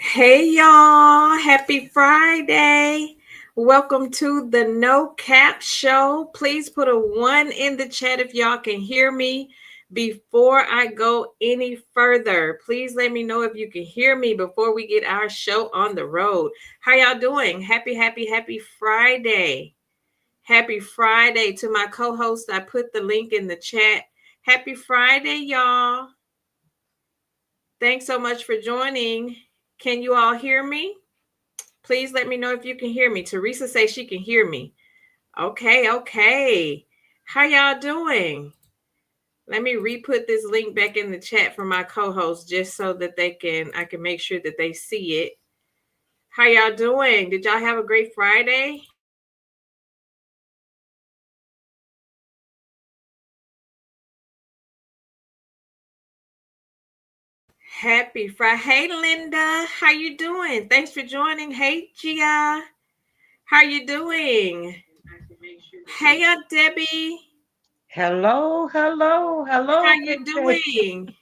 Hey y'all, happy Friday. Welcome to the No Cap Show. Please put a 1 in the chat if y'all can hear me before I go any further. Please let me know if you can hear me before we get our show on the road. How y'all doing? Happy Friday. Happy Friday to my co-host. I put the link in the chat. Happy Friday, y'all. Thanks so much for joining. Can you all hear me? Please let me know if you can hear me. Teresa says she can hear me. Okay. How y'all doing? Let me re-put this link back in the chat for my co-host just so that I can make sure that they see it. How y'all doing? Did y'all have a great Friday? Happy Friday. Hey Linda, how you doing? Thanks for joining. Hey Gia, how you doing? Hey Debbie, how Hello, you Princess. doing?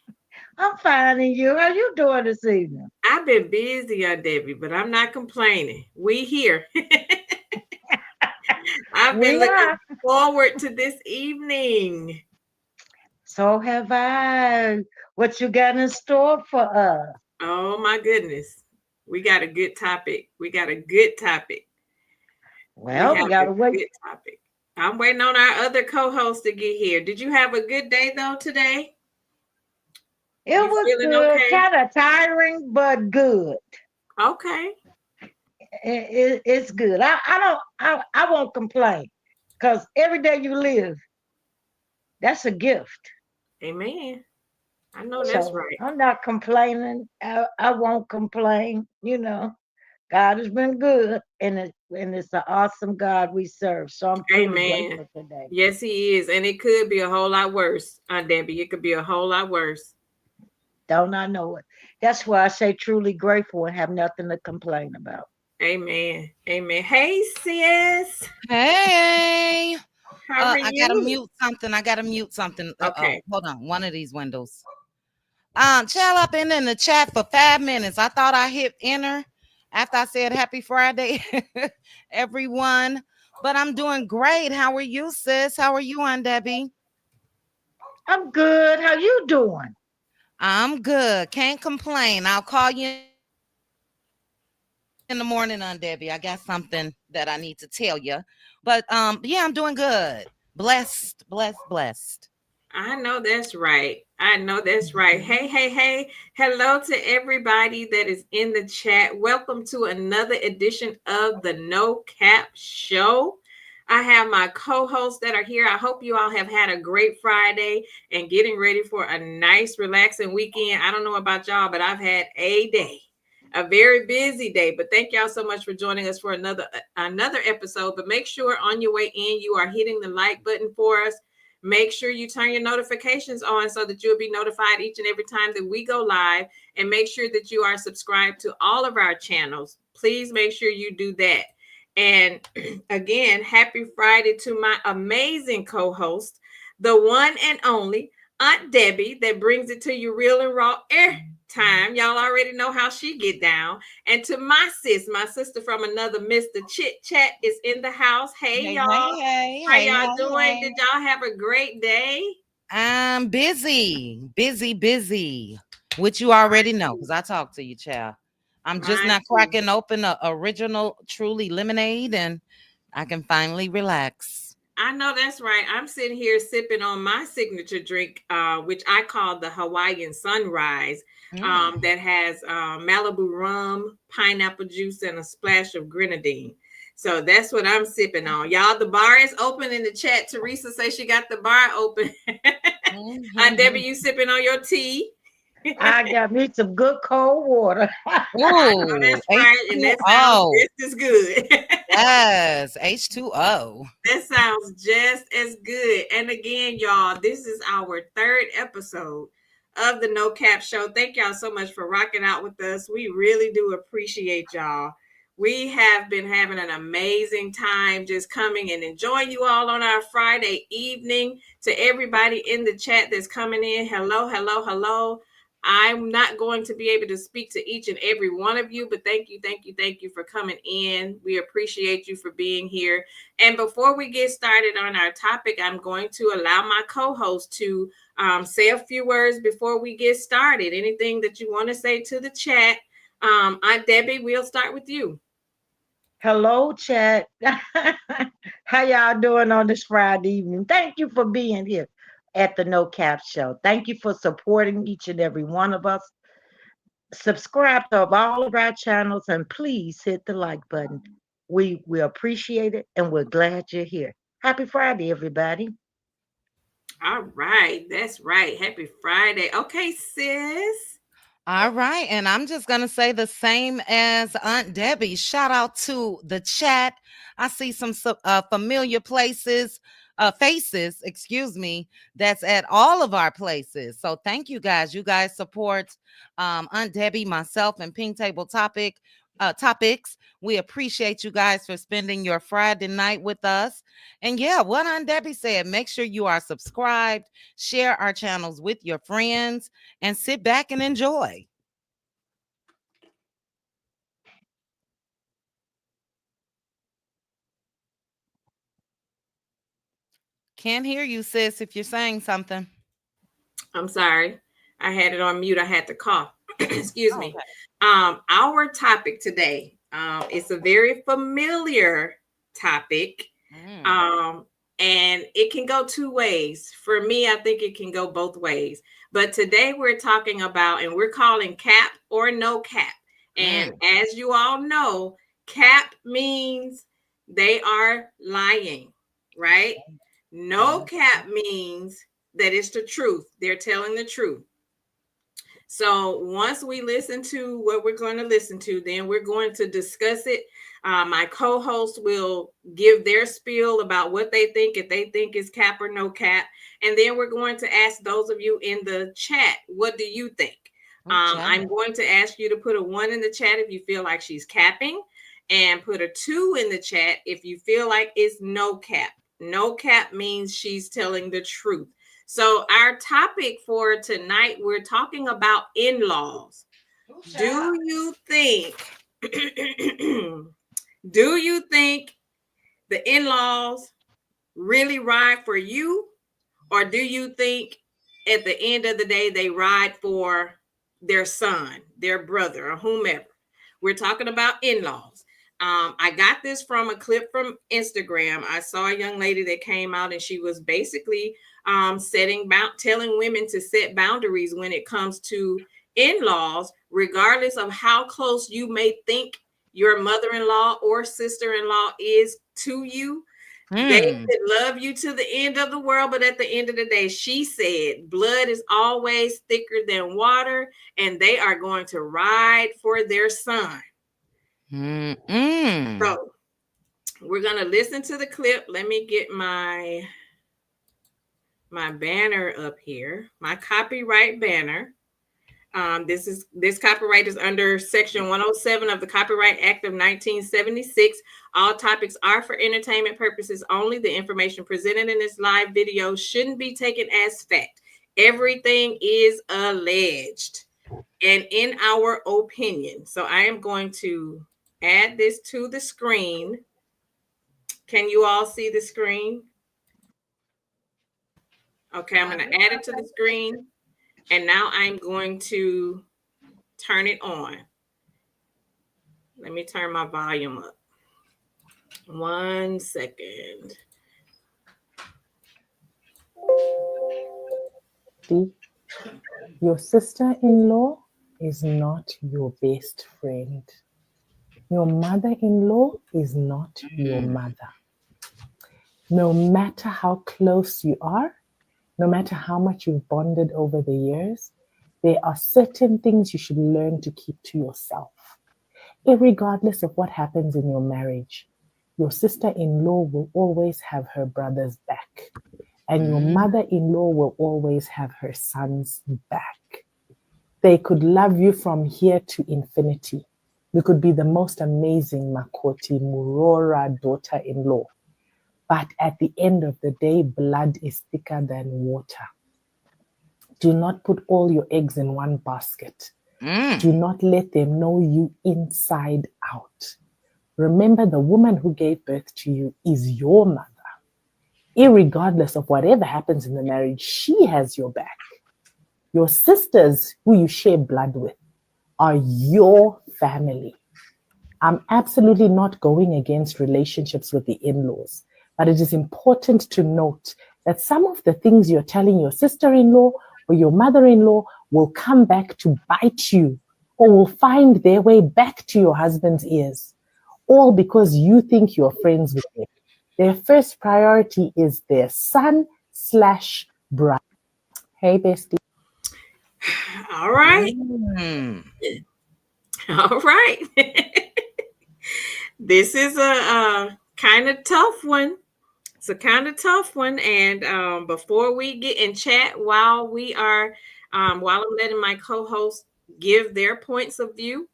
I'm fine, and you? How you doing this evening? I've been busy, Debbie, but I'm not complaining. We here. I've been We looking are. forward to this evening. So have I. What you got in store for us? Oh my goodness. We got a good topic. We got a good topic. We Well, we have a gotta wait. good topic. I'm waiting on our other co-host to get here. Did you have a good day though today? It You was feeling good, okay? kind of tiring, but good. Okay. It's good. I won't complain, cause every day you live, that's a gift. Amen. I know that's So right. I'm not complaining. I won't complain. God has been good, and it's an awesome God we serve. So I'm truly Amen. grateful today. Yes, he is. And it could be a whole lot worse, Aunt Debbie. It could be a whole lot worse. Don't I know it? That's why I say truly grateful and have nothing to complain about. Amen. Amen. Hey, sis. Hey, How are I gotta you? mute something. I gotta mute something. Okay. Hold on. One of these windows. Child, I've been in the chat for 5 minutes. I thought I hit enter after I said happy Friday, everyone. But I'm doing great. How are you, sis? How are you, Aunt Debbie? I'm good. How you doing? I'm good. Can't complain. I'll call you in the morning, Aunt Debbie. I got something that I need to tell you. But yeah, I'm doing good. Blessed. I know that's right. I know that's right. Hey. Hello to everybody that is in the chat. Welcome to another edition of the No Cap Show. I have my co hosts that are here. I hope you all have had a great Friday and getting ready for a nice, relaxing weekend. I don't know about y'all, but I've had a day. A very busy day, but thank y'all so much for joining us for another episode. But make sure on your way in you are hitting the like button for us. Make sure you turn your notifications on so that you'll be notified each and every time that we go live. And make sure that you are subscribed to all of our channels. Please make sure you do that. And again, happy Friday to my amazing co host, the one and only Aunt Debbie, that brings it to you real and raw air time. Y'all already know how she get down. And to my sis, my sister from another Mr. Chit Chat is in the house. Hey, Hey, y'all. hey, hey, How hey, y'all hey, doing? hey. Did y'all have a great day? I'm busy. Which you already know because I talk to you, child. I'm just Mine not too. cracking open a original truly lemonade and I can finally relax. I know that's right. I'm sitting here sipping on my signature drink, which I call the Hawaiian Sunrise, Mm. that has Malibu rum, pineapple juice, and a splash of grenadine. So that's what I'm sipping on. Y'all, the bar is open in the chat. Teresa says she got the bar open. Debbie, Mhm. you sipping on your tea? I got me some good cold water. I know Ooh, that's right. And that sounds H2O. just as good. Yes, H2O. That sounds just as good. And again, y'all, this is our third episode of the No Cap Show. Thank y'all so much for rocking out with us. We really do appreciate y'all. We have been having an amazing time just coming and enjoying you all on our Friday evening. To everybody in the chat that's coming in, hello. I'm not going to be able to speak to each and every one of you, but thank you, thank you, thank you for coming in. We appreciate you for being here. And before we get started on our topic, I'm going to allow my co-host to say a few words before we get started. Anything that you want to say to the chat? Aunt Debbie, we'll start with you. Hello, chat. How y'all doing on this Friday evening? Thank you for being here at the No Cap Show. Thank you for supporting each and every one of us. Subscribe to all of our channels and please hit the like button. We appreciate it and we're glad you're here. Happy Friday, everybody. All right, that's right. Happy Friday. Okay, sis. All right. And I'm just going to say the same as Aunt Debbie. Shout out to the chat. I see some familiar faces, excuse me, that's at all of our places. So thank you guys. You guys support Aunt Debbie, myself, and Pink Table Topics. We appreciate you guys for spending your Friday night with us. And yeah, what Aunt Debbie said, make sure you are subscribed, share our channels with your friends, and sit back and enjoy. Can't hear you, sis, if you're saying something. I'm sorry. I had it on mute. I had to cough. Excuse Oh, me. okay. Our topic today, it's a very familiar topic. Mm. Um, and it can go two ways. For me, I think it can go both ways. But today we're talking about, and we're calling cap or no cap. And as you all know, cap means they are lying, right? No cap means that it's the truth. They're telling the truth. So once we listen to what we're going to listen to, then we're going to discuss it. My co-host will give their spiel about what they think, if they think is cap or no cap. And then we're going to ask those of you in the chat, what do you think? I'm going to ask you to put a 1 in the chat if you feel like she's capping, and put a 2 in the chat if you feel like it's no cap. No cap means she's telling the truth. So our topic for tonight, we're talking about in-laws. Do you think do you think the in-laws really ride for you, or do you think at the end of the day they ride for their son, their brother, or whomever? We're talking about in-laws. I got this from a clip from Instagram. I saw a young lady that came out and she was basically telling women to set boundaries when it comes to in-laws, regardless of how close you may think your mother-in-law or sister-in-law is to you. They could love you to the end of the world, but at the end of the day, she said blood is always thicker than water, and they are going to ride for their son. So we're going to listen to the clip. Let me get my banner up here, my copyright banner. This copyright is under Section 107 of the Copyright Act of 1976. All topics are for entertainment purposes only. The information presented in this live video shouldn't be taken as fact. Everything is alleged and in our opinion. So I am going to add this to the screen. Can you all see the screen? Okay, I'm going to add it to the screen. And now I'm going to turn it on. Let me turn my volume up. 1 second. Your sister-in-law is not your best friend. Your mother-in-law is not your mother. No matter how close you are, no matter how much you've bonded over the years, there are certain things you should learn to keep to yourself. Irregardless of what happens in your marriage, your sister-in-law will always have her brother's back, and your mother-in-law will always have her son's back. They could love you from here to infinity. You could be the most amazing Makoti Murora daughter-in-law. But at the end of the day, blood is thicker than water. Do not put all your eggs in one basket. Mm. Do not let them know you inside out. Remember, the woman who gave birth to you is your mother. Irregardless of whatever happens in the marriage, she has your back. Your sisters, who you share blood with, are your family. I'm absolutely not going against relationships with the in laws, but it is important to note that some of the things you're telling your sister in law or your mother in law will come back to bite you or will find their way back to your husband's ears, all because you think you're friends with them. Their first priority is their son slash brother. Hey, bestie. All right. Mm. All right. This is a kind of tough one. It's a kind of tough one. And before we get in chat, while I'm letting my co-hosts give their points of view,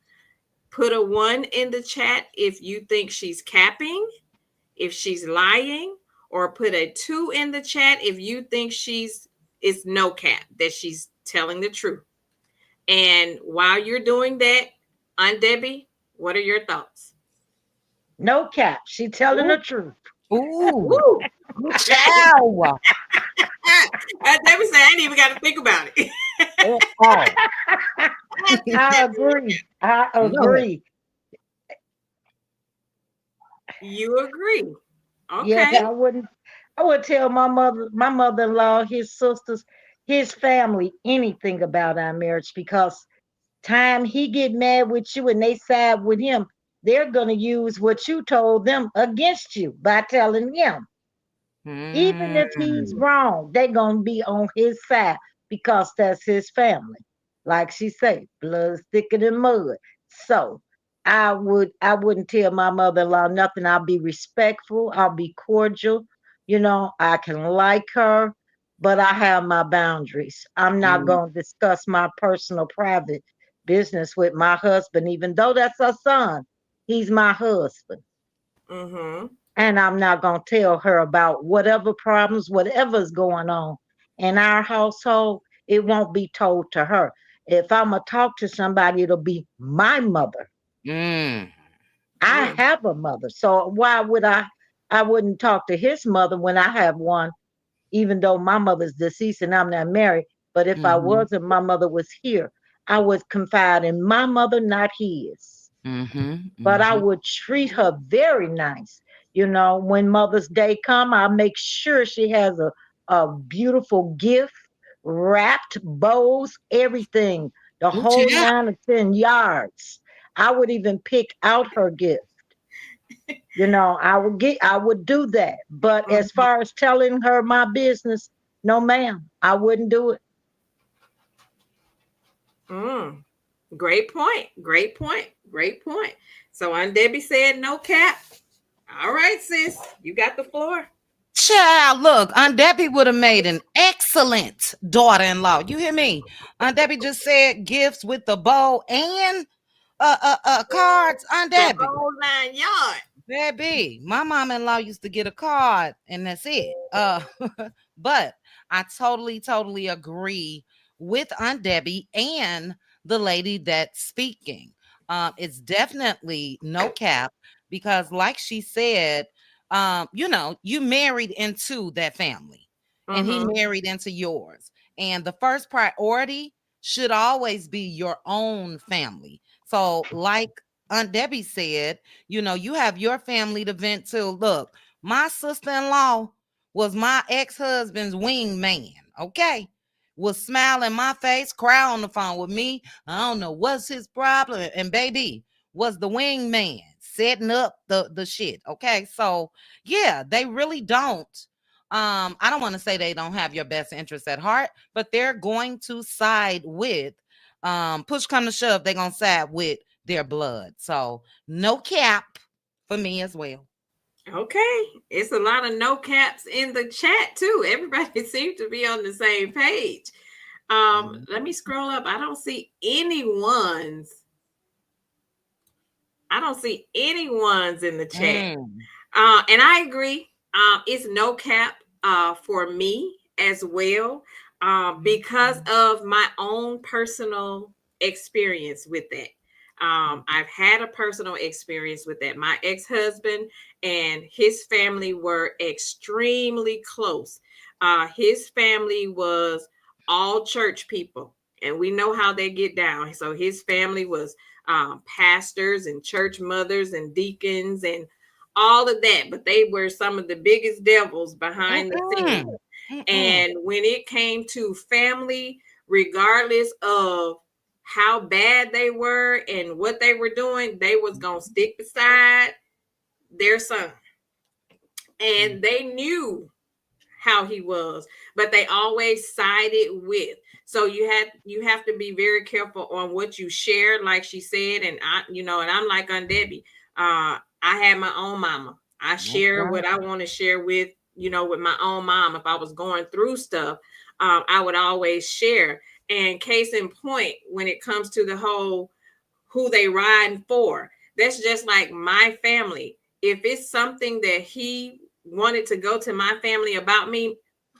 put a 1 in the chat if you think she's capping, if she's lying, or put a 2 in the chat if you think it's no cap, that she's telling the truth. And while you're doing that, Aunt Debbie, what are your thoughts? No cap. She telling the Ooh. truth. Ooh. Woo! Ciao. Aunt Debbie said, I ain't even got to think about it. Oh. I agree. I Go ahead. agree. You agree. Yes, Okay. I would tell my mother-in-law, his sisters, his family anything about our marriage because time he get mad with you and they side with him, they're gonna use what you told them against you by telling him. Even if he's Mm. wrong, they're gonna be on his side because that's his family. Like she said, blood's thicker than mud. So I wouldn't tell my mother-in-law nothing. I'll be respectful, I'll be cordial, I can like her, but I have my boundaries. I'm not Mm. gonna discuss my personal private business with my husband, even though that's her son. He's my husband. Mm-hmm. And I'm not going to tell her about whatever problems, whatever's going on in our household. It won't be told to her. If I'm going to talk to somebody, it'll be my mother. Mm. I Mm. have a mother. So why would I wouldn't talk to his mother when I have one, even though my mother's deceased and I'm not married. But if I Mm-hmm. wasn't, my mother was here. I would confide in my mother, not his, Mm-hmm. but I Mm-hmm. would treat her very nice. When Mother's Day come, I make sure she has a beautiful gift, wrapped bows, everything, the Ooh, whole child. 9 to 10 yards. I would even pick out her gift. I would do that. But as Mm-hmm. far as telling her my business, no, ma'am, I wouldn't do it. Mm. Great point. Great point. Great point. So Aunt Debbie said no cap. All right, sis. You got the floor. Child, look, Aunt Debbie would have made an excellent daughter-in-law. You hear me? Aunt Debbie just said gifts with the bow and cards. Aunt The Debbie. whole 9 yards. Baby, my mom-in-law used to get a card and that's it. But I totally agree with Aunt Debbie and the lady that's speaking. It's definitely no cap because, like she said, you married into that family and he Mm-hmm. married into yours. And the first priority should always be your own family. So, like Aunt Debbie said, you have your family to vent to. Look, my sister-in-law was my ex-husband's wingman. Okay. Was smile in my face, cry on the phone with me. I don't know what's his problem. And baby was the wingman setting up the shit. Okay. So yeah, they really don't. I don't want to say they don't have your best interest at heart, but they're going to side with push come to shove, they're gonna side with their blood. So no cap for me as well. Okay. It's a lot of no caps in the chat too. Everybody seems to be on the same page. Let me scroll up. I don't see anyone's in the chat. Mm. And I agree. It's no cap for me as well. because of my own personal experience with that. I've had a personal experience with that. My ex-husband and his family were extremely close. His family was all church people, and we know how they get down. So his family was pastors and church mothers and deacons and all of that, but they were some of the biggest devils behind the scenes. Mm-mm. Mm-mm. And when it came to family, regardless of how bad they were and what they were doing, they was gonna stick beside their son. And they knew how he was, but they always sided with. So you have to be very careful on what you share, like she said. And and I'm like on Debbie. I had my own mama. I That's share right. what I want to share with, with my own mom. If I was going through stuff, I would always share. And case in point, when it comes to the whole who they riding for, that's just like my family. If it's something that he wanted to go to my family about me,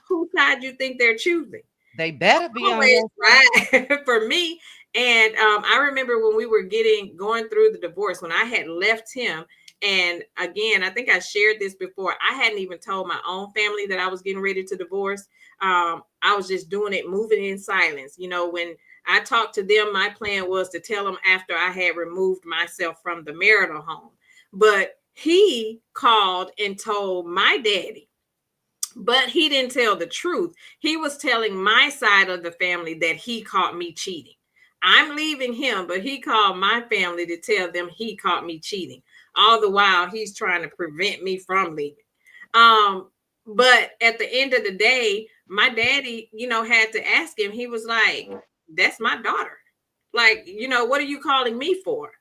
whose side you think they're choosing? They better be on Always your side. right for me. And I remember when we were going through the divorce, when I had left him. And again, I think I shared this before. I hadn't even told my own family that I was getting ready to divorce. I was just doing it, moving in silence. When I talked to them, my plan was to tell them after I had removed myself from the marital home. But he called and told my daddy, but he didn't tell the truth. He was telling my side of the family that he caught me cheating. I'm leaving him, but he called my family to tell them he caught me cheating. All the while, he's trying to prevent me from leaving. Um, but at the end of the day, my daddy, had to ask him. He was like, "That's my daughter. Like, what are you calling me for?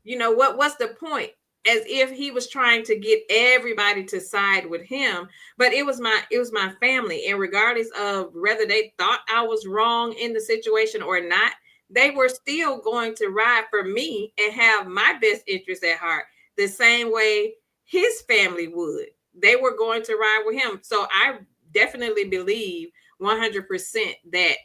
What's the point?" As if he was trying to get everybody to side with him. But it was my family, and regardless of whether they thought I was wrong in the situation or not, they were still going to ride for me and have my best interest at heart, the same way his family would. They were going to ride with him. So I definitely believe 100% that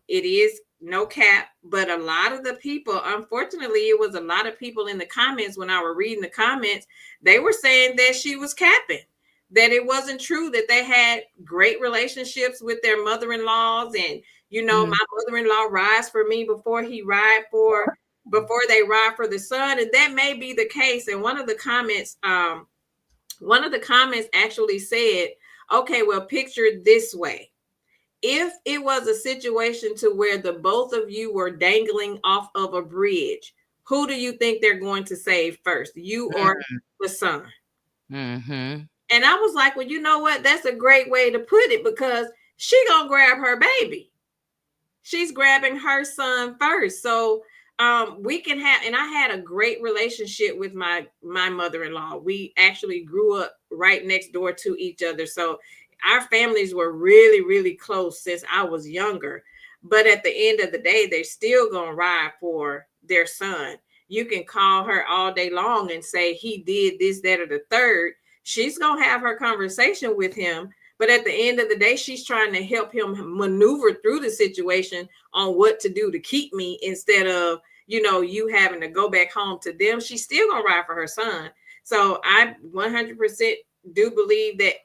it is no cap. But a lot of the people, unfortunately, it was a lot of people in the comments. When I were reading the comments, they were saying that she was capping, that it wasn't true, that they had great relationships with their mother-in-laws. And Mm. my mother-in-law rides for me before they ride for the son. And that may be the case. And one of the comments actually said, okay, well, picture it this way: if it was a situation to where the both of you were dangling off of a bridge, who do you think they're going to save first, you or the son? Mm-hmm. And I was like, well, you know what? That's a great way to put it, because she gonna grab her baby. She's grabbing her son first. So we can have, and I had a great relationship with my mother-in-law. We actually grew up right next door to each other. So our families were really, really close since I was younger. But at the end of the day, they're still gonna ride for their son. You can call her all day long and say he did this, that, or the third. She's gonna have her conversation with him, but at the end of the day, she's trying to help him maneuver through the situation on what to do to keep me, instead of, you having to go back home to them. She's still going to ride for her son. So I 100% do believe that.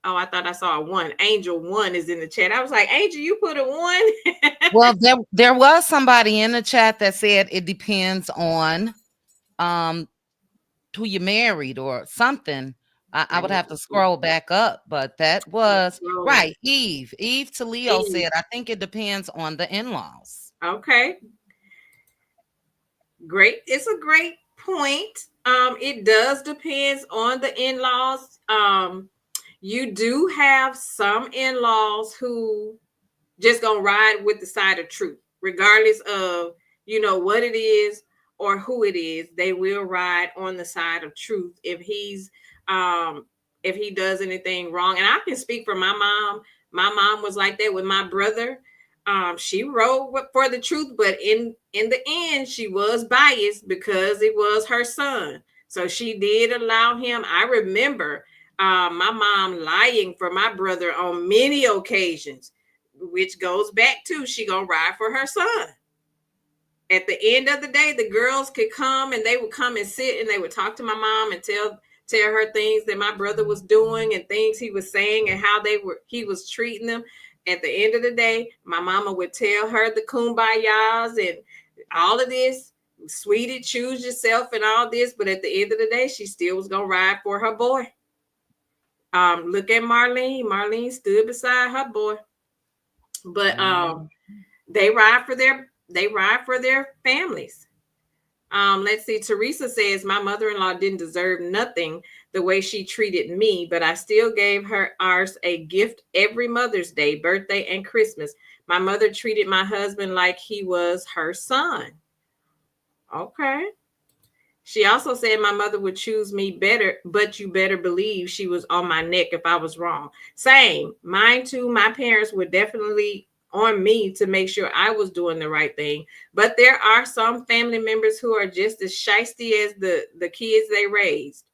Oh, I thought I saw a one. Angel one is in the chat. I was like, Angel, you put a one? Well, there was somebody in the chat that said it depends on um who you married or something. I Let would me have to see. scroll back up, but that I'm was scrolling. right. Eve to Leo Eve. said, I think it depends on the in-laws. Okay. Great. It's a great point. It does depends on the in-laws. You do have some in-laws who just gonna ride with the side of truth, regardless of what it is or who it is. They will ride on the side of truth if he does anything wrong. And I can speak for my mom. My mom was like that with my brother. She rode for the truth, but in the end, she was biased because it was her son. So she did allow him. I remember my mom lying for my brother on many occasions, which goes back to she gonna ride for her son. At the end of the day, the girls could come and they would come and sit and they would talk to my mom and tell her things that my brother was doing and things he was saying and how he was treating them. At the end of the day, my mama would tell her the kumbayas and all of this, sweetie, choose yourself and all this. But at the end of the day, she still was gonna ride for her boy. Look at Marlene. Marlene stood beside her boy. But they ride for their families. Let's see. Teresa says my mother-in-law didn't deserve nothing the way she treated me, but I still gave her ours a gift every Mother's Day, birthday, and Christmas. My mother treated my husband like he was her son. Okay. She also said my mother would choose me better, but you better believe she was on my neck if I was wrong. Same. Mine too. My parents were definitely on me to make sure I was doing the right thing. But there are some family members who are just as shisty as the kids they raised.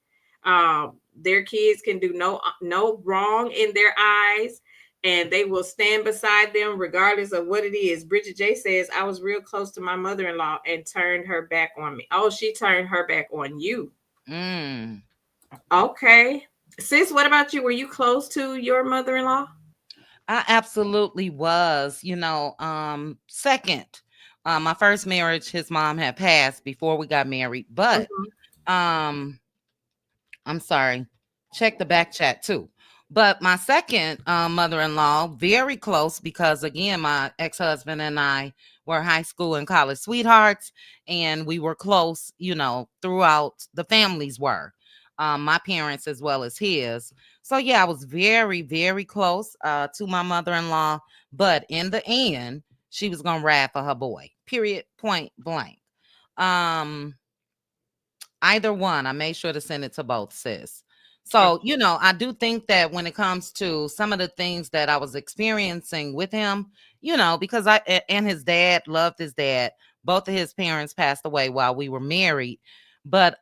Their kids can do no wrong in their eyes, and they will stand beside them regardless of what it is. Bridget J says, I was real close to my mother-in-law and turned her back on me. Oh, she turned her back on you. Mm. Okay. Sis, what about you? Were you close to your mother-in-law? I absolutely was. Second, my first marriage, his mom had passed before we got married, but Mhm. um, I'm sorry, check the back chat too. But my second mother-in-law, very close because again, my ex-husband and I were high school and college sweethearts, and we were close. Throughout the families were my parents as well as his. So yeah, I was very, very close to my mother-in-law. But in the end, she was gonna ride for her boy. Period. Point blank. Um, Either one. I made sure to send it to both, sis. So, I do think that when it comes to some of the things that I was experiencing with him, because and his dad loved his dad. Both of his parents passed away while we were married. But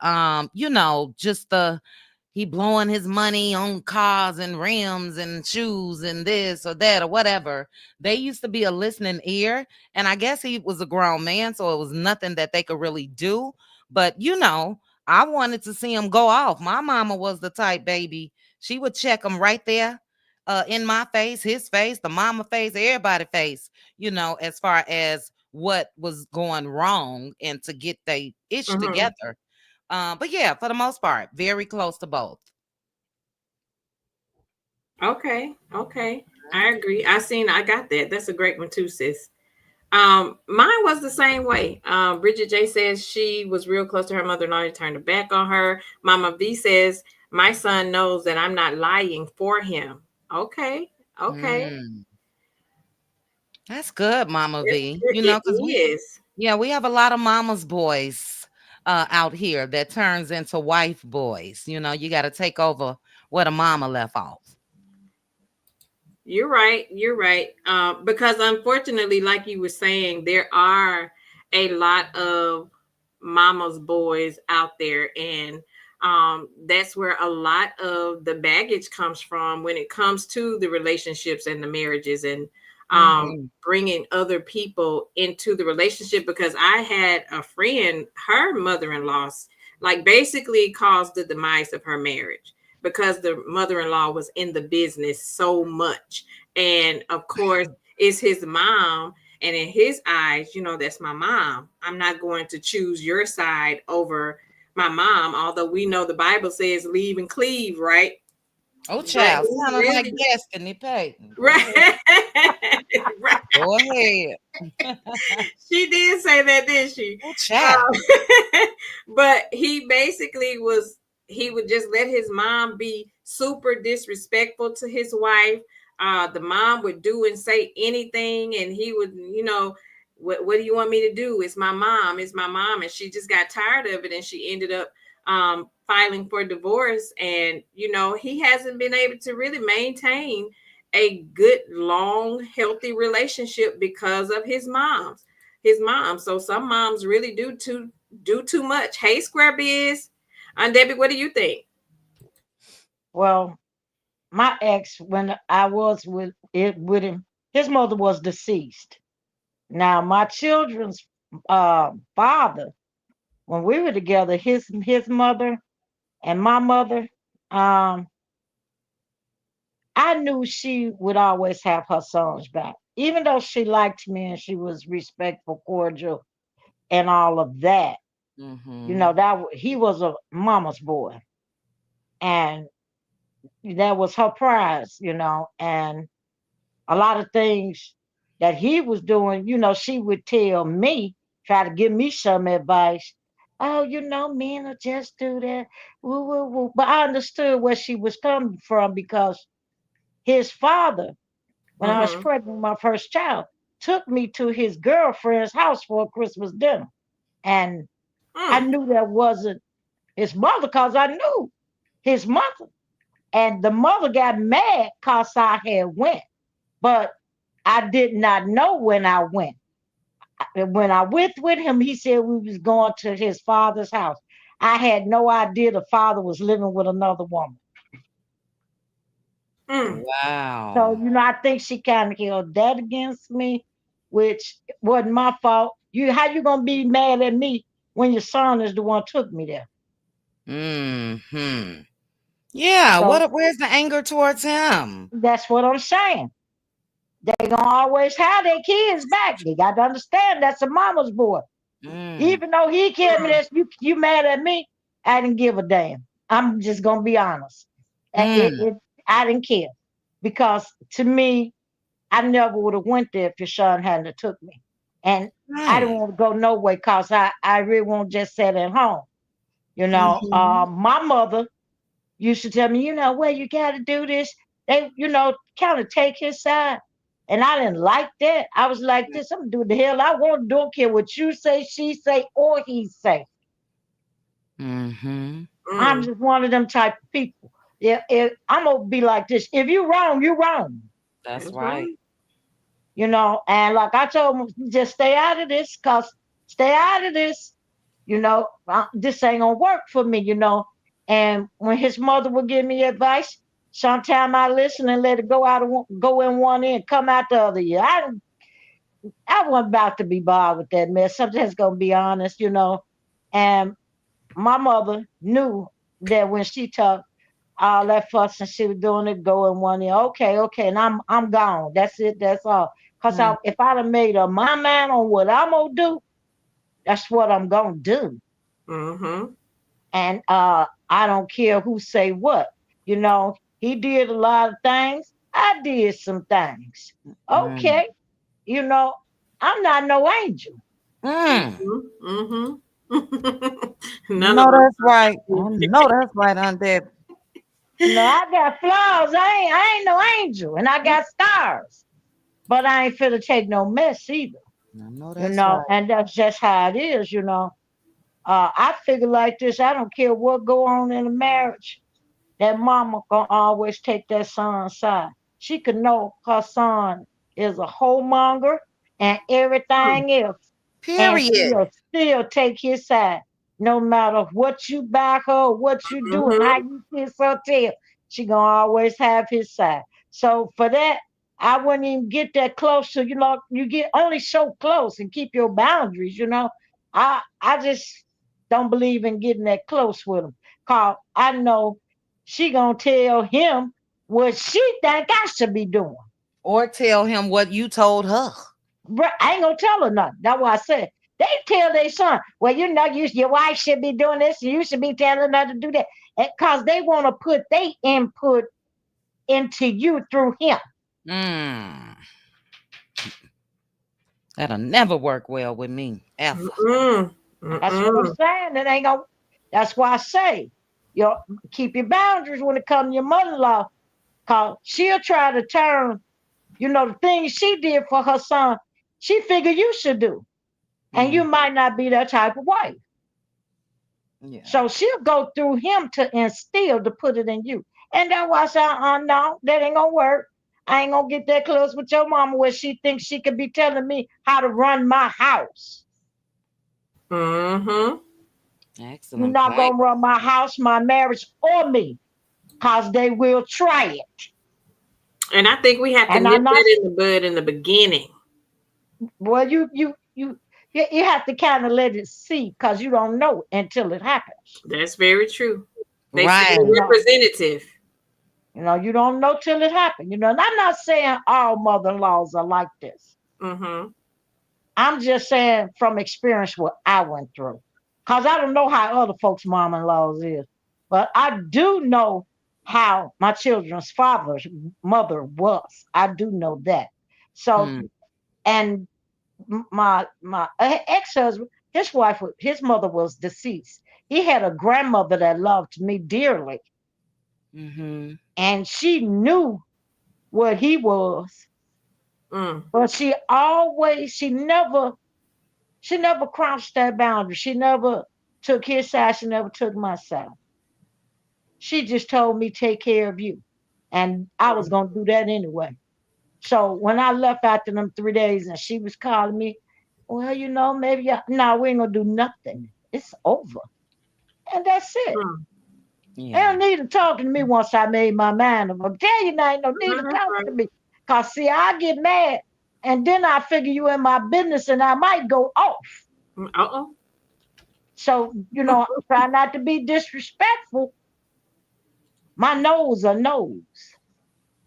just he blowing his money on cars and rims and shoes and this or that or whatever. They used to be a listening ear. And I guess he was a grown man, so it was nothing that they could really do. But I wanted to see him go off. My mama was the type, baby. She would check him right there in my face, his face, the mama face, everybody face, as far as what was going wrong and to get the ish Mhm. together. But yeah, for the most part, very close to both. Okay. Okay. I agree. I got that. That's a great one too, sis. Mine was the same way. Bridget J says she was real close to her mother-in-law and turned her back on her. Mama V says my son knows that I'm not lying for him. Okay. Okay. Mm, that's good, Mama V. It Because is. we have a lot of mama's boys out here that turns into wife boys. You got to take over where the mama left off. You're right. You're right. Because unfortunately, like you were saying, there are a lot of mama's boys out there, and that's where a lot of the baggage comes from when it comes to the relationships and the marriages and Hmm. bringing other people into the relationship. Because I had a friend, her mother-in-law, like basically caused the demise of her marriage because the mother-in-law was in the business so much. And of course, it's his mom. And in his eyes, that's my mom. I'm not going to choose your side over my mom, although we know the Bible says leave and cleave, right? Oh, But child, he sounding like really, Destiny Payton. Go ahead. right? Right. Go ahead. She did say that, didn't she? Oh, child. But he basically he would just let his mom be super disrespectful to his wife. The mom would do and say anything, and he would, what do you want me to do? It's my mom. It's my mom. And she just got tired of it, and she ended up filing for divorce. And, he hasn't been able to really maintain a good, long, healthy relationship because of his mom. So some moms really do too much. Hey, Square Biz. And Debbie, what do you think? Well, my ex, when I was with him, his mother was deceased. Now, my children's father, when we were together, his mother and my mother, um, I knew she would always have her sons back. Even though she liked me and she was respectful, cordial, and all of that, Mm-hmm. he was a mama's boy, and that was her prize. And a lot of things that he was doing, she would tell me, try to give me some advice. Oh, men will just do that. Woo, woo, woo. But I understood where she was coming from because his father, when I was Mm-hmm. pregnant with my first child, took me to his girlfriend's house for a Christmas dinner. And I Mm. knew that wasn't his mother because I knew his mother. And the mother got mad because I had went. But I did not know when I went. When I went with him, he said we was going to his father's house. I had no idea the father was living with another woman. Mm. So, Wow. I think she kind of held that against me, which wasn't my fault. How you gonna be mad at me when your son is the one took me there? Hmm. Yeah. So Where's the anger towards him? that's what I'm saying. They gonna always have their kids back. They got to understand that's a mama's boy. Mm. Even though he cared me, Mm. that you mad at me, I didn't give a damn. I'm just gonna be honest. Mm. I didn't care because to me, I never would have went there if your son hadn't have took me, and I didn't Right. want to go nowhere because I really won't just sit at home. Mm-hmm. My mother used to tell me, well, you got to do this. They, kind of take his side. And I didn't like that. I was like this, I'm gonna do the hell I want. Don't care what you say, she say, or he say. Mm-hmm. I'm Mm. just one of them type of people. Yeah, I'm gonna be like this. If you wrong, you wrong. That's That's right. right. And like I told him, just stay out of this, cause stay out of this. This ain't gonna work for me. And when his mother would give me advice, sometime I listen and let it go in one end, come out the other. Yeah, I wasn't about to be bothered with that mess. I'm just gonna be honest. And my mother knew that when she talked all that fuss and she was doing it, go in one ear. Okay, okay, and I'm gone. That's it. That's all. Cause Mm. if I'd have made up my mind on what I'm gonna do, that's what I'm gonna do. Mm-hmm. And I don't care who say what. He did a lot of things. I did some things. Mm. Okay, you know, I'm not no angel. Mm. Mm-hmm. Mm-hmm. None of No, us that's right. are. I know that's right, Aunt Deb. I got flaws. I ain't no angel, and I got stars. But I ain't finna take no mess either. I know that's right. And that's just how it is. I figure like this. I don't care what go on in a marriage. That mama gonna always take that son's side. She could know her son is a homemonger and Mm. everything else, and Period. still take his side. No matter what you back her, what you do, and how Mm-hmm. you kiss her tail, she gonna always have his side. So for that, I wouldn't even get that close. So you get only so close and keep your boundaries. I just don't believe in getting that close with him. Cause I know she gonna tell him what she think I should be doing. Or tell him what you told her. But I ain't gonna tell her nothing. That's why I said they tell their son, well, your wife should be doing this, and you should be telling her to do that. Because they want to put their input into you through him. Mm. That'll never work well with me. Ever. Mm-mm. That's what I'm Mm-mm. saying. It ain't gonna that's why I say, you know, keep your boundaries when it comes to your mother-in-law, cause she'll try to turn, the things she did for her son, she figure you should do. And you Mm. might not be that type of wife. Yeah. So she'll go through him to instill to put it in you. And that's why I say, no, that ain't gonna work. I ain't gonna get that close with your mama where she thinks she could be telling me how to run my house. Mm-hmm. You're Excellent not point. gonna run my house, my marriage, or me, cause they will try it. And I think we have to And I'm nip not, that in the bud in the beginning. well, you have to kind of let it see because you don't know until it happens. That's very true. They say Right. You know, representative. you don't know till it happens. And I'm not saying all mother-in-laws are like this. Mm-hmm. I'm just saying from experience what I went through. Because I don't know how other folks' mom-in-laws is. But I do know how my children's father's mother was. I do know that. So, Mm, and my ex-husband, his mother was deceased. He had a grandmother that loved me dearly. mm-hmm. And she knew what he was. Mm. But she never crossed that boundary. She never took his side. She never took my side. She just told me, take care of you. And I was Mm. going to do that anyway. So when I left after them 3 days and she was calling me, well, maybe, no, we ain't going to do nothing. It's over. And that's it. Mm. They Yeah. don't need to talk to me once I made my mind up. I'm telling you now, ain't no need Mhm, to that's talk right. to me. Because, see, I get mad and then I figure you in my business and I might go off. Uh-oh. So, I try not to be disrespectful. My nose a nose.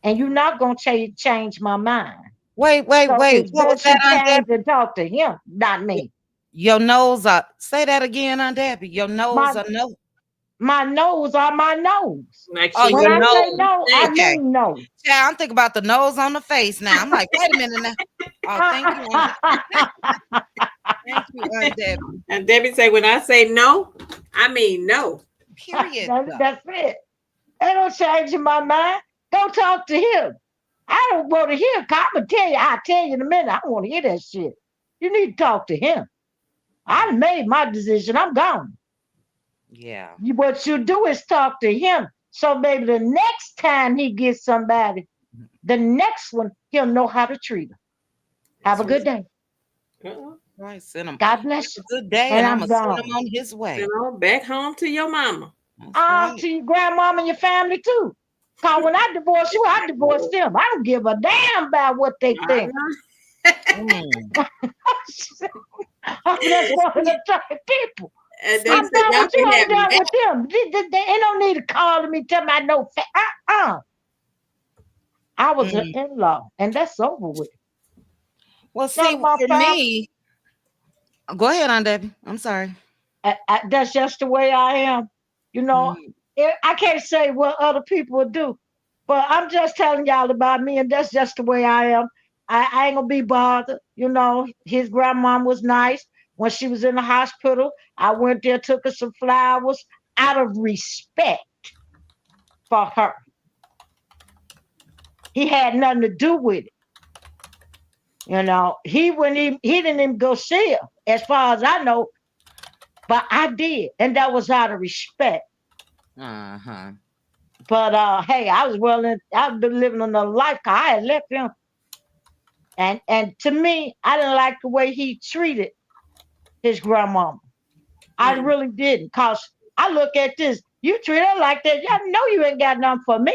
And you're not going to change my mind. Wait, wait, So wait. it's What was best that, you Aunt change Debbie? and talk to him, not me. Your nose up. Say that again, Aunt Debbie. Your My nose are no. my nose are my nose. Like Oh, she When your I knows say what nose. she's no, I saying. Okay. mean no. Yeah, I'm thinking about the nose on the face now. I'm like, wait a minute now. Oh, thank you, Aunt. Thank you, Aunt Debbie. And Debbie say, when I say no, I mean no. Period. That's it. They don't change my mind. Don't talk to him. I don't want to hear. I'm gonna tell you. I'll tell you in a minute. I don't want to hear that shit. You need to talk to him. I made my decision. I'm gone. Yeah. What you do is talk to him. So maybe the next time he gets somebody, the next one, he'll know how to treat her. Have That's a good day. right. Uh-oh. Right. Send him. God Have bless a you. good day, And and I'm I'm gonna send him gone. on his Send way. on back home to your mama. That's right. To your grandmama and your family too. Cause when I divorce you, I divorce them. I don't give a damn about what they I think. know. Mm. I'm just one of the type of people. And See, they I'm said done y'all with you. can I'm have done that. with them. They don't need to call me, tell me I know. I was an mm. in-law, and that's over with. Well, None see, of my for family. me, go ahead, Aunt Debbie. I'm sorry. That's just the way I am. You know, Mm. I can't say what other people would do, but I'm just telling y'all about me, and that's just the way I am. I ain't gonna be bothered. His grandmom was nice when she was in the hospital. I went there, took her some flowers out of respect for her. He had nothing to do with it. He didn't even go see her, as far as I know, but I did, and that was out of respect. Uh-huh. But hey, I've been living another life 'cause I had left him. And to me, I didn't like the way he treated his grandmama. I Mm. really didn't. Cause I look at this, you treat her like that. I know you ain't got nothing for me.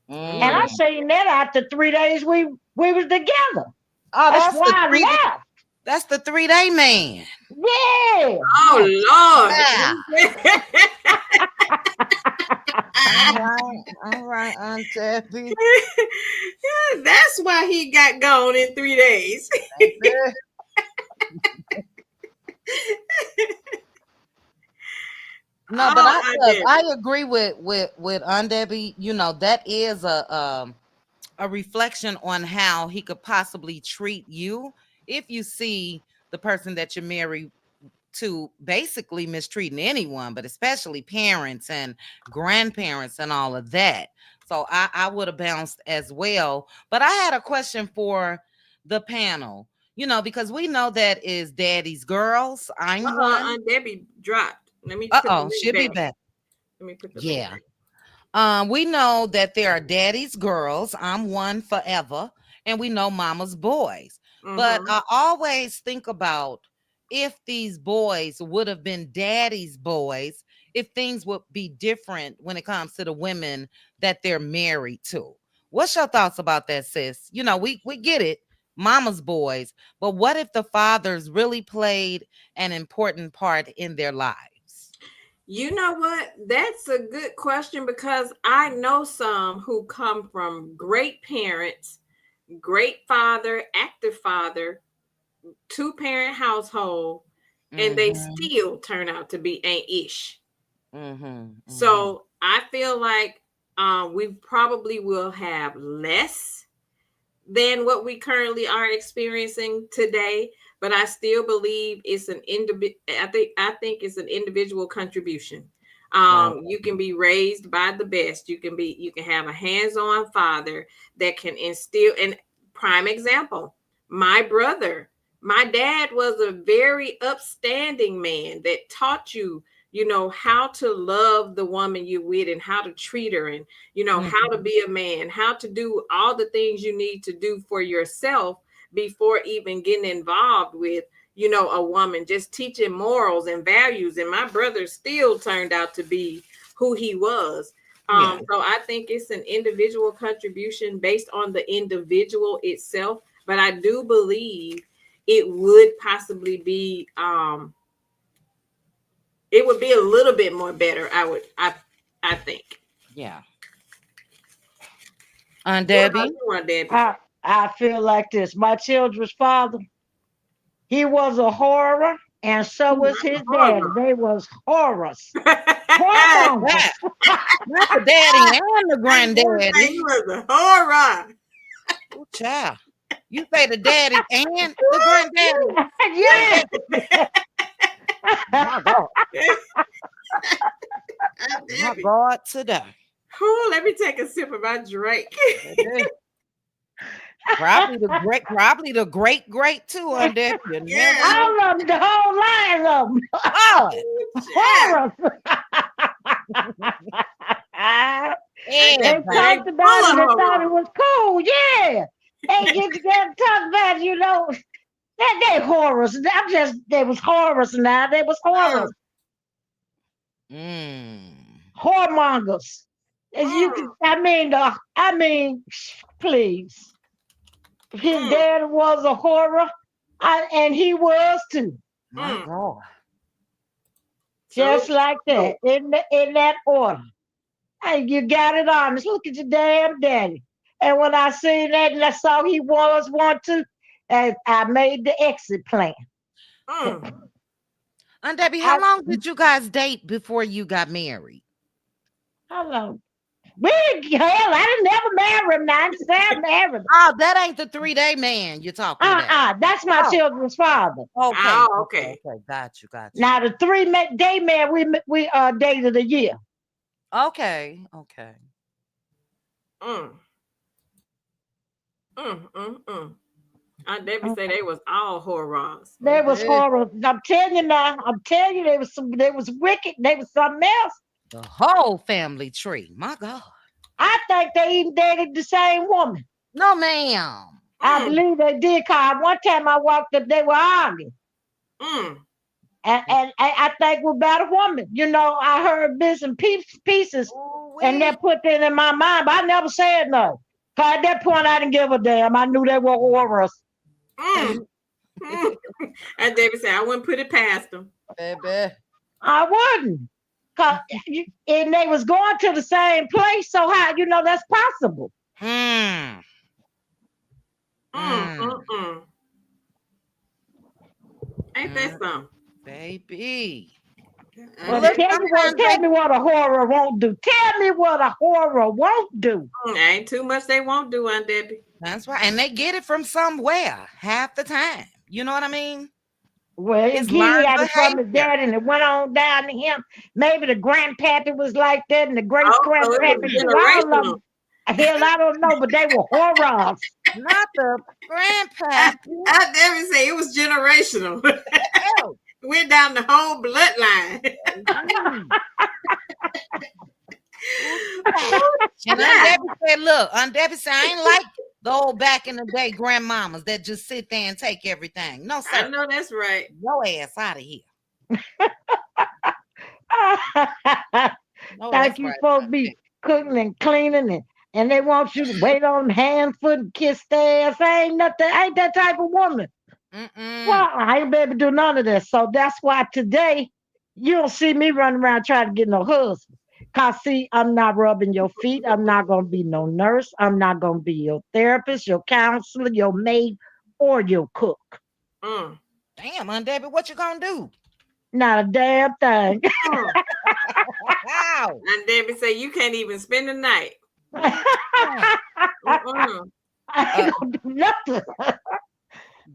I know And I Mm. that. seen that after 3 days we was together. Oh, That's why I left. that's the 3 day man. Yeah. Oh Yeah. Lord. All right, Aunt Debbie. That's why he got gone in 3 days. Baby. No, but Oh, I I look, did. I agree with Aunt Debbie. That is a reflection on how he could possibly treat you if you see the person that you marry to basically mistreating anyone, but especially parents and grandparents and all of that. So I would have bounced as well. But I had a question for the panel, because we know that is daddy's girls. I'm one. Aunt Debbie dropped. Let me put the Uh-oh, link she'll be back. back. Let me put the link Yeah. We know that there are daddy's girls. I'm one forever. And we know mama's boys. back. But Mm-hmm. I always think about if these boys would have been daddy's boys, if things would be different when it comes to the women that they're married to. What's your thoughts about that, sis? You know, we get it, mama's boys, but what if the fathers really played an important part in their lives? You know what? That's a good question because I know some who come from great parents, great father, active father, two-parent household, and they Mm-hmm. still turn out to be ain't-ish. Mm-hmm. Mm-hmm. So I feel like we probably will have less than what we currently are experiencing today, but I still believe it's an I think it's an individual contribution. Right. You can be raised by the best. You can have a hands-on father that can instill. And prime example, my brother, my dad was a very upstanding man that taught you, how to love the woman you're with and how to treat her, and how to Mm-hmm. be a man, how to do all the things you need to do for yourself before even getting involved with, a woman, just teaching morals and values. And my brother still turned out to be who he was. Yeah. So I think it's an individual contribution based on the individual itself. But I do believe it would possibly be, it would be a little bit more better. I think. Yeah. What about Debbie? you, Aunt Debbie? I feel like this. My children's father, he was a horror, and so was his daddy. Horror. They was horrors, Yeah. whoremongers. Not the daddy and the I did say granddaddy. he was a horror. Oh, child. You say the daddy and the granddaddy. Yes. My God. Aunt My Debbie. God today. Oh, let me take a sip of my drink. Baby. Probably the great too on Debbie. You never Yeah. know. All of them, the whole line of them. God. Yeah. Horrors. They Everybody. They talked full about of it and thought it horror. was cool. Yeah. They get together and talk about, they horrors. They was horrors now. They was horrors. Mm, Mm. Whoremongers. As you mm, can, please. His mm, dad was a horror, and he was too. My mm. God. So Just like true. that, in that order. Hey, you got it honest. Look at your damn daddy. And when I seen that and I saw he was one too, and I made the exit plan. Mm. Aunt Debbie, how I long did you guys date before you got married? hello. Hell, I didn't never marry him. Now I didn't say I married him. Oh, that ain't the 3-day man you're talking about. That's my Oh, children's father. okay. Oh, Okay. okay. Okay. Got you. Got you. Now the day man we dated a year. Okay. Okay. Mm, mm. Aunt Debbie say Okay. they was all horrors. They was Baby. horrible. I'm telling you now. I'm telling you, they was wicked. They was something else. The whole family tree. My God. I think they even dated the same woman. No, ma'am. I Mm, believe they did. Cause one time I walked up, they were arguing, mm, and I think we're about a woman. I heard bits and pieces, Ooh and wee. that put that in my mind. But I never said no. Cause at that point I didn't give a damn. I knew they were horrors. mm, mm. Aunt Debbie said I wouldn't put it past them. Baby. I wouldn't. Cause and they was going to the same place. So how that's possible? Mm. Mm, Mm. mm, mm. Ain't that Mm. something? Baby. Well, Aunt Well, look, Debbie tell me said, what sometimes tell they me what a horror won't do. Tell me what a horror won't do. Ain't too much they won't do, Aunt Debbie. that's right. And they get it from somewhere half the time. You know what I mean? Well, It's he learned got it from his behavior. dad, and it went on down to him. Maybe the grandpappy was like that, and the great Oh, so it was grandpappy too. All of generational. them. Hell, I don't know, but they were horrors. Not the Aunt grandpappy. Debbie said it was generational. Oh, Went down the whole bloodline. baby. Ooh, child. Oh, And Aunt child. Debbie said, look, Aunt Debbie said, I ain't like the old back in the day grandmamas that just sit there and take everything. No, I sir. know that's right. Your ass out of here. No, Like that's you right supposed about to be that. cooking and cleaning and and they want you to wait on them hand, foot, and kiss their ass. I ain't nothing. I ain't that type of woman. Mm-mm. Well, I ain't be able to do none of that. So that's why today you don't see me running around trying to get no husband. Cause see, I'm not rubbing your feet. I'm not gonna be no nurse. I'm not gonna be your therapist, your counselor, your maid, or your cook. Mm. Damn, Aunt Debbie, what you gonna do? Not a damn thing. Mm. Wow. And Debbie say you can't even spend the night. Mm. Mm-mm. I Uh, ain't gonna do nothing.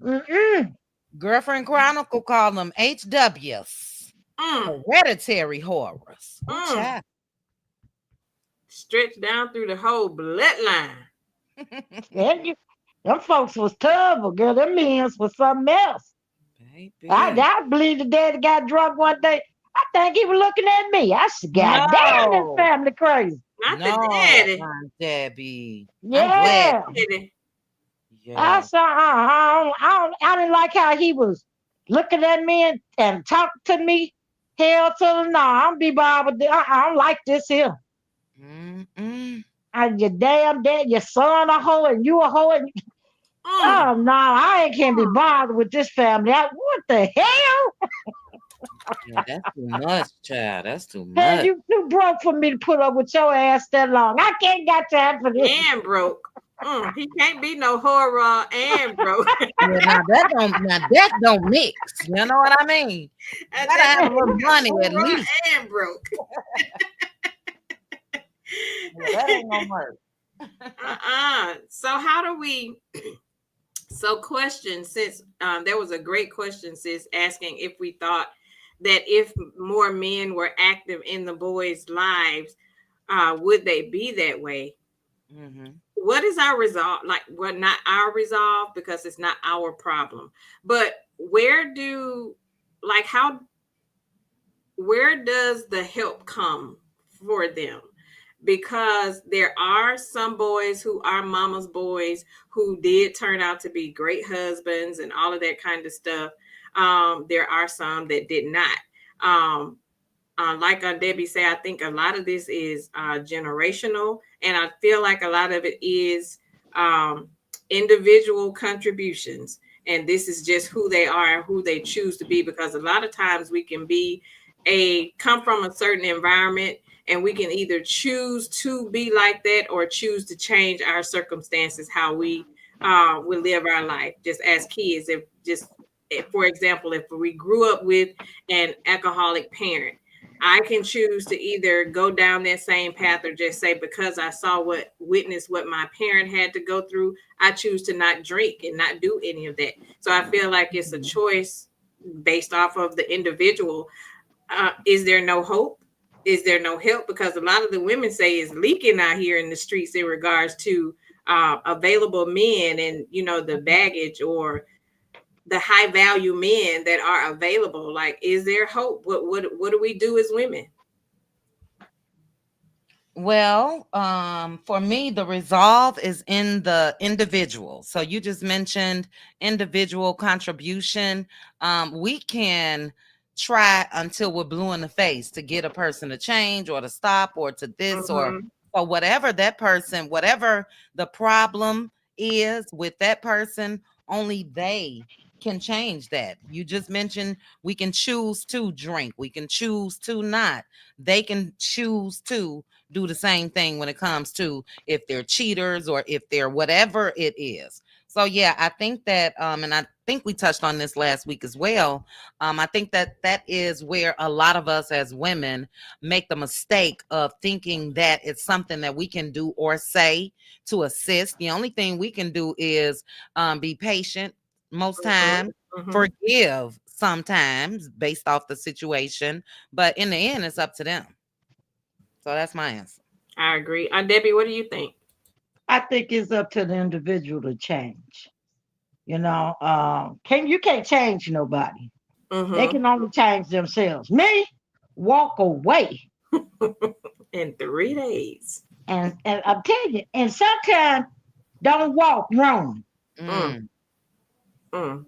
Mm-mm. Girlfriend Chronicle call them HWs. Mm. Hereditary horrors. Ooh, Mm. child. Stretch down through the whole bloodline. Tell you, them folks was terrible, girl. Them men was something else. Baby. I believe the daddy got drunk one day. I think he was looking at me. I said, God damn, this No. family crazy. Not the No, daddy. Aunt Debbie. I'm glad. Yeah. Daddy. I Yeah. saw, I didn't like how he was looking at me and talking to me. Hell to the no, I don't be bothered. I don't like this here. Mm-mm. Your damn dad, your son a hoe and you a hoe. And, Mm. oh no, I ain't can't be Mm. bothered with this family. What the hell? Yeah, that's too much, child. That's too Man, much. you too broke for me to put up with your ass that long. I can't got time for this. And broke. Mm. He can't be no horror and broke. Yeah, now that don't mix. You know what I mean? And Gotta that have a little money at horror least. and broke. Yeah, that ain't gonna work. So how do we? So question, since there was a great question, sis, asking if we thought that if more men were active in the boys' lives, would they be that way? Mm-hmm. What is our resolve? Like, well, not our resolve because it's not our problem, but where do, like, how, where does the help come for them? Because there are some boys who are mama's boys who did turn out to be great husbands and all of that kind of stuff. There are some that did not. Um, like Debbie said, I think a lot of this is generational, and I feel like a lot of it is um, individual contributions. And this is just who they are and who they choose to be. Because a lot of times we can be come from a certain environment, and we can either choose to be like that or choose to change our circumstances, how we will live our life. Just as kids, for example, if we grew up with an alcoholic parent, I can choose to either go down that same path or just say, because I witnessed what my parent had to go through, I choose to not drink and not do any of that. So I feel like it's a choice based off of the individual. Is there no hope? Is there no help? Because a lot of the women say it's leaking out here in the streets in regards to available men and, the baggage or the high value men that are available. Like, is there hope? What do we do as women? Well, for me, the resolve is in the individual. So you just mentioned individual contribution. We can try until we're blue in the face to get a person to change or to stop or to this or whatever that person, whatever the problem is with that person, only they can change that. You just mentioned we can choose to drink, we can choose to not. They can choose to do the same thing when it comes to if they're cheaters or if they're whatever it is. So yeah, I think that and I think we touched on this last week as well. I think that is where a lot of us as women make the mistake of thinking that it's something that we can do or say to assist. The only thing we can do is be patient most times, forgive sometimes based off the situation, but in the end it's up to them. So that's my answer. I agree. Debbie, what do you think? I think it's up to the individual to change. You can't change nobody. They can only change themselves. Me, walk away. In 3 days. And I'm telling you, and sometimes don't walk, run. Mm. Mm.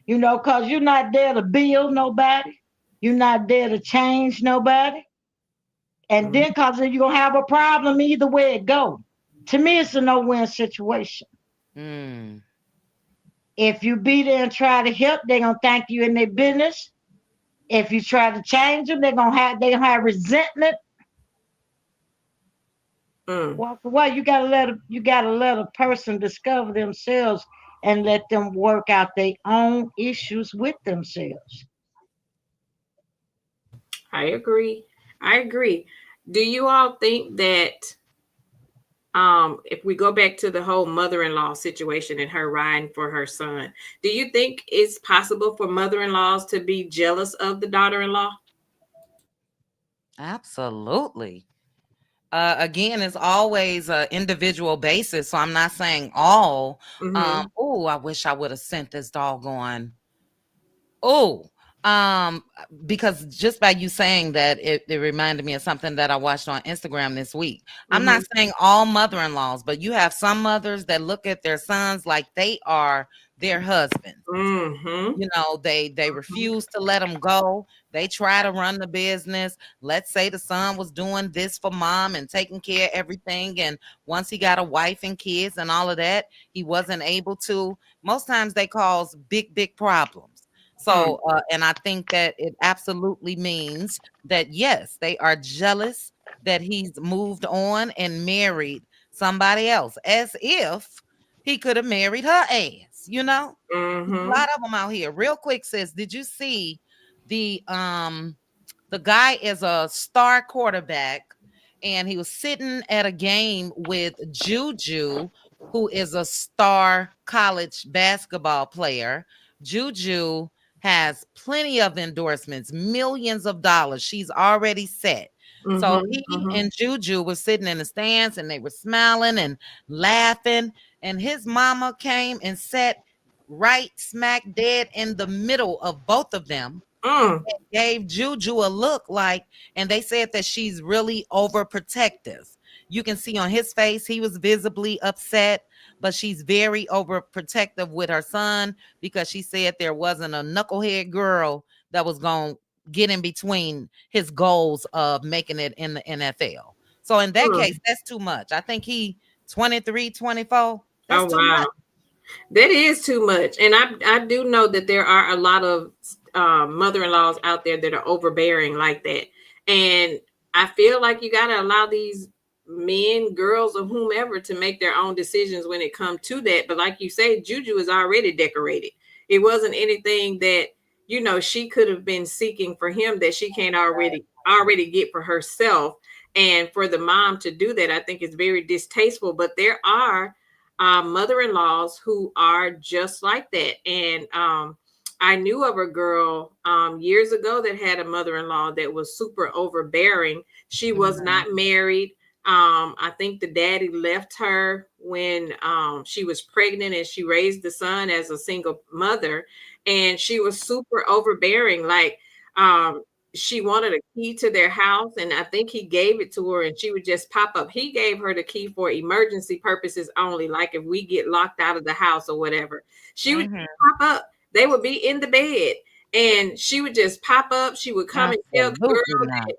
Because you're not there to build nobody. You're not there to change nobody. And then because you're going to have a problem either way it go. To me, it's a no-win situation. Mm. If you be there and try to help, they're gonna thank you in their business. If you try to change them, they gonna have resentment. Mm, Walk away. You gotta let a person discover themselves and let them work out their own issues with themselves. I agree. I agree. Do you all think that if we go back to the whole mother-in-law situation and her riding for her son, do you think it's possible for mother-in-laws to be jealous of the daughter-in-law? Absolutely. Again, it's always a individual basis. So I'm not saying all. Mm-hmm. Oh, I wish I would have sent this doggone. Oh, because just by you saying that, it reminded me of something that I watched on Instagram this week. I'm Mm-hmm. not saying all mother-in-laws, but you have some mothers that look at their sons like they are their husbands. Mm-hmm. You know, they refuse to let them go. They try to run the business. Let's say the son was doing this for mom and taking care of everything, and once he got a wife and kids and all of that, he wasn't able to. Most times they cause big problems. Mm, So and I think that it absolutely means that yes, they are jealous that he's moved on and married somebody else, as if he could have married her ass, you know. There's a mm-hmm. lot of them out here. Real quick, sis, did you see the the guy is a star quarterback and he was sitting at a game with Juju, who is a star college basketball player. Juju has plenty of endorsements, millions of dollars. She's already set. So Mm-hmm. he Mm-hmm. and Juju were sitting in the stands and they were smiling and laughing. And his mama came and sat right smack dead in the middle of both of them, Mm, gave Juju a look like, and they said that she's really overprotective. You can see on his face, he was visibly upset, but she's very overprotective with her son because she said there wasn't a knucklehead girl that was going to get in between his goals of making it in the NFL. So in that mm. case, that's too much. I think he 23, 24. That's Oh too wow. much. That is too much. And I do know that there are a lot of mother-in-laws out there that are overbearing like that. And I feel like you got to allow these men, girls, or whomever to make their own decisions when it comes to that. But like you say, Juju is already decorated. It wasn't anything that, she could have been seeking for him that she can't already get for herself. And for the mom to do that, I think is very distasteful. But there are mother-in-laws who are just like that. And I knew of a girl years ago that had a mother-in-law that was super overbearing. She was Mhm. not married. I think the daddy left her when she was pregnant and she raised the son as a single mother. And she was super overbearing. Like, um, she wanted a key to their house, and I think he gave it to her, and she would just pop up. He gave her the key for emergency purposes only, like if we get locked out of the house or whatever. She would Mhm. pop up. They would be in the bed, and she would just pop up. She would come and tell the girl Absolutely not. that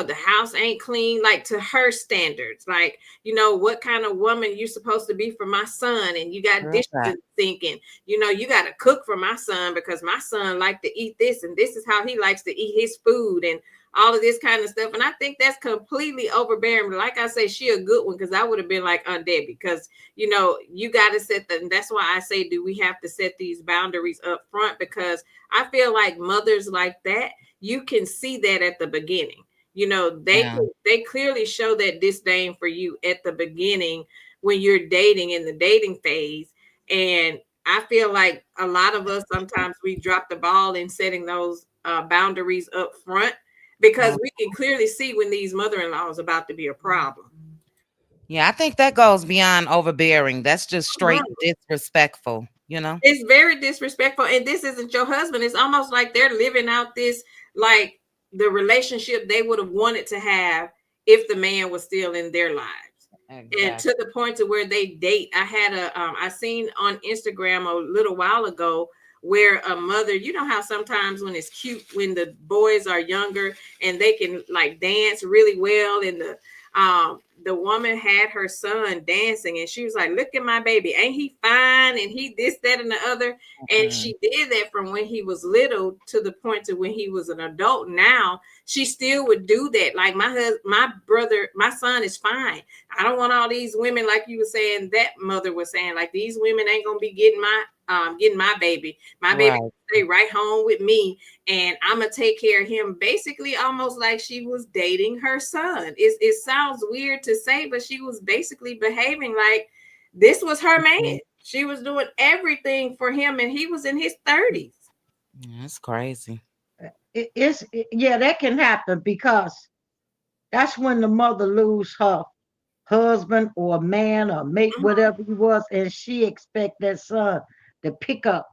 the house ain't clean, like to her standards. Like, what kind of woman you supposed to be for my son, and you got Girl, dishes in that. the sink, and you got to cook for my son because my son like to eat this, and this is how he likes to eat his food, and all of this kind of stuff. And I think that's completely overbearing. But like I say, she a good one because I would have been like Aunt Debbie because you got to set the. And that's why I say, do we have to set these boundaries up front? Because I feel like mothers like that, you can see that at the beginning. Yeah. They clearly show that disdain for you at the beginning when you're dating in the dating phase. And I feel like a lot of us sometimes we drop the ball in setting those boundaries up front because Mm. we can clearly see when these mother-in-laws about to be a problem. Yeah, I think that goes beyond overbearing. That's just straight Mhm. disrespectful, you know? It's very disrespectful, and this isn't your husband. It's almost like they're living out this, like, the relationship they would have wanted to have if the man was still in their lives. And Exactly. to the point to where they date. I seen on Instagram a little while ago where a mother, how sometimes when it's cute when the boys are younger and they can like dance really well, and the woman had her son dancing, and she was like, "Look at my baby, ain't he fine?" And he this, that, and the other. And Mhm. she did that from when he was little to the point to when he was an adult. Now she still would do that. Like my brother, my son is fine. I don't want all these women, like you were saying, that mother was saying, like these women ain't gonna be getting my baby. My baby Right. stay right home with me, and I'm gonna take care of him. Basically, almost like she was dating her son. It sounds weird to say, but she was basically behaving like this was her man. Mhm. She was doing everything for him, and he was in his 30s. That's crazy. Yeah, that can happen because that's when the mother lose her husband or man or mate, Mhm, whatever he was, and she expect that son to pick up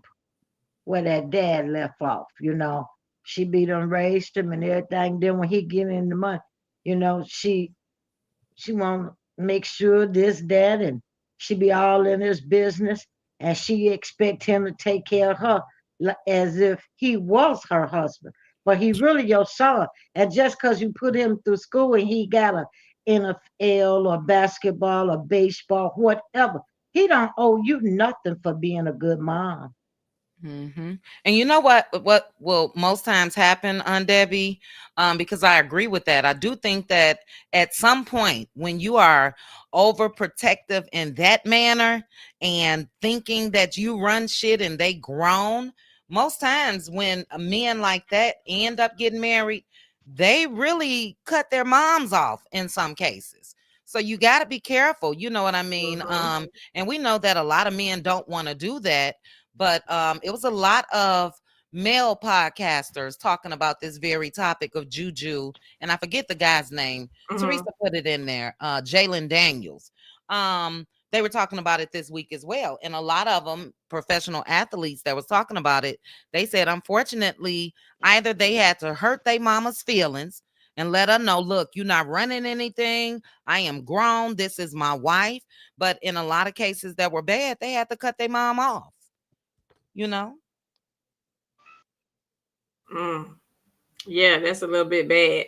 where that dad left off. She be done raised him and everything. Then when he get in the money, she want to make sure this, that, and she be all in his business, and she expect him to take care of her as if he was her husband. But he really your son, and just because you put him through school and he got a NFL or basketball or baseball, whatever, he don't owe you nothing for being a good mom. And you know what will most times happen on Debbie? Because I agree with that. I do think that at some point when you are overprotective in that manner and thinking that you run shit and they grown, most times when men like that end up getting married, they really cut their moms off in some cases. So you got to be careful. You know what I mean? mhm, And we know that a lot of men don't want to do that, but it was a lot of male podcasters talking about this very topic of juju, and I forget the guy's name. mhm. Teresa put it in there. Jalen Daniels. They were talking about it this week as well, and a lot of them, professional athletes that was talking about it, they said unfortunately either they had to hurt their mama's feelings and let her know, look, you're not running anything. I am grown. This is my wife. But in a lot of cases that were bad, they had to cut their mom off you know? Mm. Yeah, that's a little bit bad.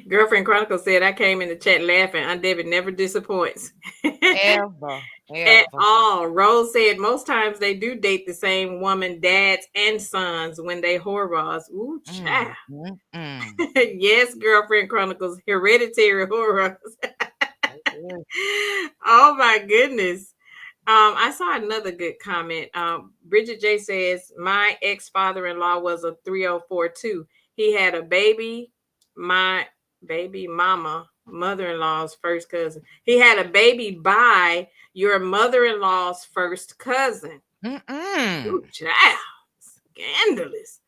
Girlfriend Chronicle said I came in the chat laughing. Aunt Debbie never disappoints. Ever, At ever. all. Rose said most times they do date the same woman, dads and sons when they horrors. Ooh, child. Mm, mm, mm. Yes, Girlfriend Chronicles, hereditary horrors. Yeah. Oh my goodness. I saw another good comment. Bridget J says, my ex-father-in-law was a 304 too. He had a baby, my baby mama, mother-in-law's first cousin. He had a baby by your mother-in-law's first cousin. Ooh, Mm-mm. child. Scandalous.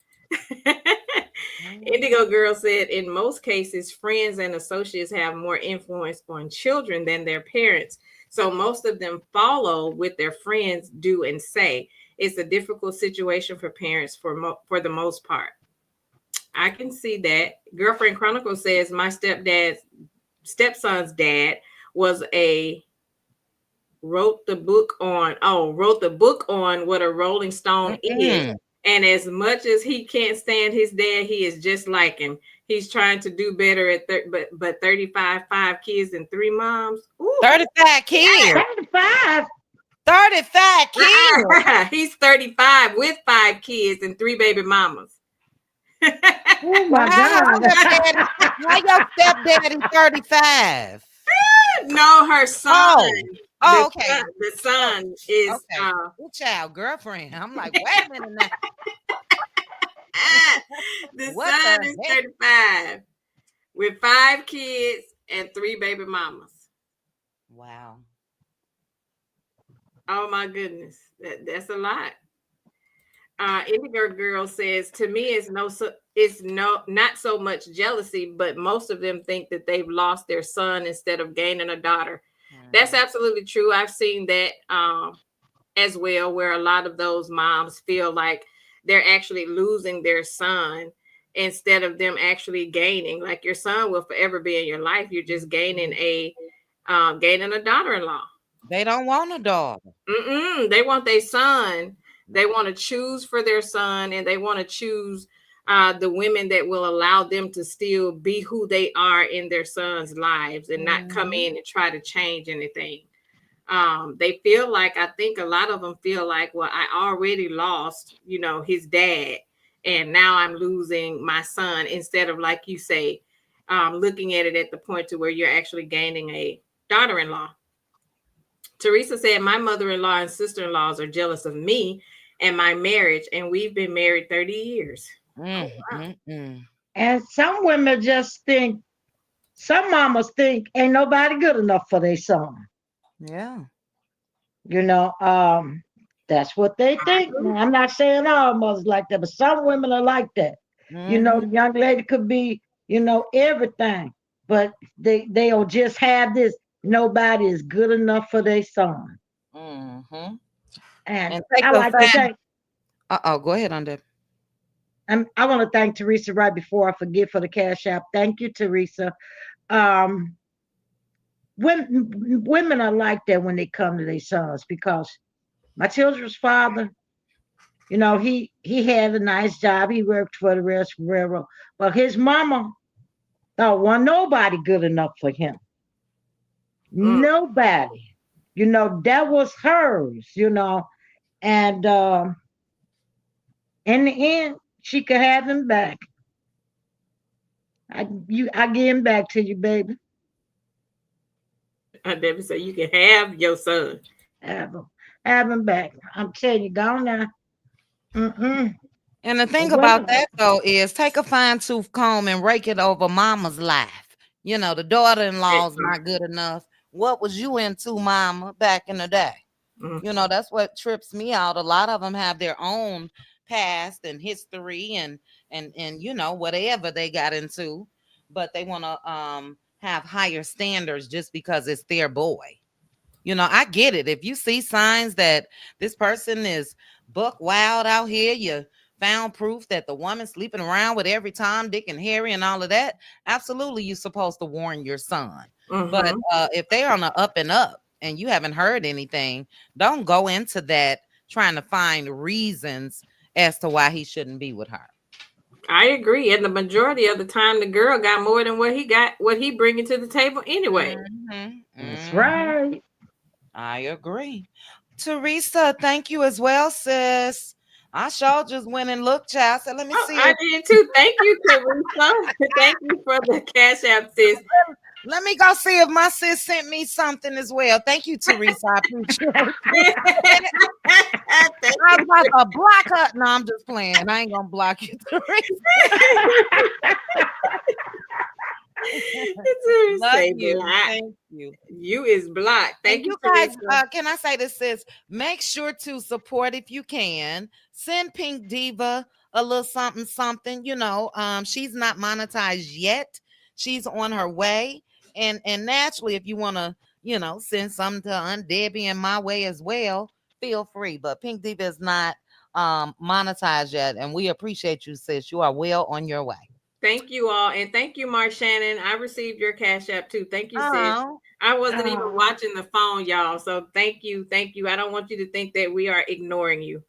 Mm. Indigo Girl said, in most cases, friends and associates have more influence on children than their parents. So most of them follow what their friends do and say. It's a difficult situation for parents for the most part. I can see that. Girlfriend Chronicle says my stepson's dad was a wrote the book on what a rolling stone is, Mm-mm. and as much as he can't stand his dad, he is just like him. He's trying to do better but 35, 5 kids and 3 moms. Ooh. 35 kids. 35. 35 kids. He's 35 with 5 kids and 3 baby mamas. Oh Well, my how your God. stepdaddy? How your stepdaddy 35? No, her son. Oh. Oh, okay. The Oh, son is okay. Good child, girlfriend. I'm like, wait a minute now. the What son the is heck? 35 with 5 kids and 3 baby mamas. Wow. Oh my goodness, that's a lot. Indigo Girl says to me, it's not so much jealousy, but most of them think that they've lost their son instead of gaining a daughter. That's Mhm. absolutely true. I've seen that as well, where a lot of those moms feel like they're actually losing their son instead of them actually gaining. Like your son will forever be in your life. You're just gaining a daughter-in-law. They don't want a daughter. They want their son. They want to choose for their son, and they want to choose. the women that will allow them to still be who they are in their sons' lives and not come Mhm. in and try to change anything. They feel like, I think a lot of them feel like, well, I already lost, his dad, and now I'm losing my son, instead of, like you say, looking at it at the point to where you're actually gaining a daughter-in-law. Teresa said, my mother-in-law and sister-in-laws are jealous of me and my marriage, and we've been married 30 years. Oh, Mm, wow. mm, mm. And some women just think, some mamas think ain't nobody good enough for their son. Yeah. You know, that's what they think. Now, I'm not saying all mothers like that, but some women are like that. Mhm. The young lady could be, everything, but they'll just have this. Nobody is good enough for their son. Mhm. And And take I a like to fan. thank, Uh-oh, go ahead on that. I want to thank Teresa right before I forget for the cash app. Thank you, Teresa. Um, women are like that when they come to their sons because my children's father, he had a nice job. He worked for the railroad, but his mama thought wasn't nobody good enough for him. Mm, Nobody. That was hers. And in the end, she could have him back. I give him back to you, baby. I never say you can have your son. Have him, have him back. I'm telling you, go now. Mm-mm. And the But thing about women, that though is take a fine tooth comb and rake it over mama's life. The That daughter-in-law's part. not good enough. What was you into, mama, back in the day? Mm. That's what trips me out. A lot of them have their own past and history and whatever they got into, but they want to have higher standards just because it's their boy. I get it. If you see signs that this person is buck wild out here, you found proof that the woman sleeping around with every Tom, Dick, and Harry and all of that, absolutely you're supposed to warn your son. But Mm-hmm. if they're on the up and up and you haven't heard anything, don't go into that trying to find reasons as to why he shouldn't be with her. I agree. And the majority of the time, the girl got more than what he bringing to the table anyway. Mhm, that's mhm. right. I agree. Teresa, thank you as well, sis. I sure just went and looked, child. I said, let me Oh, see I if did too. Thank you, Teresa. Thank you for the cash app, sis. let me go see if my sis sent me something as well. Thank you, Teresa. I appreciate it. Thank I was you. about to block her. No, I'm just playing. I ain't gonna block you, Teresa. Love Say you. black. Thank you. You is black. And Thank you, you guys, Teresa. can I say this, sis? Make sure to support if you can. Send Pink Diva a little something, something. She's not monetized yet. She's on her way. And naturally, if you want to, send something to Aunt Debbie in my way as well, feel free. But Pink Diva is not monetized yet. And we appreciate you, sis. You are well on your way. Thank you all. And thank you, Mark Shannon. I received your cash app too. Thank you, sis. Oh, I wasn't even Oh, watching the phone, y'all. So thank you. Thank you. I don't want you to think that we are ignoring you.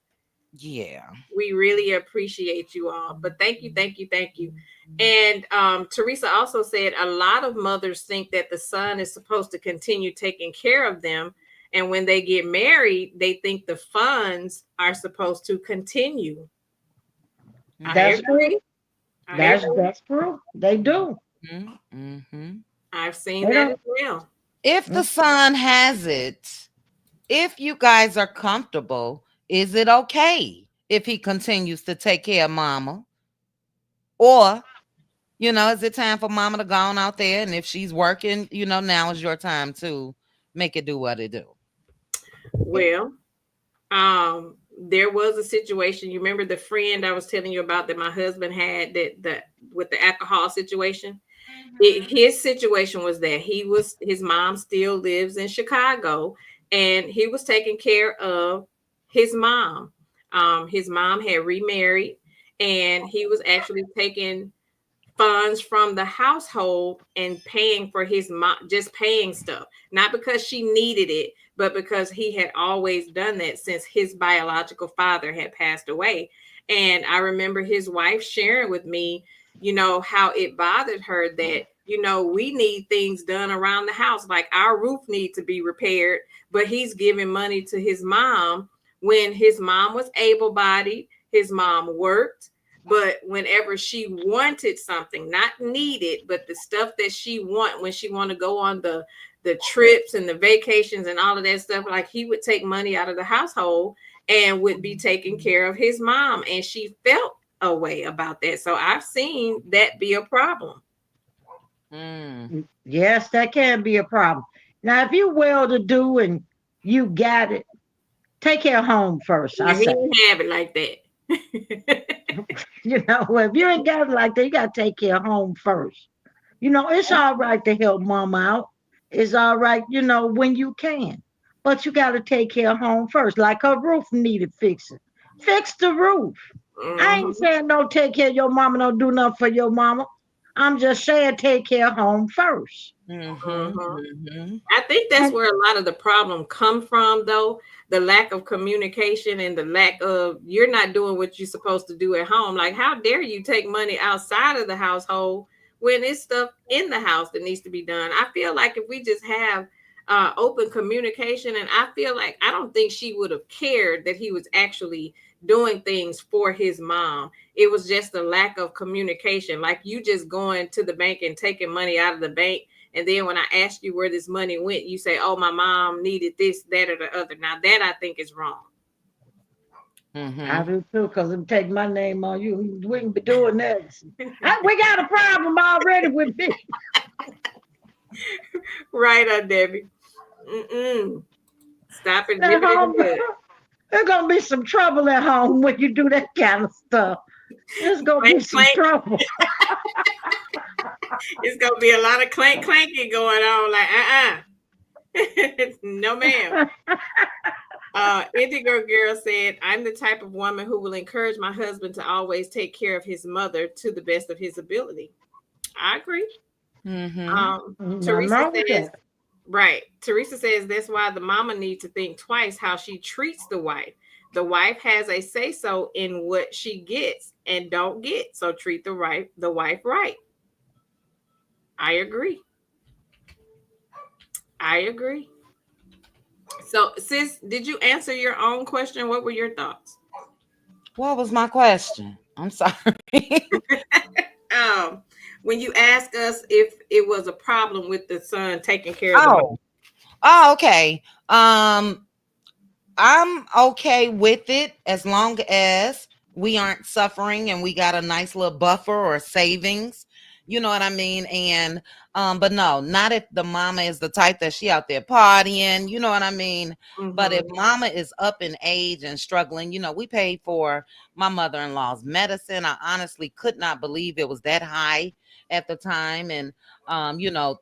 yeah. We really appreciate you all. But thank you, thank you, thank you. And Teresa also said a lot of mothers think that the son is supposed to continue taking care of them. And when they get married, they think the funds are supposed to continue. I that's Mm-hmm. true. agree. I That's agree. that's true. They do. Mm-hmm. I've seen They that as don't. well. If the Mm. son has it, if you guys are comfortable, is it okay if he continues to take care of mama? Or, is it time for mama to go on out there? And if she's working, now is your time to make it do what it do. Well, there was a situation. You remember the friend I was telling you about that my husband had, that with the alcohol situation? His situation was that his mom still lives in Chicago, and he was taking care of his mom. His mom had remarried, and he was actually taking funds from the household and paying for his mom, just paying stuff, not because she needed it, but because he had always done that since his biological father had passed away. And I remember his wife sharing with me, how it bothered her that, we need things done around the house. Like our roof needs to be repaired, but he's giving money to his mom when his mom was able-bodied, his mom worked, but whenever she wanted something, not needed, but the stuff that she when she want to go on the trips and the vacations and all of that stuff, like he would take money out of the household and would be taking care of his mom. And she felt a way about that. So I've seen that be a problem. Yes, that can be a problem. Now, if you're well to do and you got it, take care of home first. I Yeah, he say, didn't have it like that. if you ain't got it like that, you got to take care of home first. It's all right to help mom out. It's all right, when you can. But you got to take care of home first. Like her roof needed fixing. Fix the roof. I ain't Mhm. saying don't take care of your mama, don't do nothing for your mama. I'm just saying take care of home first. Mhm. Mm-hmm. I think that's And where a lot of the problem come from, though, the lack of communication and the lack of you're not doing what you're supposed to do at home. Like, how dare you take money outside of the household when it's stuff in the house that needs to be done? I feel like if we just have open communication, and I feel like I don't think she would have cared that he was actually doing things for his mom. It was just a lack of communication, like you just going to the bank and taking money out of the bank, and then when I asked you where this money went, you say, "Oh, my mom needed this, that, or the other." Now that I think is wrong. I Mm-hmm. do too, because I'm taking my name on you. We can be doing that. We got a problem already with me. Right, Debbie. Mm-mm. Stop it. At Nip it in home, the there's gonna be some trouble at home when you do that kind of stuff. There's bud. gonna be Clank, some clank. trouble. It's gonna be a lot of clank, clanking going on. Like, no, ma'am. Indigo Girl said, "I'm the type of woman who will encourage my husband to always take care of his mother to the best of his ability." I agree. Mm-hmm. Nothing Teresa wrong with says, that. right. Teresa says that's why the mama needs to think twice how she treats the wife. The wife has a say so in what she gets and don't get. So treat the wife right. I agree. I agree. So, sis, did you answer your own question? What were your thoughts? What was my question? I'm sorry. Um, when you ask us if it was a problem with the son taking care of the mom. Oh, okay. I'm okay with it as long as we aren't suffering and we got a nice little buffer or savings. You know what I mean? And but no, not if the mama is the type that she out there partying, you know what I mean? But if Mm-hmm. mama is up in age and struggling, we paid for my mother-in-law's medicine. I honestly could not believe it was that high at the time. And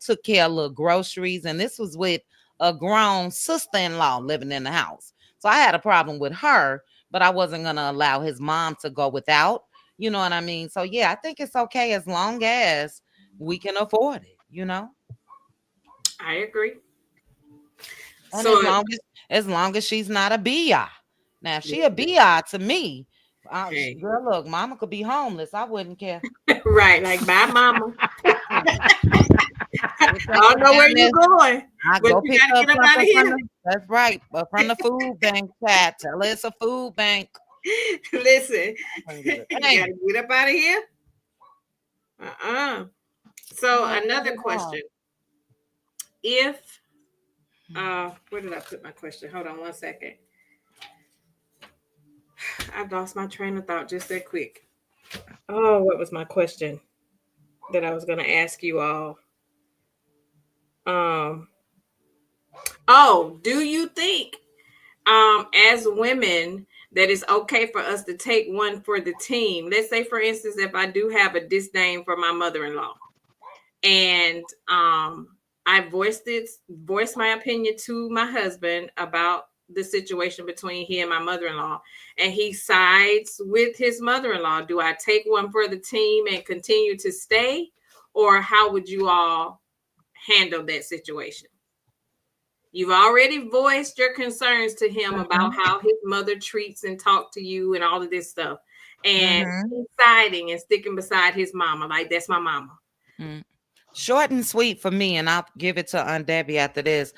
took care of little groceries. And this was with a grown sister-in-law living in the house. So I had a problem with her, but I wasn't going to allow his mom to go without. You know what I mean? So yeah, I think it's okay as long as we can afford it. I agree. And So, as long as she's not a BI. Now, if she a listen, BI to me, hey, girl, look, mama could be homeless. I wouldn't care. right, like bye, mama. Mm-mm. We'll I take her don't know down where you there. going, I but go you pick got to her get up up out of from here. that's right, but from the food bank chat. Tell her it's a food bank. Listen, Bring it. you got Hey, to get up out of here. So oh, another cut it off. question: If where did I put my question? Hold on one second. I lost my train of thought just that quick. Oh, what was my question that I was going to ask you all? Um, oh, do you think, as women, that it's okay for us to take one for the team? Let's say, for instance, if I do have a disdain for my mother-in-law, and I voiced my opinion to my husband about the situation between he and my mother-in-law, and he sides with his mother-in-law. Do I take one for the team and continue to stay, or how would you all handle that situation? You've already voiced your concerns to him about Mhm. how his mother treats and talk to you and all of this stuff. and Mhm. he's siding and sticking beside his mama. Like, that's my mama. Mm. Short and sweet for me, and I'll give it to Aunt Debbie after this.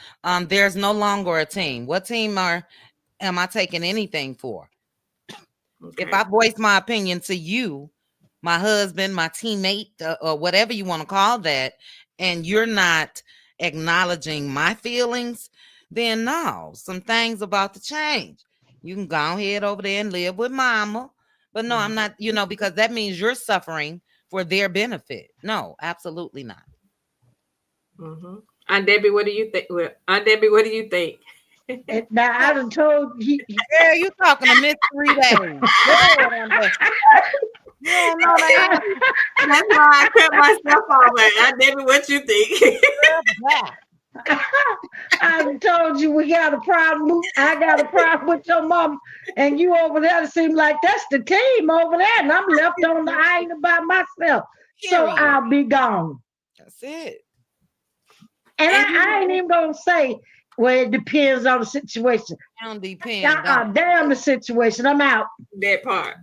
There's no longer a team. What team am I taking anything for? If Okay. I voice my opinion to you, my husband, my teammate, or whatever you want to call that, and you're not acknowledging my feelings, then no, some things about to change. You can go ahead over there and live with mama. But no, I'm not, because that means you're suffering for their benefit. No, absolutely not. Mm-hmm. Aunt Debbie, what do you think? Well, Aunt Debbie, what do you think? And now I done told Yeah, you talking to Miss 3 days. Go ahead, Aunt. You don't know that. That's why I cut myself off. Like, Aunt Debbie, what you think? I done told you we got a problem. I got a problem with your mom, and you over there. It seems like that's the team over there, and I'm left on the island by myself. So Period. I'll be gone. That's it. And And I ain't even gonna say, well, it depends on the situation. It don't depend. Damn the situation. I'm out. that part.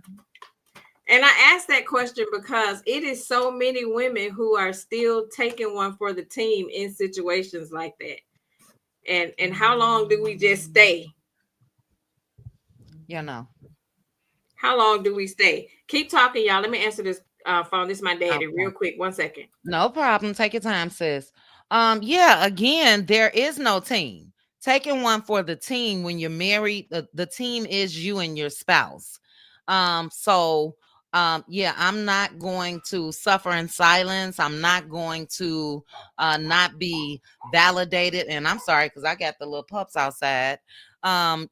And I asked that question because it is so many women who are still taking one for the team in situations like that. And how long do we just stay? You know. How long do we stay? Keep talking, y'all. Let me answer this phone. This is my daddy, Okay. real quick. 1 second. No problem. Take your time, sis. Yeah, again, there is no team. Taking one for the team when you're married, the team is you and your spouse. Yeah, I'm not going to suffer in silence. I'm not going to not be validated. And I'm sorry, because I got the little pups outside.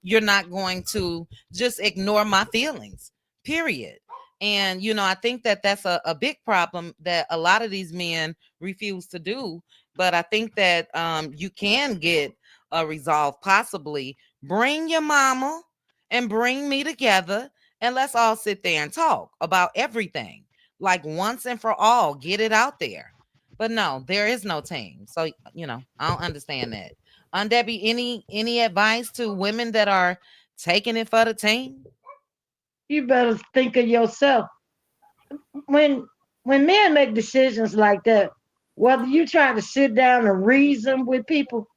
You're not going to just ignore my feelings, period. And, I think that that's a big problem that a lot of these men refuse to do. But I think that you can get a resolve, possibly. Bring your mama and bring me together, and let's all sit there and talk about everything. Like once and for all, get it out there. But no, there is no team. So, I don't understand that. Debbie, any advice to women that are taking it for the team? You better think of yourself. When when men make decisions like that, whether you try to sit down and reason with people,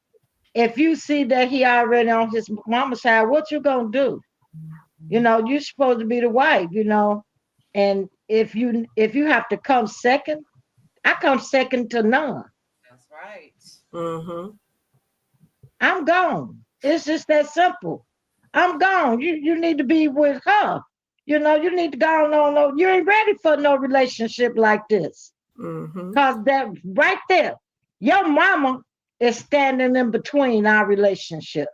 if you see that he already on his mama's side, what you gonna do? You're supposed to be the wife, and if you have to come second, I come second to none. That's right. Mm-hmm. I'm gone. It's just that simple. I'm gone. You need to be with her. You need to go on. No, you ain't ready for no relationship like this. Mm-hmm. Cause that right there, your mama is standing in between our relationship.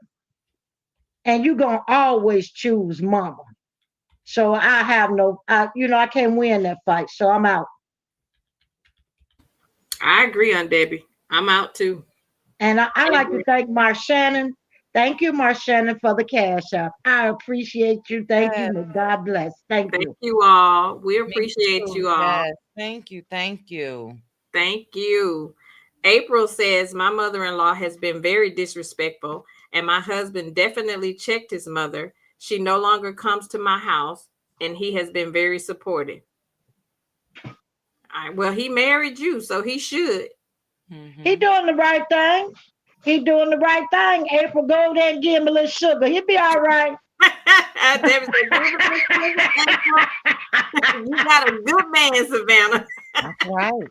And you gonna always choose mama. So I have I can't win that fight. So I'm out. I agree, Aunt Debbie. I'm out too. And I I like to agree. thank Mark Shannon. Thank you, Mark Shannon, for the cash app. I appreciate you. Thank you. Yes, May God bless. Thank Thank you. you all. We me appreciate too. you all. Yes. Thank you. Thank you. Thank you. April says, my mother in law has been very disrespectful, and my husband definitely checked his mother. She no longer comes to my house, and he has been very supportive. Well, he married you, so he should. He Mm-hmm. doing the right thing. He doing the right thing. April, go there and give him a little sugar. He'll be all right. David said, "Give it this sugar, April." You got a good man, Savannah. That's right.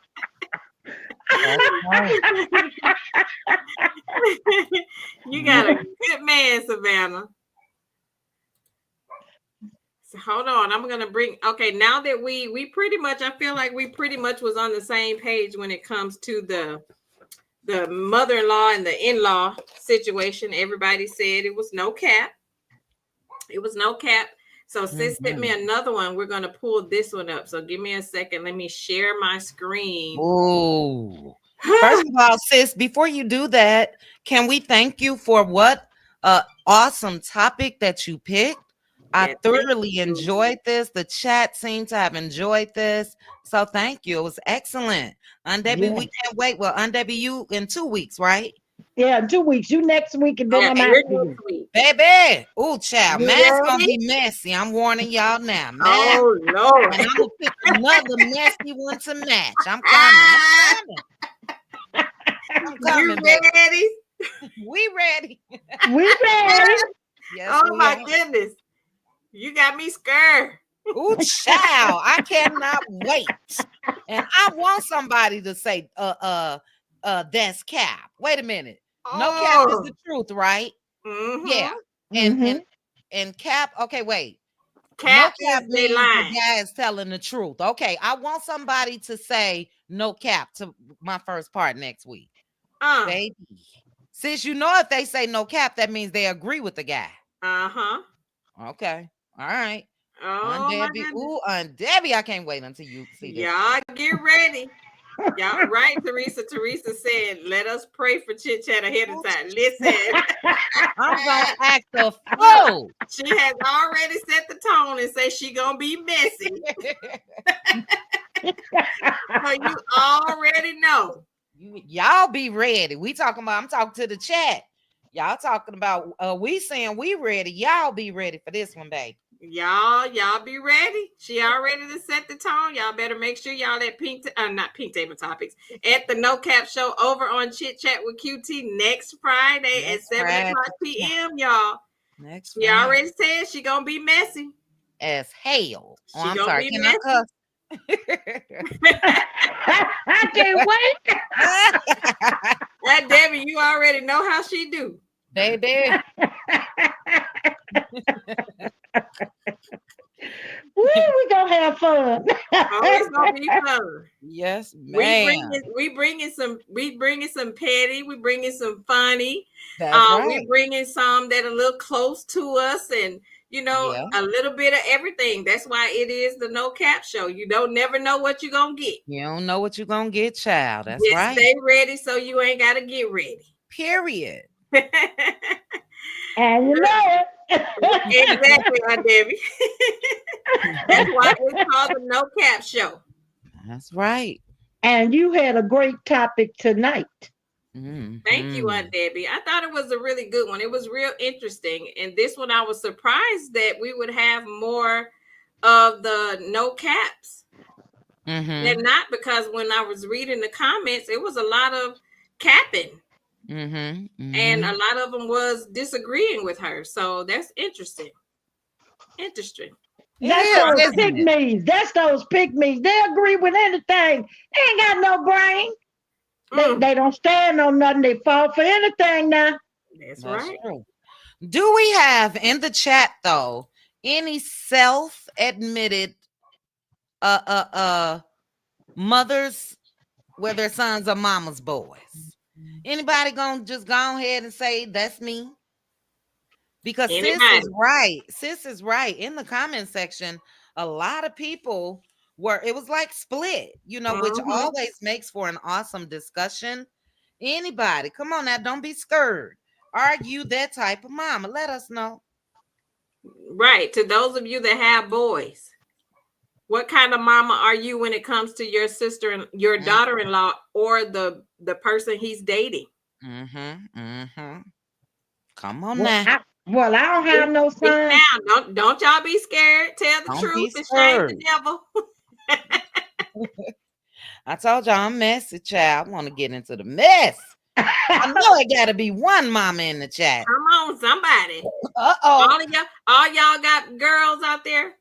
That's right. You got a good man, Savannah. So hold on, I'm gonna bring. Okay, now that we pretty much, I feel like we pretty much was on the same page when it comes to the mother-in-law and the in-law situation. Everybody said it was no cap. It was no cap. So sis sent me another one. We're gonna pull this one up. So give me a second. Let me share my screen. Ooh. First of all, sis, before you do that, can we thank you for what awesome topic that you picked? I Yeah, thank thoroughly you. enjoyed this. The chat seemed to have enjoyed this. So thank you. It was excellent. Debbie, we Yes. can't wait. Well, Debbie, you in 2 weeks, right? Yeah, 2 weeks. You next week, and then Yeah, I'm you're after you. next week. Baby. Ooh, child. You Matt's gonna ready? be messy. I'm warning y'all now. Matt. Oh Lord. And I'm gonna pick another messy one to match. I'm coming. Ah, I'm coming. I'm you coming, baby. ready? We ready. We ready. Yes, Oh we my are. goodness. You got me scared. Ooh, child. I cannot wait. And I want somebody to say, that's cap. Wait a minute. No cap is Oh. the truth, right? Yeah. Mm-hmm. And Mm-hmm. and and cap, okay, wait. No Cap cap is they means the line. guy is telling the truth. Okay, I want somebody to say no cap to my first part next week. Baby. Since you know if they say no cap, that means they agree with the guy. Uh-huh. Okay. All right. Aunt Oh my Debbie. goodness. Ooh, Aunt Debbie, I can't wait until you see this. Y'all get ready. Y'all right, Teresa. Teresa said, let us pray for chit chat ahead of time. Listen. I'm gonna act a Look, fool. she has already set the tone and say she gonna be messy. So you already know. Y'all be ready. I'm talking to the chat. Y'all talking about we saying we ready. Y'all be ready for this one, baby. Y'all be ready. She already to set the tone. Y'all better make sure y'all at not Pink Table Topics, at the No Cap Show over on Chit Chat with QT next Friday at 7 o'clock p.m. Y'all. Next She Friday. already said she gonna be messy. As hell. Oh, She I'm gonna sorry. be Can messy. I I can't wait. cuss? That Debbie, you already know how she do. Baby. Woo, we gonna have fun. Oh, it's gonna be fun. Yes, We ma'am. bringing some petty. We bringing some funny. That's We right. bringing some that are a little close to us, and Yeah. a little bit of everything. That's why it is the No Cap Show. You don't never know what you're gonna get. You don't know what you're gonna get, child. That's Just right. stay ready, so you ain't gotta get ready. Period. And you know it. Exactly, Aunt Debbie. That's why it's called the No Cap Show. That's right. And you had a great topic tonight. Thank you, Aunt Debbie. I thought it was a really good one. It was real interesting. And this one, I was surprised that we would have more of the no caps. And not because when I was reading the comments, it was a lot of capping. And a lot of them was disagreeing with her. So that's interesting. Interesting. That's It those is, isn't it? pygmies. That's those pygmies. They agree with anything. They ain't got no brain. They don't stand on nothing. They fall for anything now. That's That's right. true. Do we have in the chat though any self-admitted mothers where their sons are mama's boys? Anybody gonna just go ahead and say that's me? Because sis is right. Sis is right. In the comment section, a lot of people it was like split, which always makes for an awesome discussion. Anybody, come on now, don't be scared. Are you that type of mama? Let us know. Right. To those of you that have boys, what kind of mama are you when it comes to your sister and your daughter-in-law or the person he's dating? Come on now. I don't have no son. Don't y'all be scared. Tell the truth and shame the devil. I told y'all I'm messy, child. I want to get into the mess. I know it got to be one mama in the chat. Come on, somebody. All y'all got girls out there.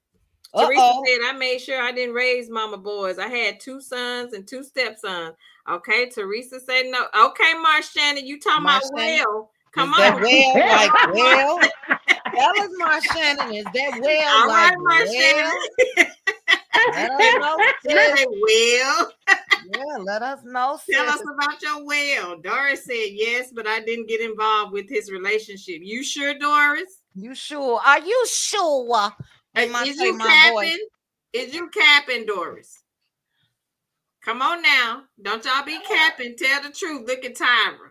Teresa said, I made sure I didn't raise mama boys. I had 2 sons and 2 stepsons. Okay, Teresa said no. Okay, Marshannon, you talking about well. Come on. That well, like well? Tell us, Marshannon, is that well? All like right, Marshannon. Well. Yeah, let us know. Tell us about your well. Doris said yes, but I didn't get involved with his relationship. You sure, Doris? You sure? Are you sure? Is you capping? Is you capping, Doris? Come on now. Don't y'all be capping. Tell the truth. Look at Tyra.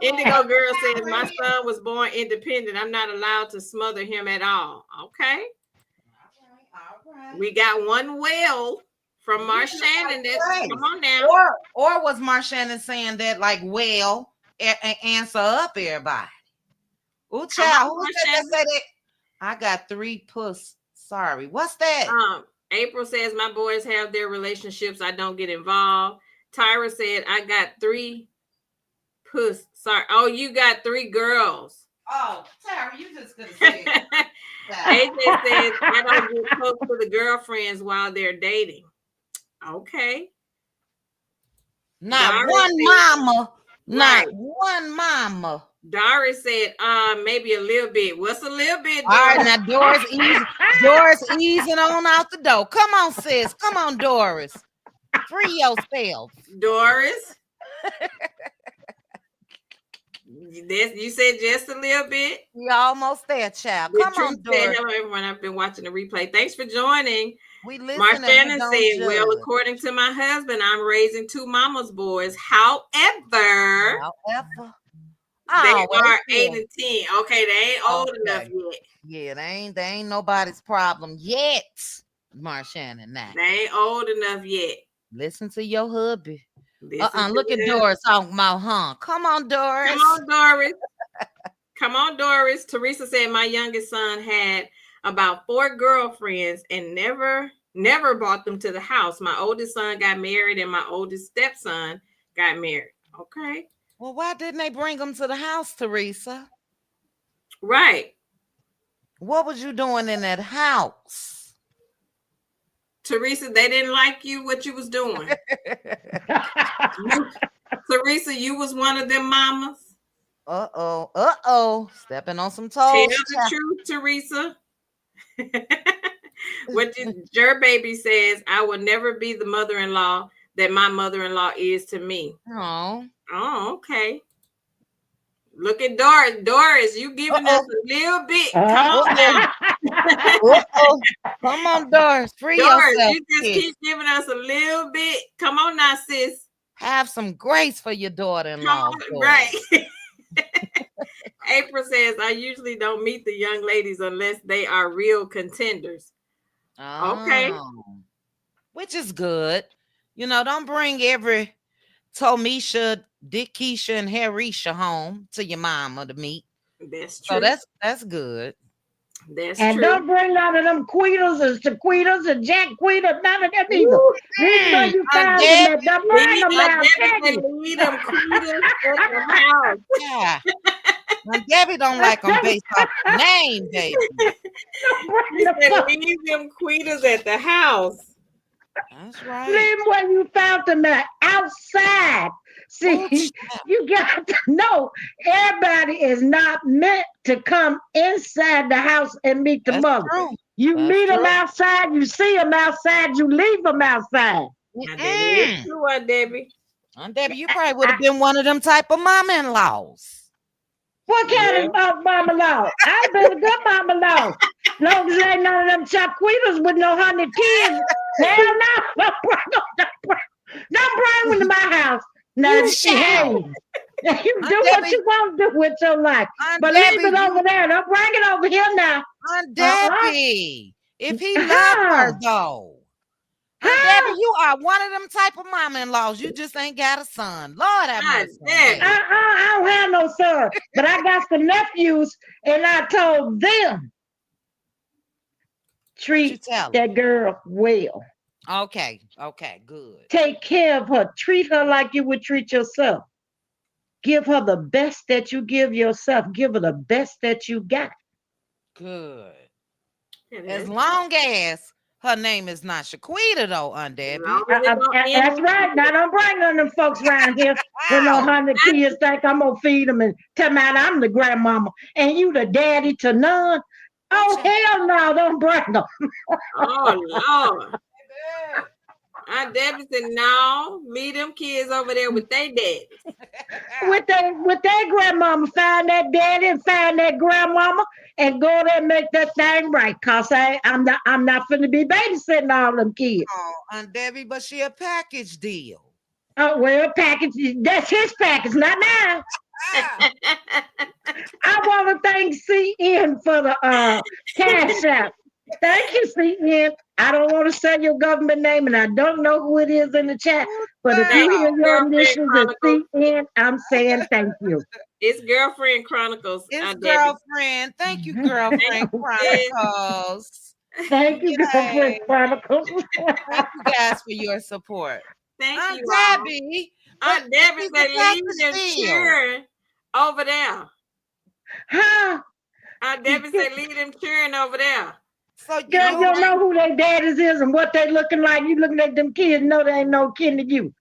Indigo Girl says, my son was born independent. I'm not allowed to smother him at all. Okay. All right. We got one well from Marshannon. Come on now. Or was Marshannon saying that like well? answer up, everybody. Ooh, Come child, on, who said that? Shannon. Say that? I got 3 puss. Sorry, what's that? April says my boys have their relationships. I don't get involved. Tyra said I got 3 puss. Sorry. Oh, you got 3 girls. Oh, Tyra, you just gonna say it. AJ says I don't get close to the girlfriends while they're dating. Okay. Not Doris one said, mama. Not right. one mama. Doris said, maybe a little bit. What's a little bit, All right, Doris? now Doris easing on out the door. Come on, sis. Come on, Doris. Free yourself. Doris. You said just a little bit. We almost there, child. Come on, Doris. Hello, everyone. I've been watching the replay. Thanks for joining. We listen. Marshana said, well, according to my husband, I'm raising 2 mama's boys. However, they are 8 and 10. Okay, they ain't old enough yet. Yeah, they ain't nobody's problem yet, Marshana. Now they ain't old enough yet. Listen to your hubby. Look at Doris talking about, huh? Come on, Doris. Come on, Doris. Come on, Doris. Teresa said my youngest son had about 4 girlfriends and never brought them to the house. My oldest son got married and my oldest stepson got married. Okay. Well, why didn't they bring them to the house, Teresa? Right. What was you doing in that house? Teresa, they didn't like you, what you was doing. Teresa, you was one of them mamas. Stepping on some toes. Tell the truth, Teresa. What your baby says, I will never be the mother-in-law that my mother-in-law is to me. Oh, okay. Look at Doris. Doris, you giving us a little bit. Come on now. Come on, Doris. Free Doris, yourself. you just keep giving us a little bit. Come on now, sis. Have some grace for your daughter-in-law. Right. April says, I usually don't meet the young ladies unless they are real contenders. Okay. Which is good. You know, don't bring every Tomisha, Dickisha, and Harisha home to your mama to meet. That's true. So that's good. That's and true. Don't bring none of them Queeters and Sequitas and Jack Queeters, none of them either. These where you found them at. Don't bring them down. Leave them Queeters at the house. Yeah. Now, Debbie don't like them based off the name, baby. Leave them Queeters at the house. That's right. Leave where you found them at, outside. See, you got to know everybody is not meant to come inside the house and meet the mother. True. You meet them outside, you see them outside, you leave them outside. That's true, Aunt Debbie. Aunt Debbie, you probably would have been one of them type of mama-in-laws. What kind of mama-in-law? I've been a good mama-in-law. Long as there ain't none of them chopqueeters with no 100 kids. Hell no. Don't bring them to my house. Now, you do what you want to do with your life. But leave it over there. Don't bring it over here now. Aunt Debbie, if he loved her, though. Aunt Debbie, you are one of them type of mama-in-laws. You just ain't got a son. Lord have mercy. I don't have no son. But I got some nephews, and I told them, treat that girl well. Okay, good. Take care of her. Treat her like you would treat yourself. Give her the best that you give yourself. Give her the best that you got. Good. As long as her name is not Shaquita, though, Aunt Debbie. That's right. Now, don't bring none of them folks around here with no 100 kids think I'm going to feed them and tell me I'm the grandmama and you the daddy to none. Oh, hell no, don't bring them. Oh, Lord. Aunt Debbie said, no, leave them kids over there with their daddy. with their grandmama. Find that daddy and find that grandmama and go there and make that thing right. Cause I'm not finna be babysitting all them kids. Oh, Aunt Debbie, but she a package deal. Oh, well, package, that's his package, not mine. I want a thing CN for the cash app. Thank you, CN. I don't want to say your government name, and I don't know who it is in the chat. Oh, But if you Thank hear you, girl. your Girlfriend initials as Chronicles. CN, I'm saying thank you. It's Girlfriend Chronicles, It's Debbie. girlfriend. Thank you, Thank girlfriend you, sis. Chronicles. Thank you, Yay. girlfriend Chronicles. Thank you guys for your support. Thank Aunt you all. Debbie, what Aunt Debbie she's said, about leave to them steal. cheering over there. Huh? Aunt Debbie said, leave them cheering over there. So Girl, you you don't know who their daddies is and what they looking like. You looking at them kids, know they ain't no kin to you.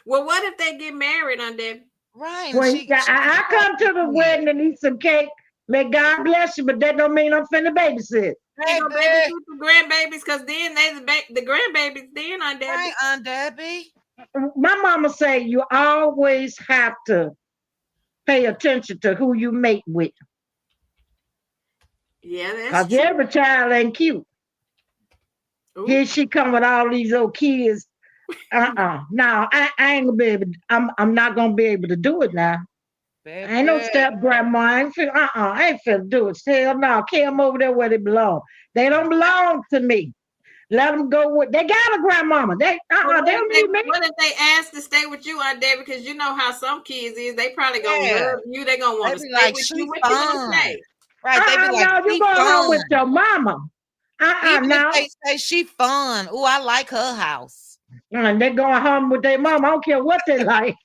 Well, what if they get married, Aunt Debbie? right, and When she I come to the pregnant. wedding and eat some cake, may God bless you, but that don't mean I'm finna babysit. You ain't gonna Baby, babysit the grandbabies because then they the grandbabies then, Aunt Debbie. right, Aunt Debbie. My mama say you always have to pay attention to who you mate with. Yeah, that's Cause true. every child ain't cute. Ooh. Here she come with all these old kids. No, I ain't gonna be able. I'm not gonna be able to do it now. I ain't no Baby. step grandma. I ain't finna do it. Hell no, carry them over there where they belong. They don't belong to me. Let them go with. They got a grandmama. Well, They don't need me. what if they ask to stay with you, Aunt Debbie? Because you know how some kids is. They probably gonna Yeah. love you. They gonna want They to be stay like, with she you. What you gonna fun. say? Right. They be like, No, you she going home fun. with your mama. Even if No. they say she fun. Oh, I like her house. And they going home with their mama. I don't care what they like.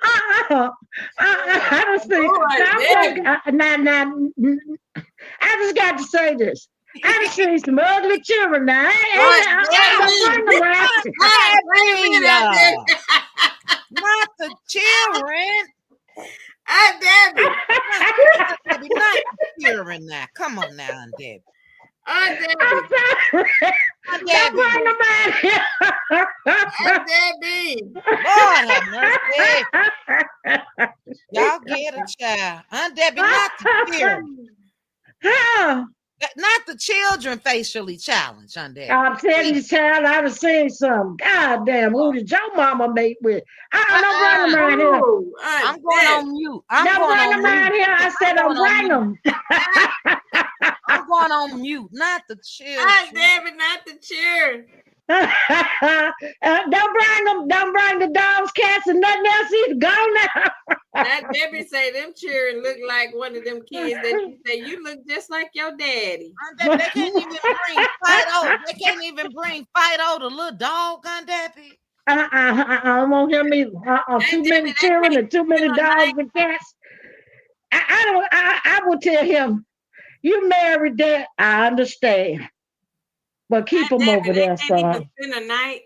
Uh-uh. Yeah. I don't see. Oh, Now, Aunt I'm going. Debbie. I just got to say this. I done seen some ugly children now. Aunt Don't Debbie. bring them around. Wait a minute, Debbie. Aunt Debbie. Not the children. Aunt Debbie. Aunt Debbie, not the children now. Come on now, Aunt Debbie. Aunt I'm Debbie. sorry. Aunt Don't Debbie. bring them out here. Aunt Debbie. Lord have mercy. Y'all get a child. Aunt Debbie, not the children. Not the children facially challenged, Aunt Debbie. I'm telling you, child, I done seen some. God damn, who did your mama mate with? Don't bring them Uh-uh. out here. Ooh, Aunt I'm going Debbie. on mute. I'm Don't going bring on them out mute. here. I said, I'm don't going on bring mute. them. I'm going on mute. Not the Aunt children. Debbie, not the cheer. Don't bring the dogs, cats, and nothing else either. Go now. Aunt Debbie say them children look like one of them kids that you say you look just like your daddy. Aunt Debbie, they can't even bring Fido. They can't even bring Fido, the little dog, Aunt Debbie. I don't want him either. Aunt Too Debbie, many they children can't and too spend many a night. dogs and cats. I will tell him, you married that, I understand. But keep Aunt them Debbie, over they there, can't even son. spend a night.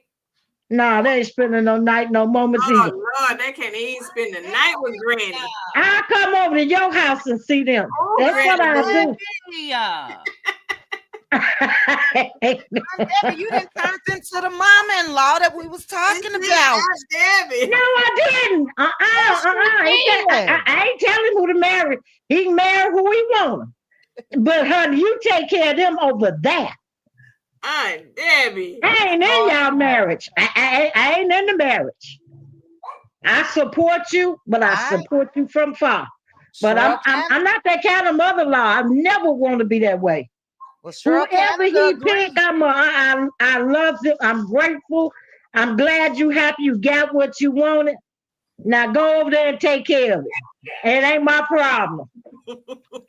No, they ain't spending no night, no moments Oh either. Lord, they can't even spend the night with Granny. I'll come over to your house and see them. Oh, That's what Granny I'll boo. do. Debbie, Aunt Debbie, you didn't turn into the mama-in-law that we was This talking is about. Aunt Debbie. No, I didn't. Yes, you did. I ain't telling who to marry. He can marry who he want. But honey, you take care of them over there. Aunt Debbie. I ain't in Lord, y'all marriage. I ain't in the marriage. I support you, but I I support you from far. But Cheryl I'm Canada. not that kind of mother-in-law. I never want to be that way. Well, Cheryl Whoever Canada he pick, agreed. I love him. I'm grateful. I'm glad you happy. You got what you wanted. Now go over there and take care of it. It ain't my problem.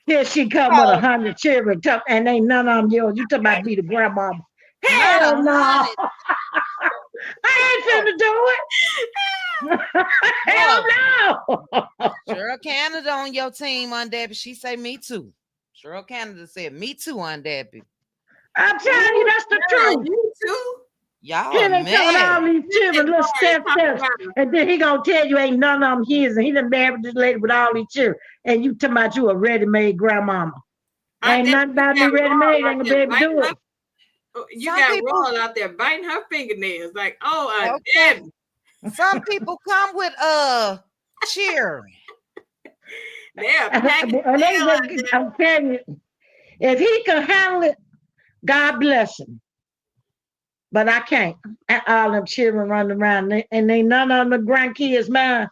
Here she come with So 100 children, and ain't none of them yours. You talking about be the grandma? not Hell no! 100. I ain't finna do it. Hell Whoa. no! Cheryl Canada on your team, Aunt Debbie. She say me too. Cheryl Canada said me too, Aunt Debbie. I'm telling you, Ooh, that's the girl, truth. you too? Y'all Here are they coming all mad. these This children, is little Lori talking steps, about and then he gonna tell you ain't none of them his, and he done married this lady with all these children, and you talking about you a ready-made grandmama. Aunt Ain't Debbie. nothing You about me got ready-made, Royal out ain't gonna be there able to biting do her. it. You Some got people, Royal out there biting her fingernails. Like, oh, Aunt okay. Debbie. Some people come with cheering. They're packing And tail, Aunt Debbie. I'm telling you, if he can handle it, God bless him. But I can't. All them children running around, and they none of them the grandkids mine.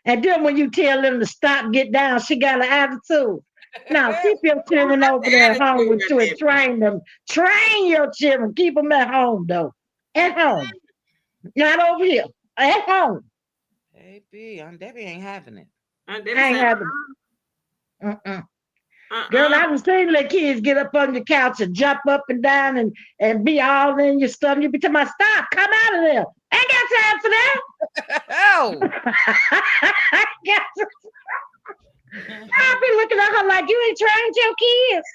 And then when you tell them to stop, get down, she got an attitude. Now keep your children That's over the there at home attitude with right you and there. train them. Train your children. Keep them at home though. At home, not over here. At home. Baby, Aunt Debbie ain't having it. Debbie I ain't said, having. Mm-mm. Girl, uh-uh. I was seeing the kids get up on your couch and jump up and down and be all in your stuff. You be telling me, stop, come out of there. I ain't got time for that. Oh. I got to, I'll be looking at her like you ain't trained your kids.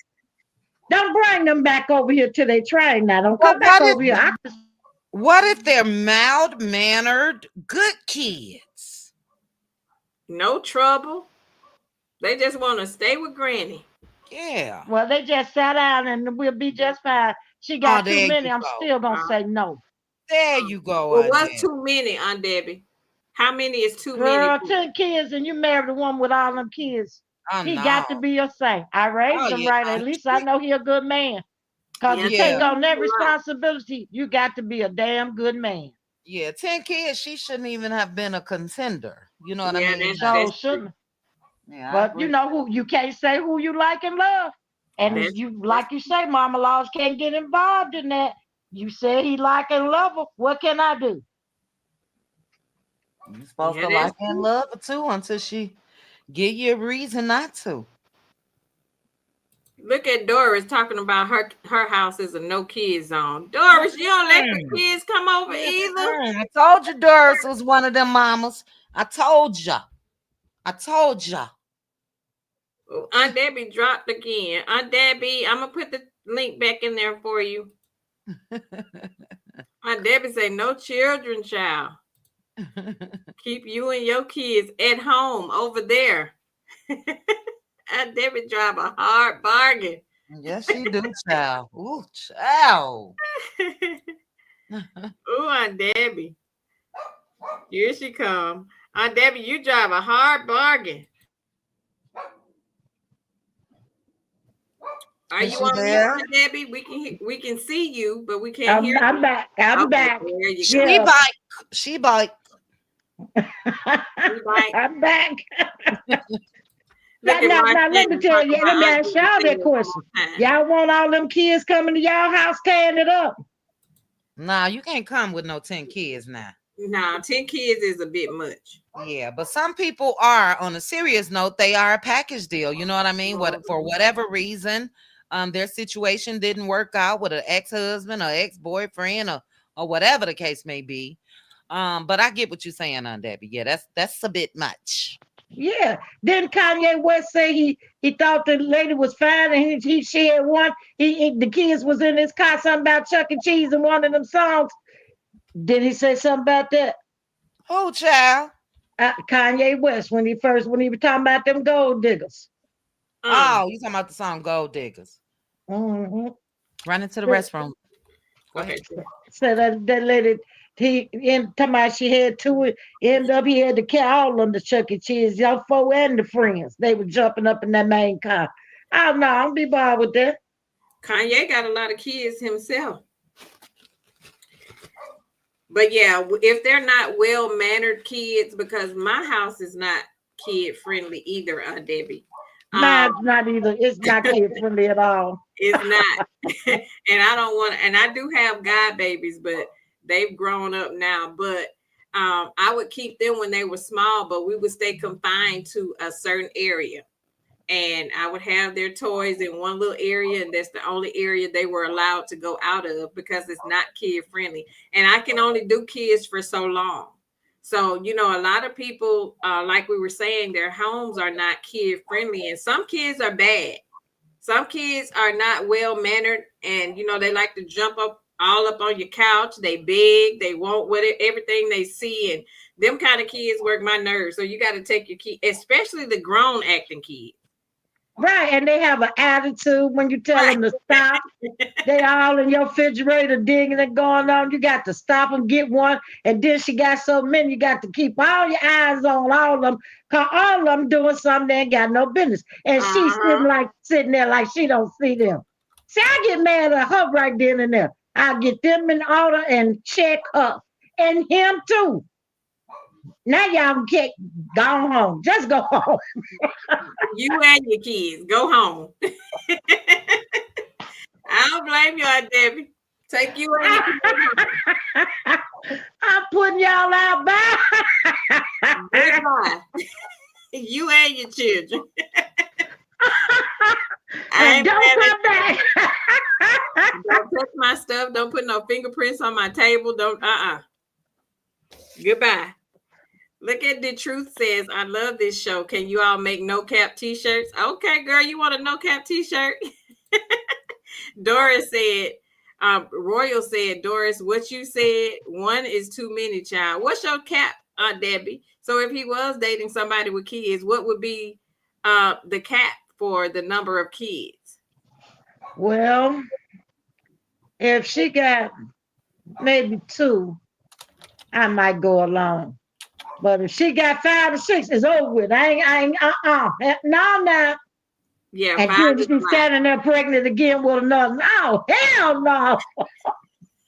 Don't bring them back over here till they train now. Don't Well, come back over here. I just, what if they're mild mannered, good kids? No trouble. They just want to stay with Granny. Yeah. well, they just sat down and we'll be just fine. She Oh, got too there many. you I'm go. still gonna Uh, say no. There you go, well, Aunt what's Debbie. too many, Aunt Debbie? How many is too many? Girl, 10 kids and you married the one with all them kids. Oh He no. got to be your saint. I raised Oh him yeah, right. no, At he's least I strict. know he a good man. Because to Yeah, 10 Yeah, take on is that a lot. responsibility, you got to be a damn good man. yeah. 10 kids. She shouldn't even have been a contender. You know what I Yeah, mean? So that's true. shouldn't. Yeah, I But you agree. know who you can't say who you like and love. And That's if That's you that's like you say, mama laws can't get involved in that. You said he like and love her. What can I do? you supposed yeah, to that's like and true. love her too until she give you a reason not to. Look at Doris talking about her house is a no kids zone. Doris, you don't let the Mm-mm. kids come over either. Mm-mm. I told you Doris was one of them mamas. I told ya. I told ya. Oh, Aunt Debbie dropped again. Aunt Debbie, I'm gonna put the link back in there for you. Aunt Debbie say no children, child. Keep you and your kids at home over there. Aunt Debbie drive a hard bargain. Yes, she do, child. Ooh, child. Ooh, Aunt Debbie. Here she come. Aunt Debbie, you drive a hard bargain. Are Is you she on mute, there? Aunt Debbie? We can see you, but we can't hear I'm you. back. I'm Okay, back. there you go. She Yeah. bike. She bike. You might I'm back. look at Now, let me Martin tell talking you, let about me Aunt ask Debbie y'all saying that it one question. more time. Y'all want all them kids coming to y'all house tearing it up? Nah, you can't come with no 10 kids now. Nah, 10 kids is a bit much. Yeah, but some people are on a serious note, they are a package deal. You know what I mean? What for Mhm. whatever reason, their situation didn't work out with an ex-husband or ex-boyfriend or whatever the case may be. But I get what you're saying on Debbie. Yeah, that's a bit much. Yeah. Didn't Kanye West say he thought the lady was fine and he she had one? The kids was in his car, something about Chuck E. Cheese in one of them songs. Did he say something about that? Oh, child. Kanye West when he was talking about them gold diggers. Uh, Oh, you talking about the song Gold Diggers. Mm-hmm. Run into the restroom. Go ahead. okay. So that lady, he in talking about she had two. End up he had to carry all of them to Chuck E. Cheese, y'all four and the friends. They were jumping up in that main car. Oh no, I don't be bothered with that. Kanye got a lot of kids himself. But yeah, if they're not well mannered kids, because my house is not kid friendly either, Debbie. Um, Mine's not either. It's not kid friendly at all. it's not, and I don't want. And I do have god babies, but they've grown up now. But I would keep them when they were small, but we would stay confined to a certain area. And I would have their toys in one little area, and that's the only area they were allowed to go out of because it's not kid friendly. And I can only do kids for so long. So, a lot of people, like we were saying, their homes are not kid friendly, and some kids are bad. Some kids are not well mannered, and they like to jump up all up on your couch. They beg, they want everything they see, and them kind of kids work my nerves. So you got to take your kid, especially the grown acting kids. Right, and they have an attitude when you tell Right. them to stop. They all in your refrigerator digging and going on. You got to stop and get one. And then she got so many, you got to keep all your eyes on all of them. Cause all of them doing something they ain't got no business. And she's Uh-huh. sitting there like she don't see them. See, I get mad at her right then and there. I get them in order and check her. And him too. Now y'all can't go home. Just go home. You and your kids go home. I don't blame you, Aunt Debbie. Take you and your kids home. I'm putting y'all out back. Goodbye. You and your children. I And ain't don't mad come at you. back. Don't touch my stuff. Don't put no fingerprints on my table. Don't. Goodbye. Look at the truth says, I love this show. Can you all make no cap t-shirts? Okay, girl, you want a no cap t-shirt? Doris said, Royal said, Doris, what you said, one is too many, child. What's your cap, Aunt Debbie? So if he was dating somebody with kids, what would be the cap for the number of kids? Well, if she got maybe 2, I might go along. But if she got 5 or 6, it's over with. I ain't, no. Yeah, And 5 then is she's fine. standing there pregnant again with another. No, hell no.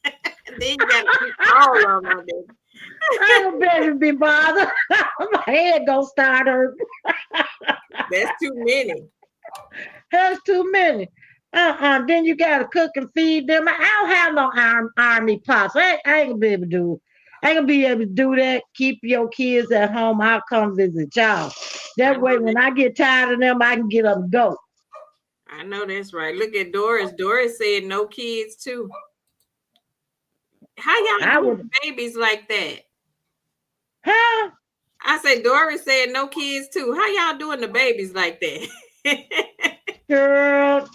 Then you got to keep all of them, Aunt Debbie. I don't better be bothered. My head gonna start hurting. That's too many. That's too many. Then you gotta cook and feed them. I don't have no army pops. I ain't gonna be able to do it. I ain't gonna be able to do that. Keep your kids at home. I'll come visit y'all. That way, when I get tired of them, I can get up and go. I know that's right. Look at Doris. Doris said no kids too. How y'all doing babies like that? Huh? I said Doris said no kids too. How y'all doing the babies like that? Girl,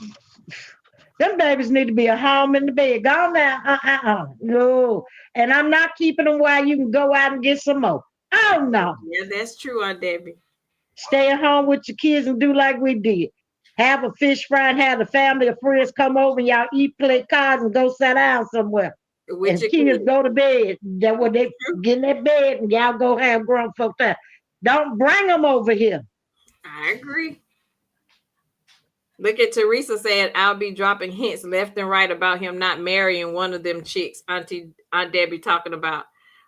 them babies need to be at home in the bed. Go now. No. And I'm not keeping them while you can go out and get some more. Oh, no. Yeah, that's true, Aunt Debbie. Stay at home with your kids and do like we did. Have a fish fry and have the family or friends come over and y'all eat, play cards, and go sit down somewhere. With and your kids go to bed. That when they get in that bed and y'all go have grown folk time. Don't bring them over here. I agree. Look at Teresa said, I'll be dropping hints left and right about him not marrying one of them chicks Aunt Debbie talking about.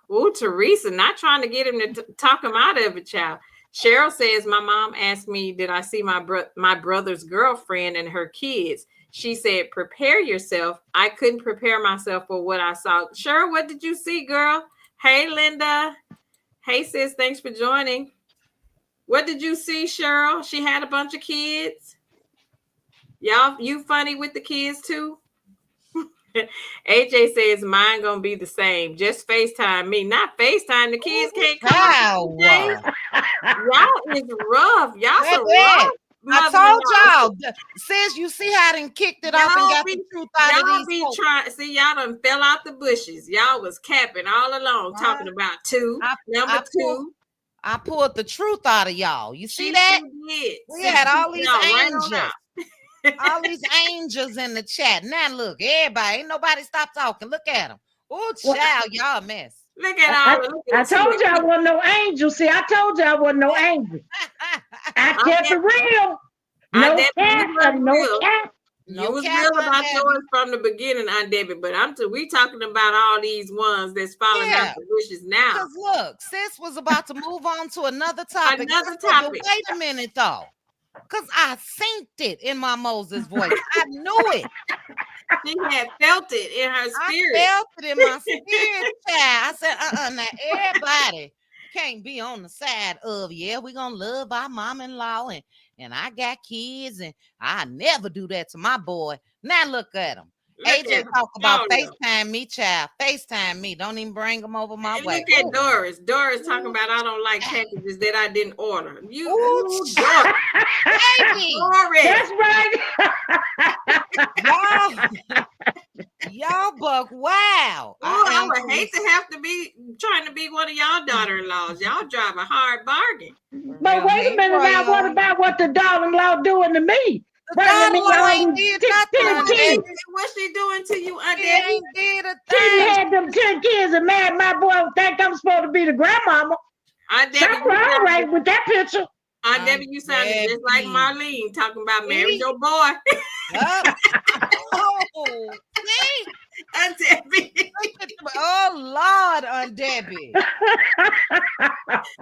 Oh, Teresa, not trying to get him to talk him out of it, child. Cheryl says, my mom asked me, did I see my brother's girlfriend and her kids? She said, prepare yourself. I couldn't prepare myself for what I saw. Cheryl, what did you see, girl? Hey, Linda. Hey, sis, thanks for joining. What did you see, Cheryl? She had a bunch of kids. Y'all, you funny with the kids too? AJ says mine gonna be the same. Just FaceTime me. Not FaceTime. The kids can't come out. Y'all is rough. Y'all some rough. I told y'all, sis, you see how I done kicked it off and got the truth out of these folks. See, y'all done fell out the bushes. Y'all was capping all along, talking about number two. I pulled the truth out of y'all. You see that? We had all these angels. All these angels in the chat. Now look, everybody, ain't nobody stop talking. Look at them. Oh, child, y'all a mess. Look at all. I told you I wasn't no angel. See, I told you I wasn't no angel. I kept it real. No cat and no cat. You was real about yours from the beginning, Aunt Debbie, but we talking about all these ones that's falling out the bushes now. Because look, sis was about to move on to another topic. Wait a minute, though. Because I synced it in my Moses voice. I knew it. She had felt it in her spirit. I felt it in my spirit, child. I said, now everybody can't be on the side of, we're going to love our mom-in-law and I got kids and I never do that to my boy. Now look at him. AJ talk about FaceTime me, child. FaceTime me. Don't even bring them over my way. Look at Doris. Doris talking about I don't like packages that I didn't order. You, Doris. That's right. Y'all buck wow. I would hate to have to be trying to be one of y'all daughter-in-laws. Y'all drive a hard bargain. But wait a minute now. What about what the daughter-in-law doing to me? Ain't did nothing. What's she doing to you, Aunt Debbie? Ain't did a thing. She had them 10 kids and mad my boy think I'm supposed to be the grandmama. Aunt Debbie, all right with that picture. Aunt Debbie, you sounded just like Marlene talking about marry your boy. Oh, see? Aunt Debbie. Oh, Lord, Aunt Debbie.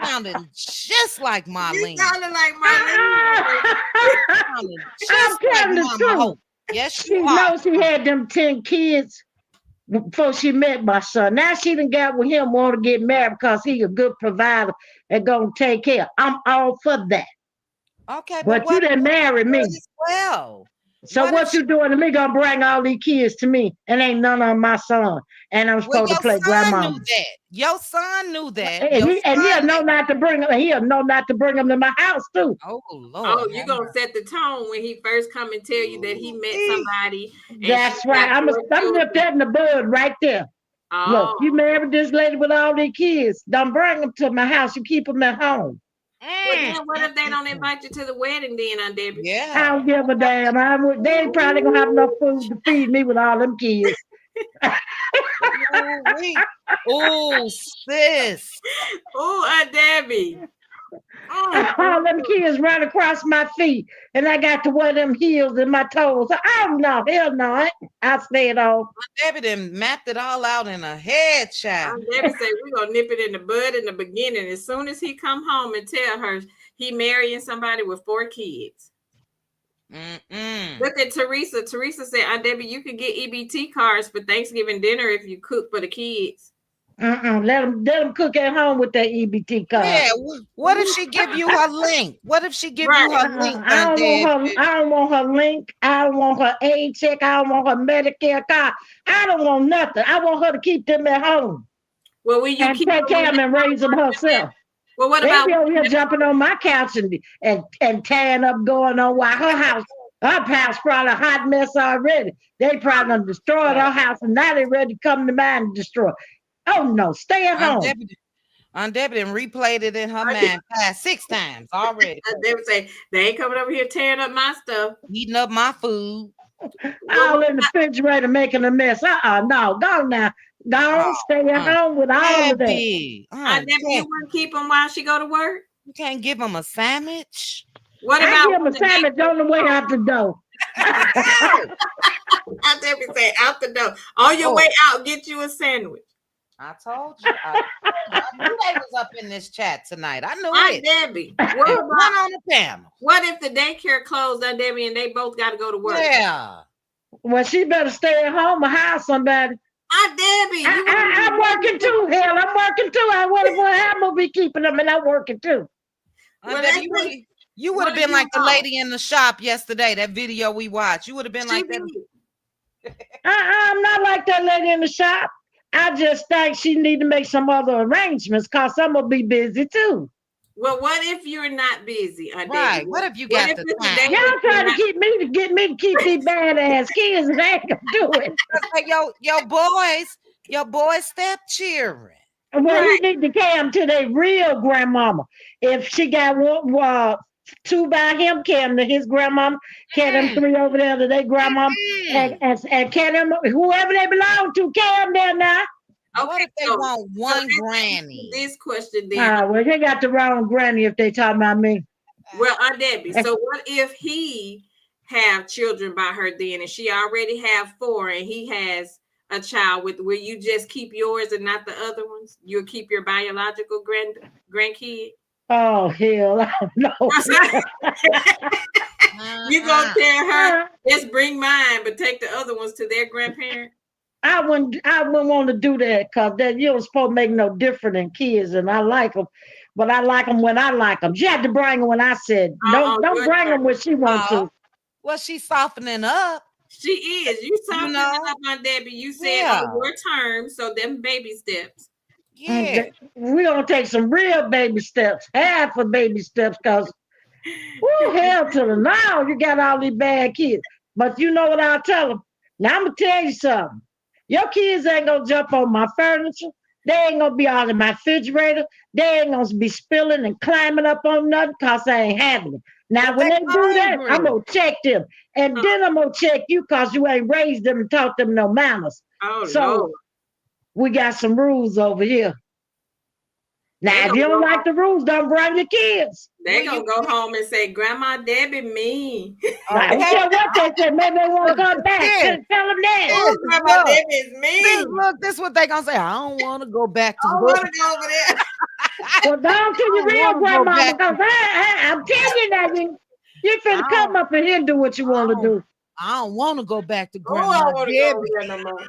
Sounding just like You Marlene. sounded like Marlene. Sounding I'm just like telling the Mama truth. Hope. Yes, She you are. knows she had them 10 kids before she met my son. Now she done got with him, want to get married because he a good provider and gonna take care. I'm all for that. Okay, but But you what didn't if marry she me. as well? So What if what she, you doing to me? Gonna bring all these kids to me and ain't none of my son. And I'm well, supposed to your play son knew grandmama. that. Your son knew that. And, Your he'll son know knew. not to bring them. He'll know not to bring them to my house too. Oh Lord, Oh, you have gonna mercy. set the tone when he first come and tell you that he met Ooh-wee. somebody and she That's right. got four I'm nip children. that in the bud right there. Look, you Oh, married this lady with all these kids. Don't bring them to my house. You keep them at home. well Mm, then what mm, if they mm, don't mm. invite you to the wedding then, Aunt Debbie? I Yeah. don't give a damn. They ain't probably gonna have enough food to feed me with all them kids. Ooh-wee. Oh, sis. Oh, Aunt Debbie. All them kids run across my feet, and I got to wear them heels in my toes. Oh no, hell no! I stay at home. Debbie done mapped it all out in her head, child. Aunt Debbie say we're gonna nip it in the bud in the beginning. As soon as he come home and tell her he marrying somebody with 4 kids. Mm-mm. Look at Teresa. Teresa said, Aunt Debbie, you could get EBT cards for Thanksgiving dinner if you cook for the kids. Let them cook at home with that EBT card. Yeah. What if she give you her link? What if she give you Right. her link, I Aunt don't want her. Debbie? I don't want her link. I don't want her aid check. I don't want her Medicare card. I don't want nothing. I want her to keep them at home Well, will you and keep take them care when of them they and go to raise them work, Aunt Debbie? herself. Well, what They about be over when here they jumping on my couch and tearing up, going on while her house probably a hot mess already. They probably done destroyed her house and now they ready to come to mine and destroy. Oh no, stay at Aunt home. Debbie, Aunt Debbie done replayed it in her mind 6 times already. they would say they ain't coming over here tearing up my stuff? Eating up my food. Well, All in the refrigerator making a mess. No, go now. Don't Oh, stay at Aunt home with all of that. Debbie. Aunt Aunt Debbie, you Debbie. wouldn't keep them while she go to work? You can't give them a sandwich? What I about give them when a the day sandwich on the way out the door. Oh, Aunt Debbie say out the door on your Lord. way out, get you a sandwich? I told you. I knew they was up in this chat tonight. I knew Aunt it. Debbie, There's what one about on the panel. what if the daycare closed, Aunt Debbie, and they both got to go to work? Yeah. Well, she better stay at home or hire somebody. Aunt Debbie, you wouldn't I'm working too. Hell, I'm working too. I wonder what I'm gonna be keeping them, and I'm working too. Well, Aunt let's Debbie, say, you would what have if been you like the off? lady in the shop yesterday, that video we watched. You would have been She like that. did. I'm not like that lady in the shop. I just think she need to make some other arrangements because I'm gonna be busy too. Well, what if you're not busy, Aunt Right. Debbie? What if you What got if the it's a time? day Y'all that you're trying to not? get me to keep these badass kids, and I ain't gonna do it. Like your boys stepchildren. Well, he Right. need to carry them to their real grandmama. If she got one, two by him, carry them to his grandmama, carry them Mm, 3 over there to their grandmama, mm. and carry them, whoever they belong to, carry them there now. What Okay, if they so want so one let's answer granny? this question then. Well, they got the wrong granny if they talking about me. Well, Aunt Debbie, so what if he have children by her then, and she already have 4, and he has a child with? Will you just keep yours and not the other ones? You'll keep your biological grandkid. Oh, hell, no. You gonna Uh-uh. tell her, Uh, let's bring mine, but take the other ones to their grandparent? I wouldn't want to do that because that you don't supposed to make no difference in kids, and I like them, but I like them when I like them. She had to bring them when I said don't Your bring them turn. when she want Oh, to. well, she's softening up, She is. You you softening know? up, Aunt Debbie. You said Yeah. on your terms, so them baby steps. Yeah. We gonna take some real baby steps, half of baby steps, because hell to the now you got all these bad kids. But you know what I'll tell them? Now I'm gonna tell you something. Your kids ain't gonna jump on my furniture. They ain't gonna be all in my refrigerator. They ain't gonna be spilling and climbing up on nothing because I ain't having it. Now, But when they they do that, hungry. I'm gonna check them. And then I'm gonna check you because you ain't raised them and taught them no manners. Oh So Lord. we got some rules over here. They Now, if gonna you don't go like the rules, don't bring your kids. They Well, gonna go home and say, Grandma Debbie mean. I don't okay. care what they say. Maybe they want Look, to come back. sis, Tell them that. Oh, sis, Grandma look, Debbie is sis, mean. look, this is what they gonna say. I don't want to go back I to don't work. want to go over there. Well, down to your don't real wanna go grandmama, back because I'm telling you now, you finna I come don't up in here and do what you I want to don't do. I don't want to go back to Oh, I Grandma want to go over Debbie. there no more.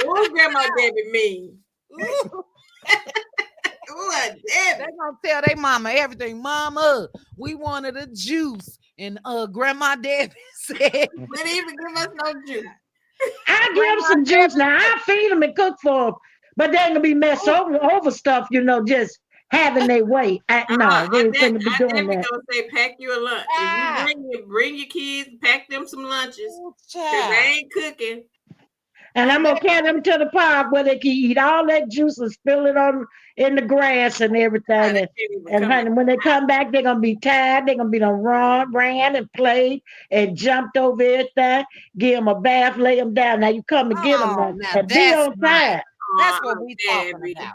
Oh, Grandma Debbie mean. Ooh, Oh, they Debbie. gonna tell their mama everything. Mama, we wanted a juice. And Grandma Debbie said, Didn't even give us no juice. I give them Grandma some juice Debbie now. said, I feed them and cook for them, but they ain't gonna be messed "Ooh, over stuff, just having their way. No, we ain't finna be I doing Debbie that. gonna say pack you a lunch. If you ah, bring your kids, pack them some lunches. ooh, Cause they child. ain't cooking. And I'm Aunt gonna Debbie, carry them to the park where they can eat all that juice and spill it on in the grass and They everything. can't even And come in. honey, when they come back, they're gonna be tired. They're gonna be done ran and played and jumped over everything. Give them a bath, lay them down. Now you come and get them oh, now now and be that's on nice. time. That's Oh, what Aunt we talking Debbie. about.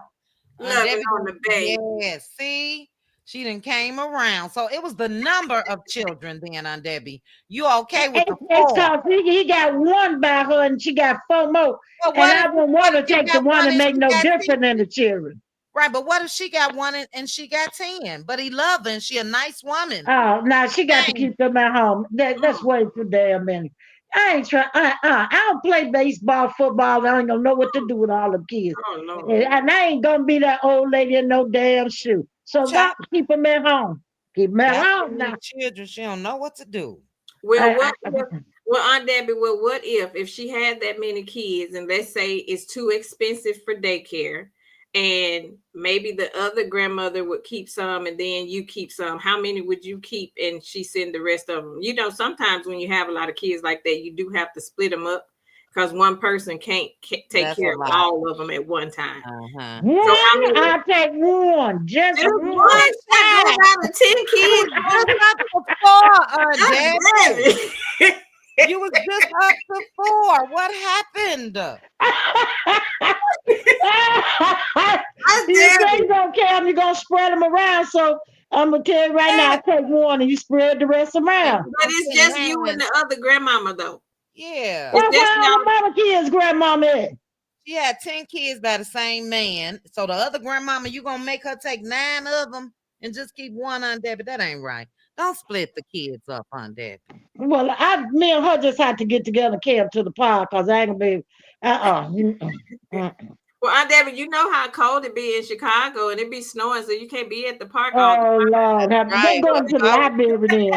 Loving Debbie on gonna, the baby. yeah, see, she done came around. So it was the number of children then, Debbie. You okay with the It's four? cause he got one by her and she got four more. But And I wouldn't what want if to you take the got one one and and make she no got 10? difference in the children. Right, but what if she got one and she got 10? But he loving, she a nice woman. Oh, now she got to Dang. keep them at home. That's Mm, way too damn many. I ain't trying. I don't play baseball, football. I ain't gonna know what to mm. do with all the kids. Oh Lord. And I ain't gonna be that old lady in no damn shoe. So Child God keep them at home. Keep them at got so home many now. children, she don't know what to do. Well, I, what if, well, Aunt Debbie, well, what if she had that many kids and let's say it's too expensive for daycare and maybe the other grandmother would keep some and then you keep some. How many would you keep and she send the rest of them? Sometimes when you have a lot of kids like that, you do have to split them up because one person can't take That's a care of lot. all of them at one time. Uh-huh. So how one, many? I'll take one. Just Just one. one shot go Child, down to 10 you was kids. just up to four, Aunt Debbie. Debbie. You was just up to four. What happened? Aunt You say you Debbie. don't care, you're gonna spread them around. So I'm gonna tell you right now, I Yeah, take one and you spread the rest and around. you But gonna it's put just you and nine. the other grandmama though. Yeah. It's Well, just where all the y'all. mama kids, grandmama at? She had 10 kids by the same man. So the other grandmama, you gonna make her take 9 of them and just keep one on Debbie. That ain't right. Don't split the kids up on Debbie. Well, me and her just had to get together and camp to the park because I ain't gonna be. Uh. Well, Aunt Debbie, you know how cold it be in Chicago and it be snowing, so you can't be at the park all the Oh Lord, we're Right. going to the library then.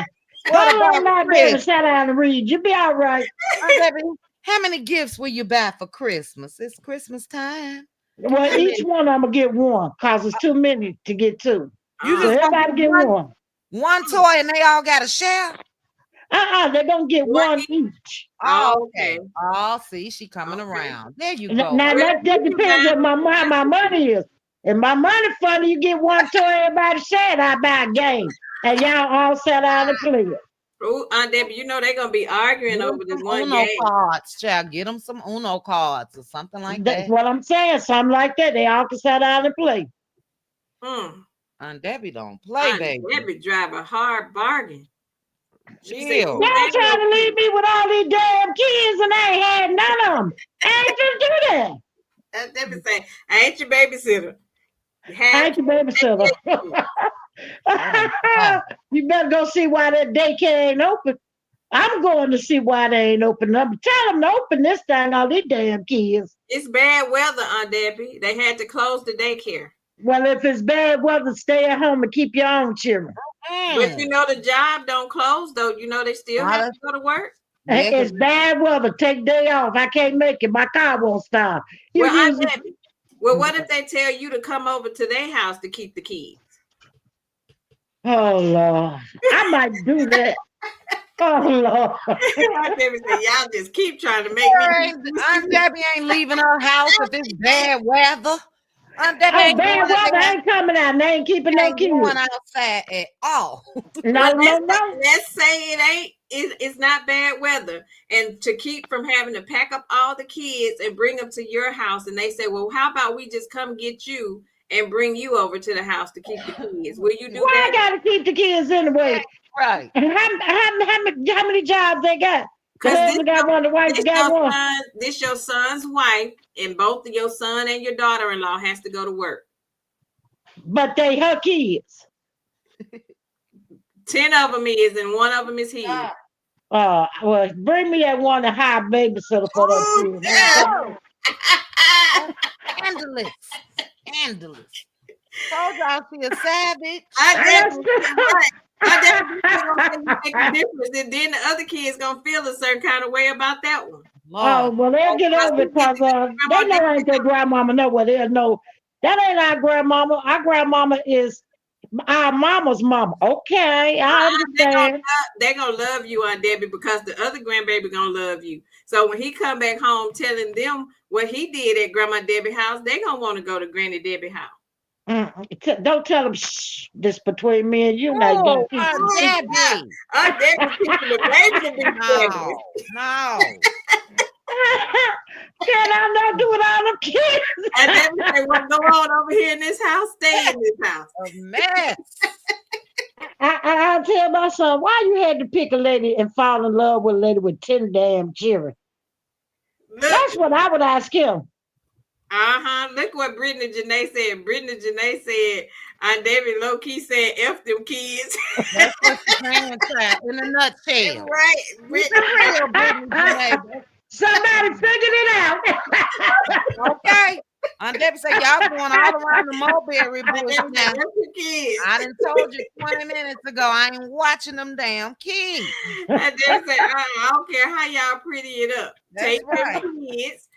Go What on to about the library and Chris? sit down and read. You'll be all right. Aunt Debbie, how many gifts will you buy for Christmas? It's Christmas time. Well, How each many? one I'm gonna get one because it's too many to get two. You So time. just gonna everybody get get one. one toy and they all gotta share? They're gonna get One one each. each. Oh, Oh, okay. okay. Oh, see, she coming Okay. around. There you go. Now Well, if that you depends buy on my money is. If my money funny, you get one toy, everybody share it. I buy a game. And y'all all sit down and play it. oh, Aunt Debbie, they're gonna be arguing Get them over this some one Uno game. cards, child. Get them some Uno cards or something like That's that. what I'm saying. Something like that. They all can sit down and play. Hmm. Aunt Debbie don't play, Aunt baby. Debbie drive a hard bargain. She said, Chill. "Ooh, Y'all they trying real to leave cute." me with all these damn kids and I ain't had none of them. I ain't just do that. Aunt Debbie say, "I ain't your babysitter. You I have ain't your kids, babysitter. take care of kids." Oh, wow. You better go see why that daycare ain't open. I'm going to see why they ain't open up. Tell them to open this thing, all these damn kids. It's bad weather, Aunt Debbie. They had to close the daycare. Well, if it's bad weather, stay at home and keep your own children. But Mm. the job don't close though. They still Now have that's, to go to work. yeah, because It's bad weather. Take day off. I can't make it. My car won't start. You Well, Aunt use it. Debbie, what if they tell you to come over to their house to keep the kids? Oh Lord, I might do that. Oh Lord. Aunt Debbie said, "Y'all just keep trying to make me do Aunt this." Debbie ain't leaving her house if it's bad weather. Aunt Debbie Oh, ain't bad going weather. I ain't coming out. They ain't keeping no ain't going kids. outside at all. Well, No, no, no. let's say it ain't. It's not bad weather, and to keep from having to pack up all the kids and bring them to your house, and they say, "Well, how about we just come get you and bring you over to the house to keep the kids?" Will you do Why I that? gotta keep the kids anyway? Right. And how many jobs they got? The Because husband got one, the wife got one. this your son's wife, and both of your son and your daughter-in-law has to go to work. but they her kids. 10 of them is, and one of them is his. Well, bring me that one to hire babysitter for them Oh, kids. yeah. Scandalous. Scandalous. Told y'all she a savage. I definitely make a difference, and then the other kids gonna feel a certain kind of way about that one. Oh, Lord. well, they'll get over it because they know ain't their grandmama know what they'll know. That ain't our grandmama. Our grandmama is our mama's mama. Okay, I understand. They're gonna love you, Aunt Debbie, because the other grandbaby gonna love you. So when he come back home telling them what he did at Grandma Debbie house, they gonna want to go to Granny Debbie house. Don't tell them, shh, this between me and you. Now you Oh, gotta keep Aunt Debbie. Aunt Debbie teaching the baby to be No, no. Can I not do it all them kids? And Debbie say, "What go on over here in this house? Stay in this house." A mess. I tell my son, why you had to pick a lady and fall in love with a lady with 10 damn children? That's what I would ask him. Look what Brittany Janae said. Brittany Janae said, Aunt Debbie low key said, "F them kids." That's what she's saying, in a nutshell. Right. Brittany. Somebody figured it out. Okay. Aunt Debbie said, y'all going all around the mulberry bush now. I done told you 20 minutes ago, I ain't watching them damn kids. Aunt Debbie said, I don't care how y'all pretty it up. That's right. Them kids.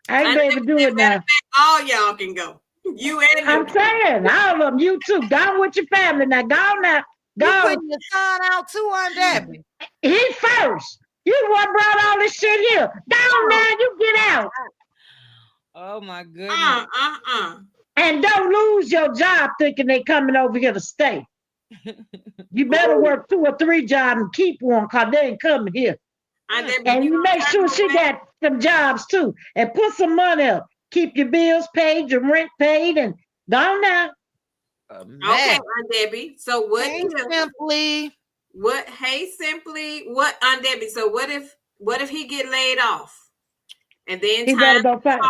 I ain't able to do it now. All y'all can go. You and I'm saying, all of them, you too. Go with your family now. Go now. Go. You putting your son out too, Aunt Debbie? He first. You the one brought all this shit here. Go now. You get out. Oh my goodness. And don't lose your job thinking they coming over here to stay. You better work 2 or 3 jobs and keep one because they ain't coming here. And you make sure she got some jobs too. And put some money up. Keep your bills paid, your rent paid, and go now. Okay, Aunt Debbie. So what Hey, Simply. What, Aunt Debbie? So what if he get laid off? And then he better go find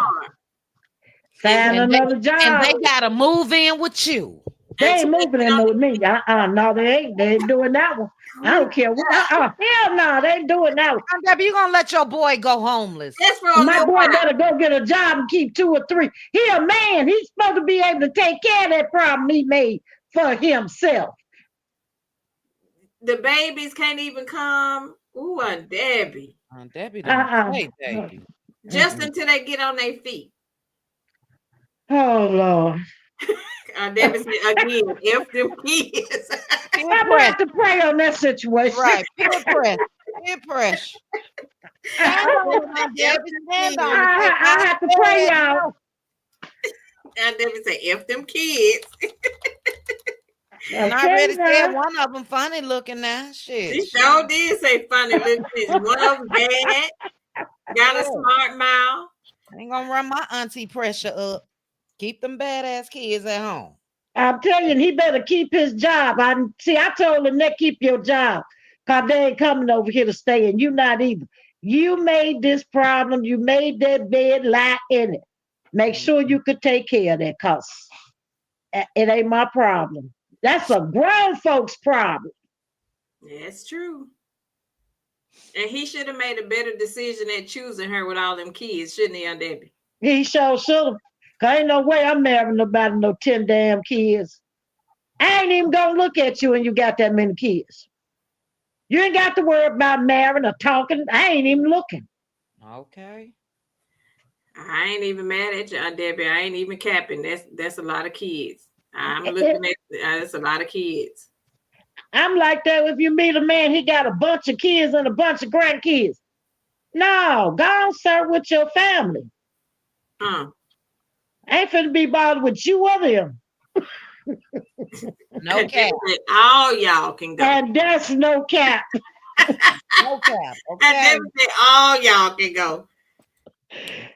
another job. And they gotta move in with you. They ain't moving in with me. No, they ain't. They ain't doing that one. I don't care. Hell no, they ain't doing that one. Aunt Debbie, you gonna let your boy go homeless? My boy better go get a job and keep 2 or 3. He a man. He's supposed to be able to take care of that problem he made for himself. The babies can't even come. Ooh, Aunt Debbie. Aunt Debbie don't say baby. Just until they get on their feet. Oh Lord. Aunt Debbie said again, F them kids. I'm gonna have to pray on that situation. Right. Peer pressure. Peer pressure. I have to pray, y'all. Aunt Debbie said, F them kids. And I already said one of them funny looking now. Shit. She sure did say funny looking. One of them bad. Got a smart mouth. I ain't gonna run my auntie pressure up. Keep them badass kids at home. I'm telling you, he better keep his job. I told him that keep your job. Because they ain't coming over here to stay, and you not either. You made this problem. You made that bed lie in it. Make sure you could take care of that, because it ain't my problem. That's a grown folks problem. That's true. And he should have made a better decision at choosing her with all them kids, shouldn't he, Aunt Debbie? He sure should have. Because ain't no way I'm marrying nobody no 10 damn kids. I ain't even going to look at you when you got that many kids. You ain't got to worry about marrying or talking. I ain't even looking. Okay. I ain't even mad at you, Aunt Debbie. I ain't even capping. That's a lot of kids. I'm looking at that's a lot of kids. I'm like that. If you meet a man, he got a bunch of kids and a bunch of grandkids. No, go on, sir, with your family. I ain't finna be bothered with you or them. No cap. All y'all can go. And that's no cap. No cap. Okay. And all y'all can go.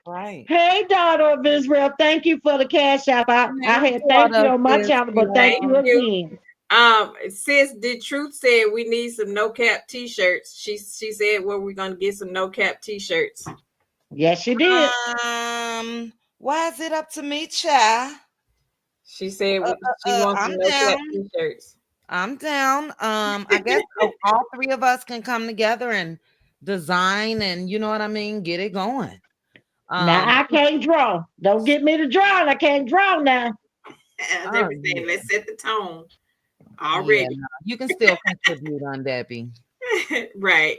Right. Hey, daughter of Israel, thank you for the cash app. I had thank you on my channel, but thank you again. Sis, the truth said we need some no cap t-shirts. She said, well, we're gonna get some no cap t-shirts. Yes, she did. Why is it up to me, child? She said she wants I'm some no cap down. t-shirts. I'm down. I guess all three of us can come together and design, and you know what I mean, get it going. Now I can't draw. Don't get me to draw. I can't draw now. They Oh were saying, yeah, let's set the tone yeah. already. No, you can still contribute on Debbie. Right.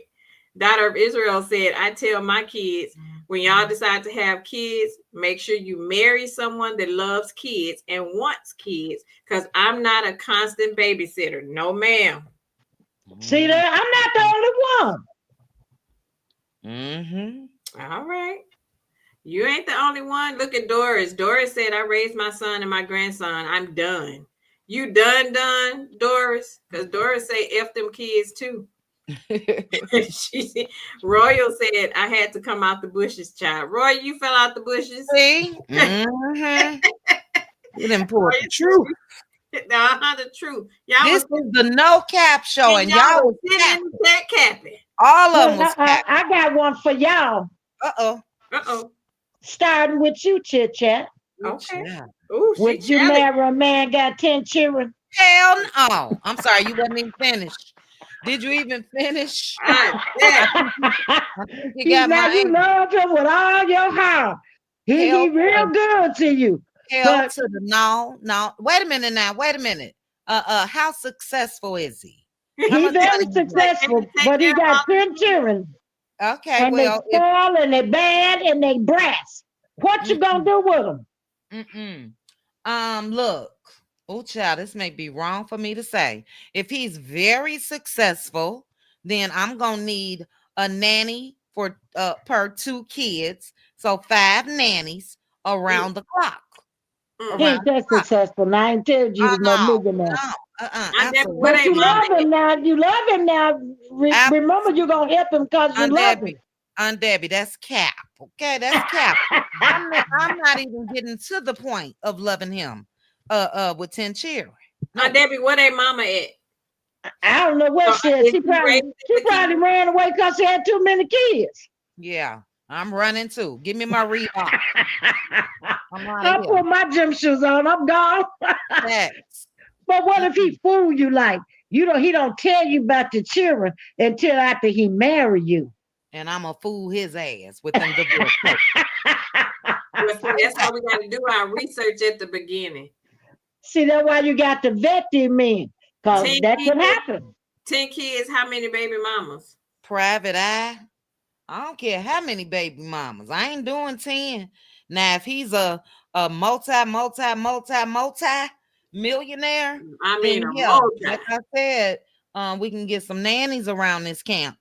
Daughter of Israel said, I tell my kids, when y'all decide to have kids, make sure you marry someone that loves kids and wants kids, because I'm not a constant babysitter. No, ma'am. See there, I'm not the only one. All right. You ain't the only one. Look at Doris. Doris said, I raised my son and my grandson. I'm done. You done, Doris? Because Doris say F them kids too. Royal said, I had to come out the bushes, child. Roy, you fell out the bushes. See? You didn't pull the truth. The truth. Y'all This is the No Cap Show, and y'all was sitting in that capping. all of them Look, was capping. I got one for y'all. Uh-oh. Starting with you, Chit Chat. Okay. Yeah. Ooh, Would you marry a man got 10 children? Hell no. I'm sorry, you wasn't even finished. Did you even finish? You got you love him with all your heart. He real good to you. Hell to the no. Wait a minute now. Wait a minute. How successful is he? He's very successful, but he got 10 children. Okay, and well, they spoil and they bad and they brats. What you gonna do with them? Look, oh child, this may be wrong for me to say. If he's very successful, then I'm gonna need a nanny for per 2 kids, so 5 nannies around the clock. He ain't that successful. Now I ain't told you was no millionaire. But you love him now. You love him now. Remember, you're gonna help him because you love him. Aunt Debbie, that's cap. Okay, that's cap. I'm not even getting to the point of loving him with 10 children. No. Aunt Debbie, where they mama at? I don't know what she is. She probably ran away because she had too many kids. Yeah, I'm running too. Give me my Reebok. I put my gym shoes on. I'm gone. But what if he fool you like he don't tell you about the children until after he marry you? And I'm gonna fool his ass with them divorce. That's why we got to do our research at the beginning. See, that's why you got to vet them men, because that could happen. 10 kids, how many baby mamas? Private eye. I don't care how many baby mamas. I ain't doing 10. Now, if he's a multi millionaire, I mean, like I said, we can get some nannies around this camp.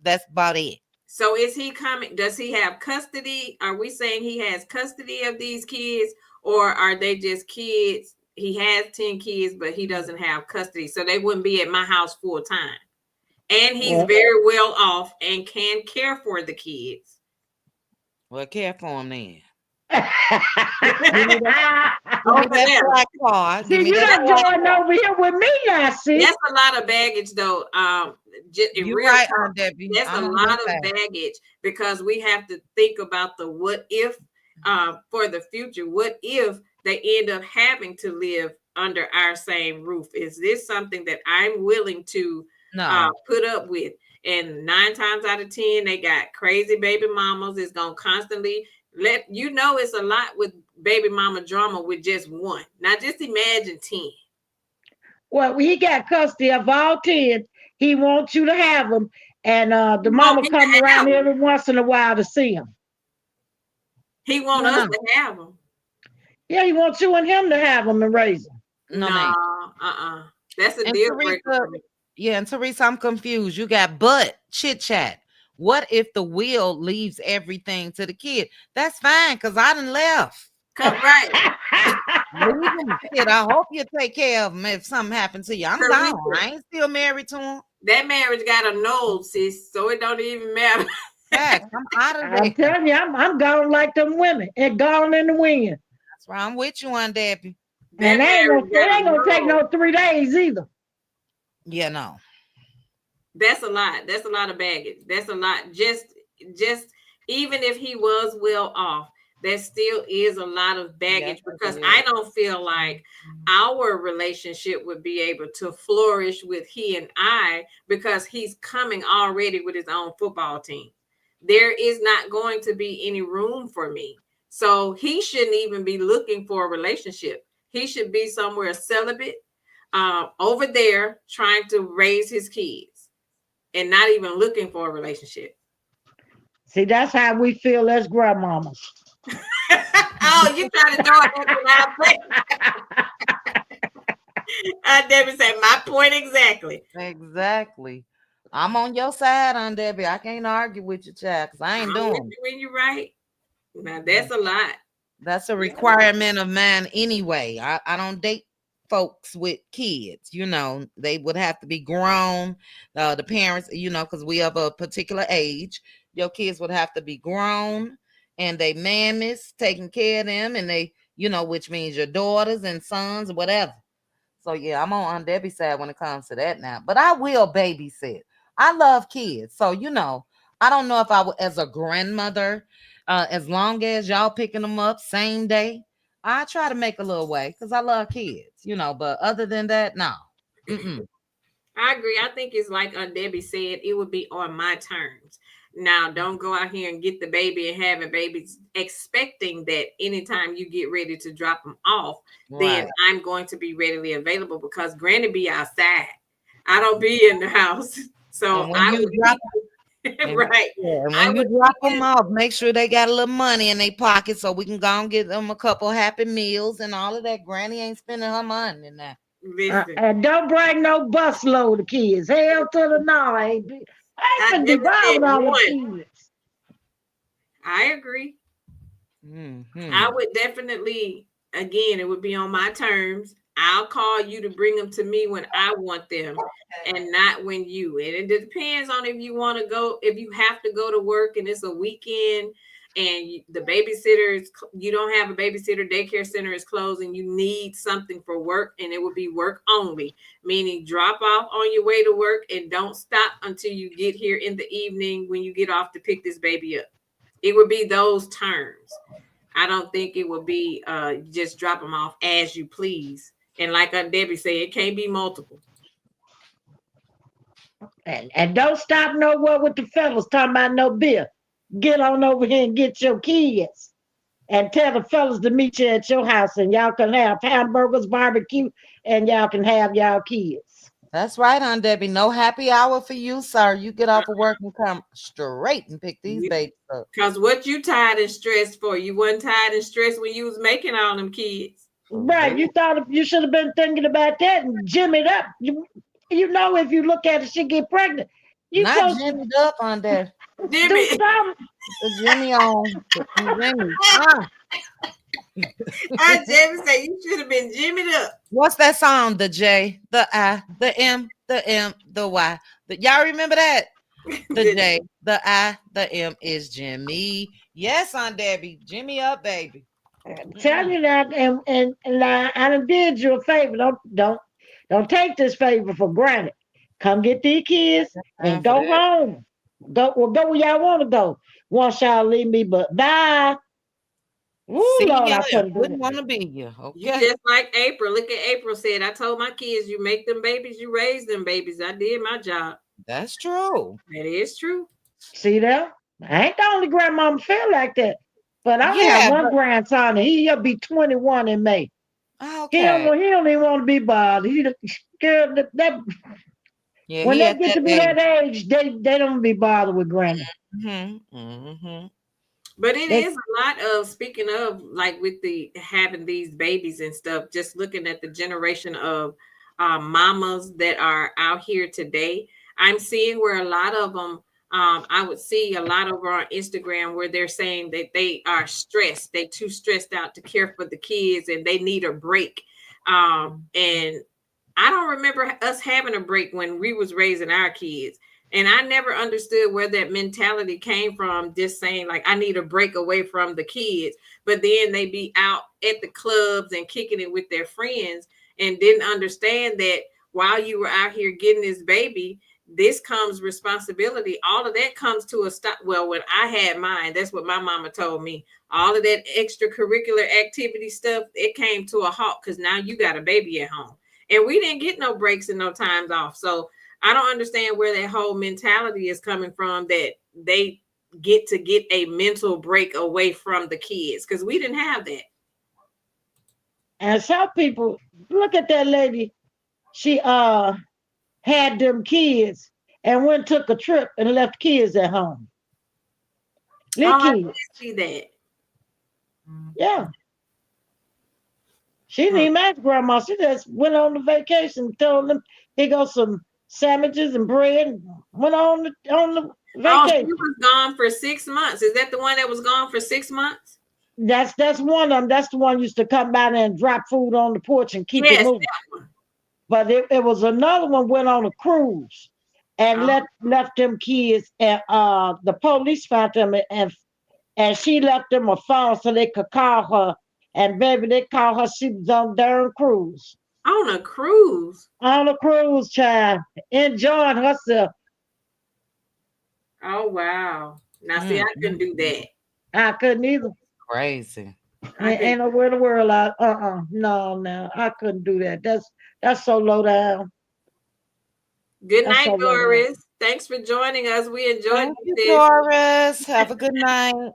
That's about it. So is he coming? Does he have custody? Are we saying he has custody of these kids, or are they just kids? He has 10 kids, but he doesn't have custody. So they wouldn't be at my house full time. And he's very well off and can care for the kids. Well, care for him then. See, you're not going over here with me, I see. That's a lot of baggage, though. You're right, Debbie. That's a lot of baggage, because we have to think about the what if for the future. What if they end up having to live under our same roof? Is this something that I'm willing to put up with? And 9 times out of 10, they got crazy baby mamas. It's gonna constantly let you know it's a lot with baby mama drama with just one. Now just imagine 10. Well, he got custody of all 10. He wants you to have them, and the mama come around every once in a while to see him. He wants us to have them. Yeah, he wants you and him to have them and raise them. No, that's a deal breaker. Yeah, and Teresa, I'm confused. You got chit chat. What if the will leaves everything to the kid? That's fine, because I done left. Come right. Kid, I hope you take care of him if something happens to you. I'm gone. I ain't still married to him. That marriage got annulled, sis, so it don't even matter. Fact, I'm out of there. I'm telling you, I'm gone like them women and gone in the wind. That's right. I'm with you on Debbie. And it ain't gonna take no 3 days either. Yeah, no. That's a lot. That's a lot of baggage. That's a lot. Just even if he was well off, There still is a lot of Yes, baggage it because is. I don't feel like our relationship would be able to flourish with he and I because he's coming already with his own football team. There is not going to be any room for me. So he shouldn't even be looking for a relationship. He should be somewhere celibate, over there trying to raise his kids and not even looking for a relationship. See, that's how we feel as grandmamas. Oh, you trying to throw it back in our face? Debbie said, "My point exactly." Exactly. I'm on your side, on Debbie. I can't argue with you, child, because I ain't I'm with doing it. you when you're right. Now Yeah. that's a lot. That's a That's a lot. requirement of mine anyway. I don't date folks with kids. They would have to be grown. The parents, because we of a particular age, your kids would have to be grown and they mammies taking care of them, and they, which means your daughters and sons, whatever. So yeah, I'm on Aunt Debbie's side when it comes to that now. But I will babysit. I love kids. So I don't know if I would as a grandmother, as long as y'all picking them up same day, I try to make a little way because I love kids. But other than that, no. Mm-mm. I agree. I think it's like Debbie said, it would be on my terms. Now, don't go out here and get the baby and having babies expecting that anytime you get ready to drop them off, then Right. I'm going to be readily available because Granny be outside. I don't be in the house. So And when I you would drop need, and right. yeah, and I when you would drop them need off, make sure they got a little money in their pocket so we can go and get them a couple happy meals and all of that. Granny ain't spending her money in that. listen. And don't bring no busload of kids. Hell to the no. I I ain't finna be never said bothered all them one. kids. I agree. I Hmm. would definitely, again, it would be on my terms. I'll call you to bring them to me when I want them and not when you. And it depends on if you want to go, if you have to go to work and it's a weekend and the babysitter is, you don't have a babysitter, daycare center is closed and you need something for work and it would be work only, meaning drop off on your way to work and don't stop until you get here in the evening when you get off to pick this baby up. It would be those terms. I don't think it would be just drop them off as you please. And like Debbie said, it can't be multiple. And don't stop nowhere with the fellas talking about no beer. Get on over here and get your kids. And tell the fellas to meet you at your house and y'all can have hamburgers, barbecue, and y'all can have y'all kids. That's right, Aunt Debbie. No happy hour for you, sir. You get off of work and come straight and pick these babies up. Because what you tired and stressed for? You wasn't tired and stressed when you was making all them kids. For Right, you real. thought you should have been thinking about that and jim it up. You know, if you look at it, she get pregnant. You Not supposed to jimmied up on there. do Jimmy, something. The Jimmy on. Put some Jimmy. Ah, I Jimmy said you should have been jimmied up. what's that song? The J, the I, the M, the Y. Y'all remember that? The J, the I, the M is Jimmy. Yes, Aunt Debbie. Jimmy up, baby. Tell Mm-mm. you that, and I done did you a favor. Don't take this favor for granted. Come get these kids Time and for go that. home. Go where y'all want to go. Once y'all leave me, but bye. Ooh, See Lord, ya I and couldn't do wouldn't that. want to be you. You Okay. just like April. Look at April said, I told my kids, you make them babies, you raise them babies. I did my job. That's true. That is true. See there? I ain't the only grandmama feel like that. But I have Yeah, one but grandson, and he'll be 21 in May. okay. He don't even want to be bothered. Girl, Yeah, when he they at get that to be age. that age, they don't be bothered with granny. Mm-hmm. But it They is a lot of, speaking of, like with the having these babies and stuff, just looking at the generation of mamas that are out here today. I'm seeing where a lot of them, I would see a lot over on Instagram where they're saying that they are stressed. They too stressed out to care for the kids and they need a break. And I don't remember us having a break when we was raising our kids. And I never understood where that mentality came from, just saying, like, I need a break away from the kids. But then they be out at the clubs and kicking it with their friends and didn't understand that while you were out here getting this baby, this comes responsibility. All of that comes to a stop. Well, when I had mine, that's what my mama told me. All of that extracurricular activity stuff, it came to a halt because now you got a baby at home. And we didn't get no breaks and no times off. So I don't understand where that whole mentality is coming from, that they get to get a mental break away from the kids, because we didn't have that. And some people, look at that lady. She had them kids and went took a trip and left kids at home. Little Oh, I kids. did see that. Yeah. She didn't Hmm. even ask grandma. She just went on the vacation, told them, here goes some sandwiches and bread, and went on the Oh, she vacation. was gone for 6 months. Is that the one that was gone for 6 months? That's one of them. That's the one used to come by there and drop food on the porch and keep it Yes, moving. that one. But it was another one went on a cruise and Oh, left them kids, and the police found them, and she left them a phone so they could call her. And baby, they called her. She was on darn cruise. on a cruise. On a cruise, child, enjoying herself. Oh, wow. Now, see, I couldn't do Mm-mm. that. I couldn't either. Crazy. I couldn't. Ain't nowhere in the world. No, I couldn't do that. That's so low down. Good That's night, so low down. Doris. Thanks for joining us. We enjoyed Thank you, this. Doris. Have a good night.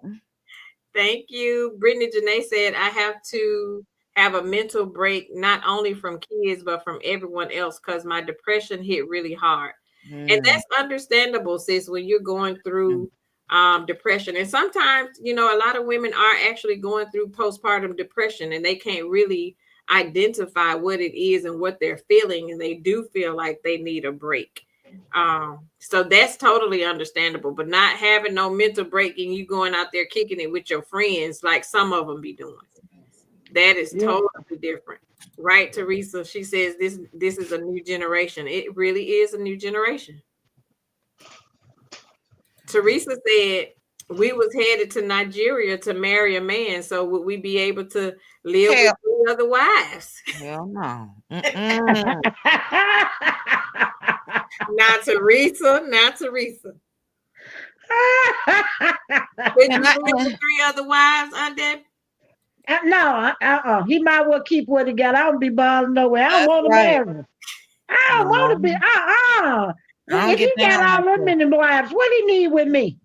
Thank you. Brittany Janae said, I have to have a mental break, not only from kids, but from everyone else, because my depression hit really hard. And Mm, that's understandable, sis, when you're going mm, through depression. And sometimes, a lot of women are actually going through postpartum depression and they can't really identify what it is and what they're feeling. And they do feel like they need a break. So that's totally understandable, but not having no mental break and you going out there kicking it with your friends like some of them be doing. That is Yeah. totally different. Right, Teresa? She says this is a new generation. It really is a new generation. Teresa said we was headed to Nigeria to marry a man, so would we be able to live with hell, 3 other wives? hell no. Mm-mm. Not Teresa, not Teresa. Would Can you live with I, 3 other wives, Aunt Deb? No, he might well keep what he got. I don't be bothered no way. I don't that's want to right. marry him. I don't want to No, be. I don't If get he got down all like them that. many wives, what he need with me?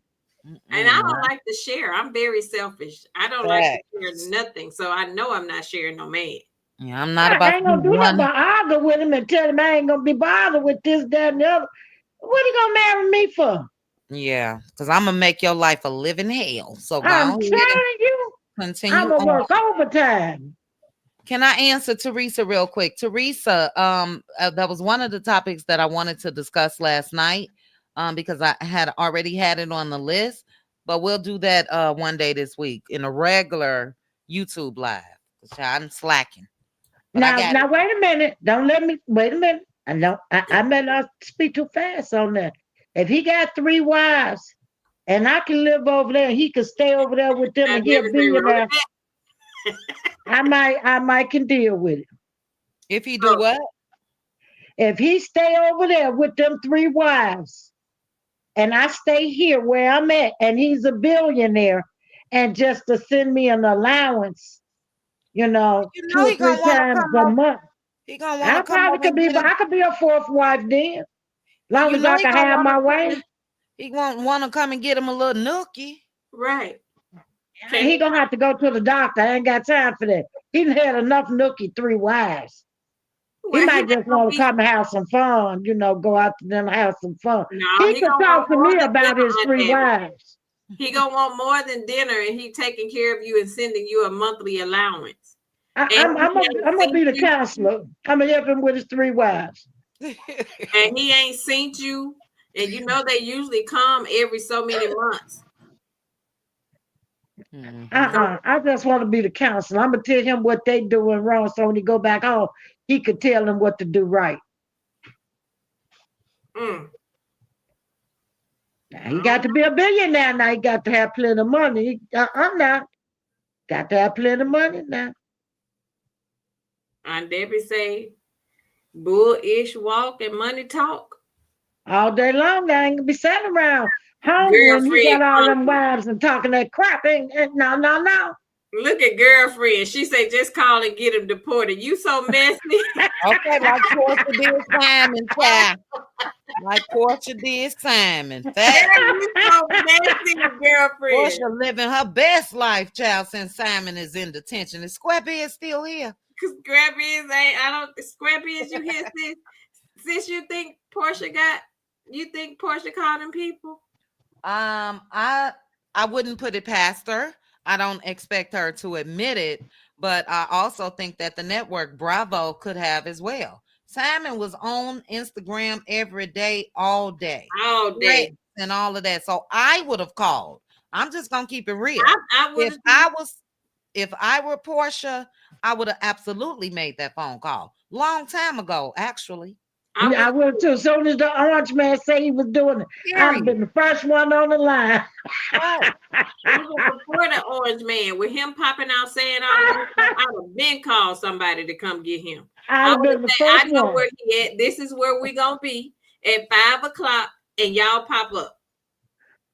And I Mm-mm. don't like to share. I'm very selfish. I don't like to share Facts. nothing. So I know I'm not sharing no man. Yeah, I'm not I about to ain't be gonna do nothing one. but argue with him and tell him I ain't gonna be bothered with this, that, and the other. What he gonna marry me for? Yeah, because I'm gonna make your life a living hell. So go I'm ahead and telling you, I'm continue gonna on. work overtime. Can I answer Teresa real quick? Teresa, that was one of the topics that I wanted to discuss last night, because I had already had it on the list, but we'll do that one day this week in a regular YouTube live. 'Cause I'm slacking, but I got Now, wait a minute. Don't let me. Wait a minute. I know I may not speak too fast on that. If he got 3 wives, and I can live over there, he can stay over there with them, Now, and he a Debbie say, roll billionaire. it back. I might can deal with it. if he do So, what? If he stay over there with them 3 wives, and I stay here where I'm at, and he's a billionaire, and just to send me an allowance, You two know or he three gonna want to times come a over. month, He gonna want to I come probably over could and be. get him. I could be a fourth wife then, long You as know I he can gonna have want my to come way. and he won't want to come and get him a little nookie. right. Can He gonna have to go to the doctor. I ain't got time for that. He done had enough nookie 3 wives. He well, he might not just gonna want to be. come and have some fun, go out to them and have some fun. No, He he could gonna want talk to more me than about dinner, his Aunt three Debbie. wives. He gonna want more than dinner, and he taking care of you and sending you a monthly allowance. I, And I'm, I'm, gonna, I'm gonna seen be the you, counselor. I'm gonna help him with his 3 wives. and he ain't seen you, and they usually come every so many months. Mhm. So, I just want to be the counselor. I'm gonna tell him what they doing wrong, so when he go back home, he could tell them what to do right. mm, Now, I he don't got to be know. a billionaire. Now he got to have plenty of money. I'm not. Got to have plenty of money now. Aunt Debbie say, bullish walk and money talk. all day long. They ain't gonna be sitting around home when he Girlfriend got all them calling. wives and talking that crap. No, no, no. Look at girlfriend. She say just call and get him deported. You so messy. Okay, like Portia did Simon, child. Like Portia did Simon. Fact. Girl, you so messy, girlfriend. Portia living her best life, child, since Simon is in detention. Is Squarebeard still here? Cause Scrappy is I don't Scrappy is you here, sis? Sis, you think Portia called them people? I wouldn't put it past her. I don't expect her to admit it, but I also think that the network Bravo could have as well. Simon was on Instagram every day, all day, All day. and all of that. So I would have called. I'm just gonna keep it real. I would If I were Portia, I would have absolutely made that phone call long time ago, actually. I will too. As soon as the orange man said he was doing it, I'd have been the first one on the line. Right. Before the orange man, with him popping out saying all this, I'd have been called somebody to come get him. I'd have been the I first know one. where he at. This is where we gonna be at 5 o'clock, and y'all pop up.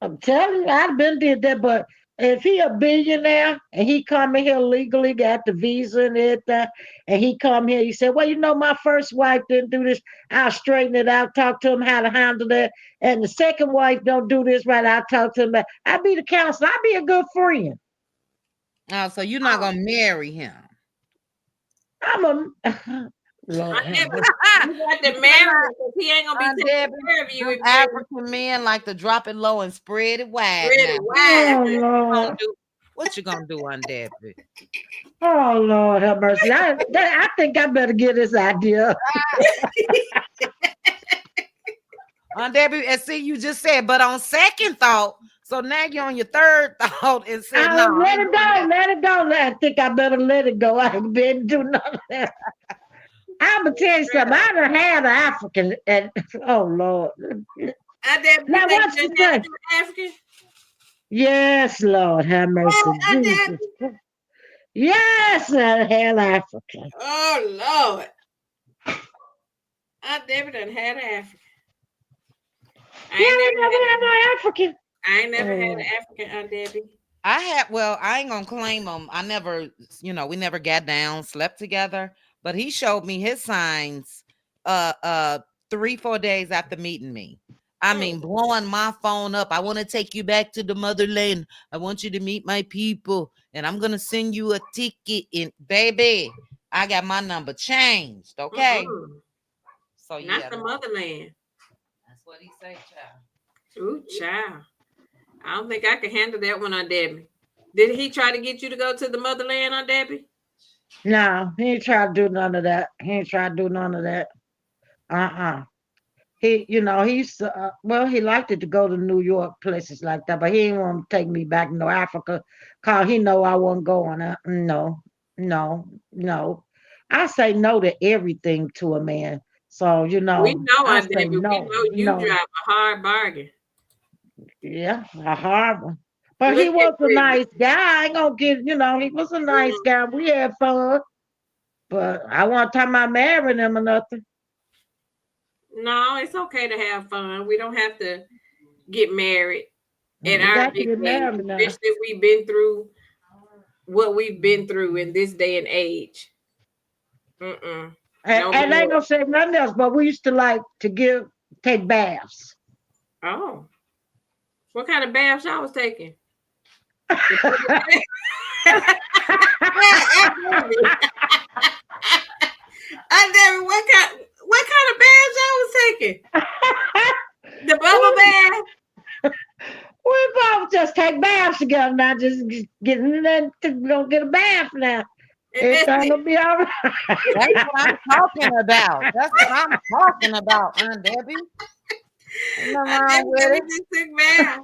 I'm telling you, I'd been did that, but if he a billionaire and he come in here legally, got the visa and everything, and he come here, he said, well, you know, my first wife didn't do this. I'll straighten it out, talk to him how to handle that. And the second wife don't do this right. I'll talk to him. I'll be the counselor. I'll be a good friend. Oh, so you're not gonna marry him? I'm a Lord You have got to marry him because he ain't gonna be taking care of you. African men like to drop it low and spread it wide. Spread it now. wide. Oh Lord. What you gonna do on Debbie? Oh Lord have mercy. I think I better get this idea. On Debbie, and see, you just said, but on second thought, so now you're on your third thought and said, no, Let it go, let it go. I think I better let it go. I ain't been do none of that. I'm gonna tell you something. I done had an African, and oh Lord. Now what's the thing? African? Yes, Lord, have mercy, Jesus. Yes, I had African. Oh Lord. I never done had an African. I never had no African. I ain't never had an African, Aunt Debbie. I ain't gonna claim him. I never, we never got down, slept together, but he showed me his signs 3-4 days after meeting me. I mean, blowing my phone up. I want to take you back to the motherland. I want you to meet my people, and I'm gonna send you a ticket. And baby, I got my number changed. Okay. So yeah, not the motherland. That's what he say, child. Ooh, child. I don't think I can handle that one, Aunt Debbie. Did he try to get you to go to the motherland, Aunt Debbie? No, he ain't try to do none of that. He ain't try to do none of that. He, he's well, he liked it to go to New York, places like that, but he didn't want to take me back to Africa, cause he know I wasn't going. No, no, no. I say no to everything to a man. So We know, I Aunt say Debbie. We no, know you no. drive a hard bargain. Yeah, a hard one. But he Look was at a Brittany. nice guy. I ain't gonna get, he was a nice guy. We had fun. But I want to talk about marrying him or nothing. No, it's okay to have fun. We don't have to get married at You our got to big get age, married now. especially if we've been through what we've been through in this day and age. No And I ain't more. gonna say nothing else, but we used to like to take baths. Oh, what kind of baths y'all was taking? Aunt Debbie, what kind of baths y'all was taking? The bubble bath? We both just take baths together now, just getting in there to go get a bath now. And that's Everything it. will be all right. That's what I'm talking about. That's what I'm talking about, Aunt Debbie. Nothing wrong with We it. just took baths.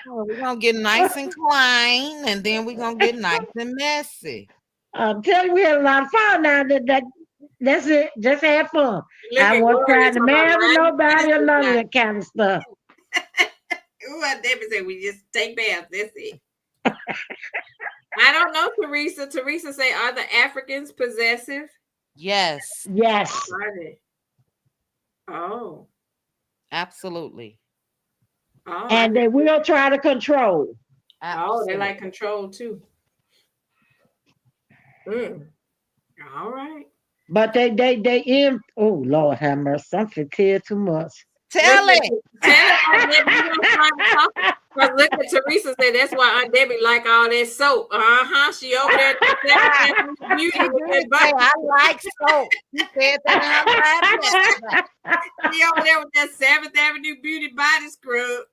We're gonna get nice and clean, and then we're gonna get nice and messy. I'm telling you, we had a lot of fun now. That's it. Just have fun. Look I at wasn't Gloria trying to talking about marry nobody or none of nice. that kind of stuff. Ooh, Aunt Debbie said we just take baths. That's it. I don't know, Teresa. Teresa say, are the Africans possessive? Yes. Yes. Are they? Oh. Absolutely. Oh, And they will try to control. they Absolutely. like control too. Mm. All right. But they in, oh Lord have mercy, something tell too much. Look Tell at it. tell it, Aunt Debbie. You want to try to talk? Because look at Teresa said that's why Aunt Debbie like all that soap. She over there at the Seventh Avenue She Beauty with that did say, bucket. I like soap. She said that in her live yesterday. She over there with that Seventh Avenue Beauty body scrub.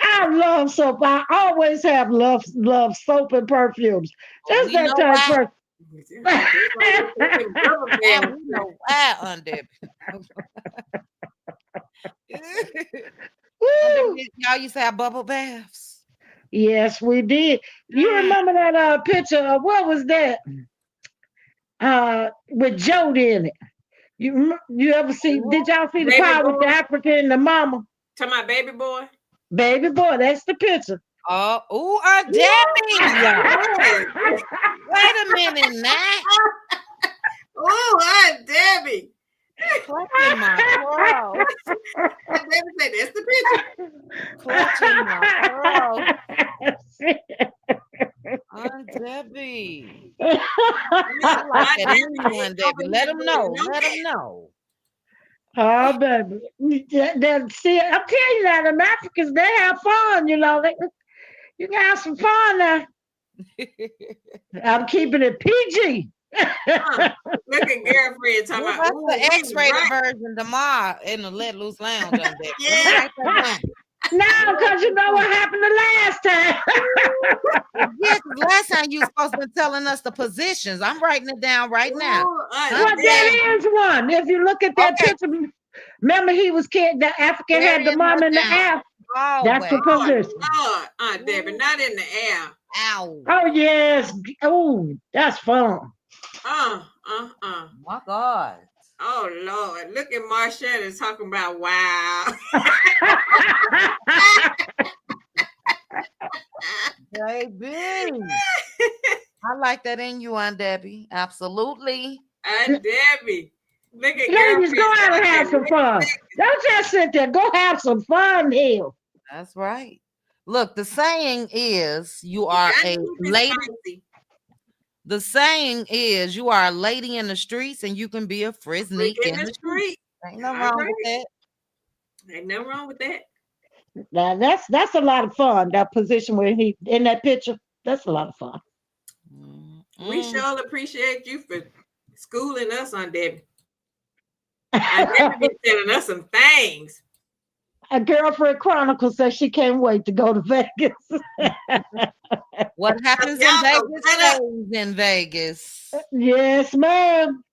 I love soap. I always have love soap and perfumes. But Just we that know type why. of That's why you put them rubber And bands. we know why, Aunt Debbie. Aunt Woo! Debbie, y'all used to have bubble baths. Yes, we did. You Mm. remember that picture of what was that? With Jody in it. You ever see? Did y'all see the Baby part with the boy. African and the mama? To my baby boy. Baby boy, that's the picture. Oh, Aunt Debbie. Yes. Wait a minute now. Oh, Aunt Debbie. Clutching my pearl. Aunt Debbie said that's the picture. Clutching my pearl. Aunt Debbie. I like Aunt that Debbie in you, is Aunt over Debbie. here Let them doing know. no Let them cap. know. Oh, baby. See, I'm telling you that them Africans, they have fun, you can have some fun now. I'm keeping it PG. Look at girlfriend talking Well, about, that's ooh, the we was X-rated right. version tomorrow in the Let Loose Lounge, Aunt Debbie. Let me Yeah. write that down. No, because you know what happened the last time. Yeah, because last time you was supposed to be telling us the positions. I'm writing it down right now. Ooh, Aunt Well, Aunt Debbie. that is one. If you look at that Okay, picture, remember he was kid. The African there had the is her mom in the down. air. That's the Always. Oh, position. Lord, Aunt Debbie, Ooh, not in the air. ow. Oh yes. Oh, that's fun. Uh, uh, uh. My God. Oh, Lord. Look at Marshall talking about, wow. Baby. I like that in you, Aunt Debbie. Absolutely. Aunt Debbie. Look at Ladies, go girlfriend out and out have some fun. Don't just sit there. Go have some fun here. That's right. Look, the saying is you You are gotta a keep it lady. spicy. The saying is you are a lady in the streets and you can be a Freak frizznik in in the the streets. street. Ain't nothing All wrong with right. that. Ain't nothing wrong with that. Now that's a lot of fun. That position where he in that picture, that's a lot of fun. We Mm-mm. sure appreciate you for schooling us on Debbie. Aunt Debbie been telling us some things. A girlfriend Chronicle says she can't wait to go to Vegas. What happens in Y'all gonna Vegas cut up. stays in Vegas. Yes, ma'am.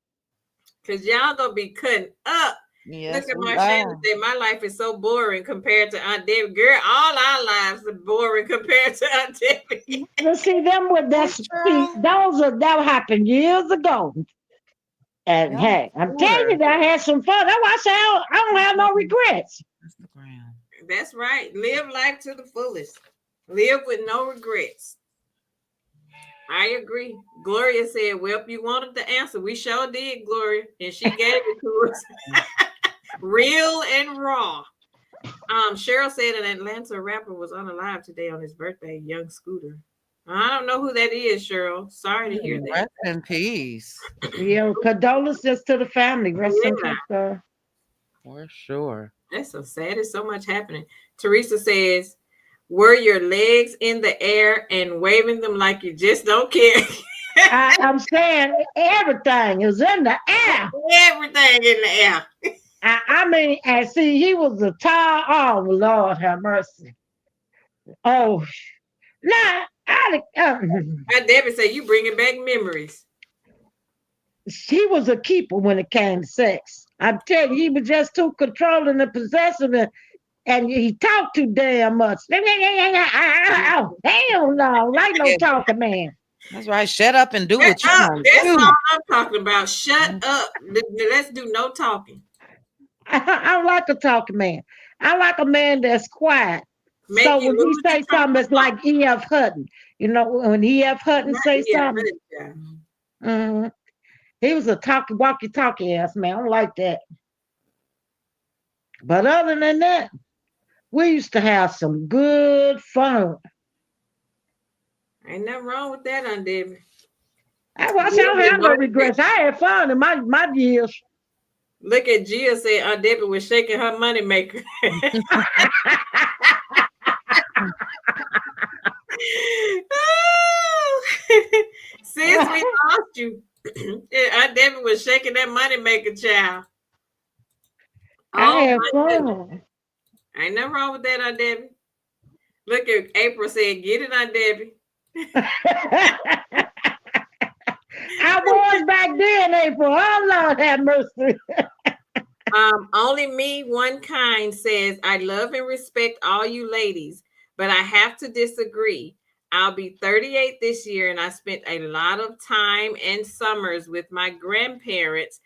Because y'all gonna be cutting up. Look Yes, at we my Shannon are. say, my life is so boring compared to Aunt Debbie. Girl, all our lives are boring compared to Aunt Debbie. Let's see them with that. Hey, See, girl. that happened years ago. And Yeah, I'm a hey, I'm telling you, scooter. that I had some fun. That's why I say I don't have no regrets. Instagram. That's right. Live life to the fullest. Live with no regrets. I agree. Gloria said, well, if you wanted the answer, we sure did, Gloria. And she gave it to us. Real and raw. Cheryl said an Atlanta rapper was unalive today on his birthday, Young Scooter. I don't know who that is, Cheryl. Sorry to hear that. Rest in peace. Condolences to the family. Rest in Yeah, peace, sir. For sure. that's so sad. There's so much happening. Teresa says, were your legs in the air and waving them like you just don't care? I'm saying everything is in the air. Everything in the air. I mean, and see, he was a tall. Oh, Lord have mercy. Oh, nah, My Debbie said, you bringing back memories. he was a keeper when it came to sex. I'm telling you, he was just too controlling and possessive, and he talked too damn much. Hell no, like no Yeah, talking man. that's right. Shut up and do Shut what you up. want to That's do. all I'm talking about. Shut up. Let's do no talking. I don't like a talking man. I like a man that's quiet. Make So you when he lose your say train something, of it's like E.F. Hutton. You know, when E.F. Hutton thought. say Yeah, something, yeah. mhm, he was a walkie-talkie ass man. I don't like that. But other than that, we used to have some good fun. Ain't nothing wrong with that, Aunt Debbie. I don't Debbie have no wanted to regrets. I had fun in my years. look at Gia said Aunt Debbie was shaking her money maker. Since we lost you, Aunt Debbie was shaking that money maker, child. I Oh had my goodness. fun. Ain't nothing wrong with that, Aunt Debbie. Look at April said, get it, Aunt Debbie. I was back then, April. Oh Lord have mercy. Only me, one kind says, I love and respect all you ladies, but I have to disagree. I'll be 38 this year, and I spent a lot of time and summers with my grandparents,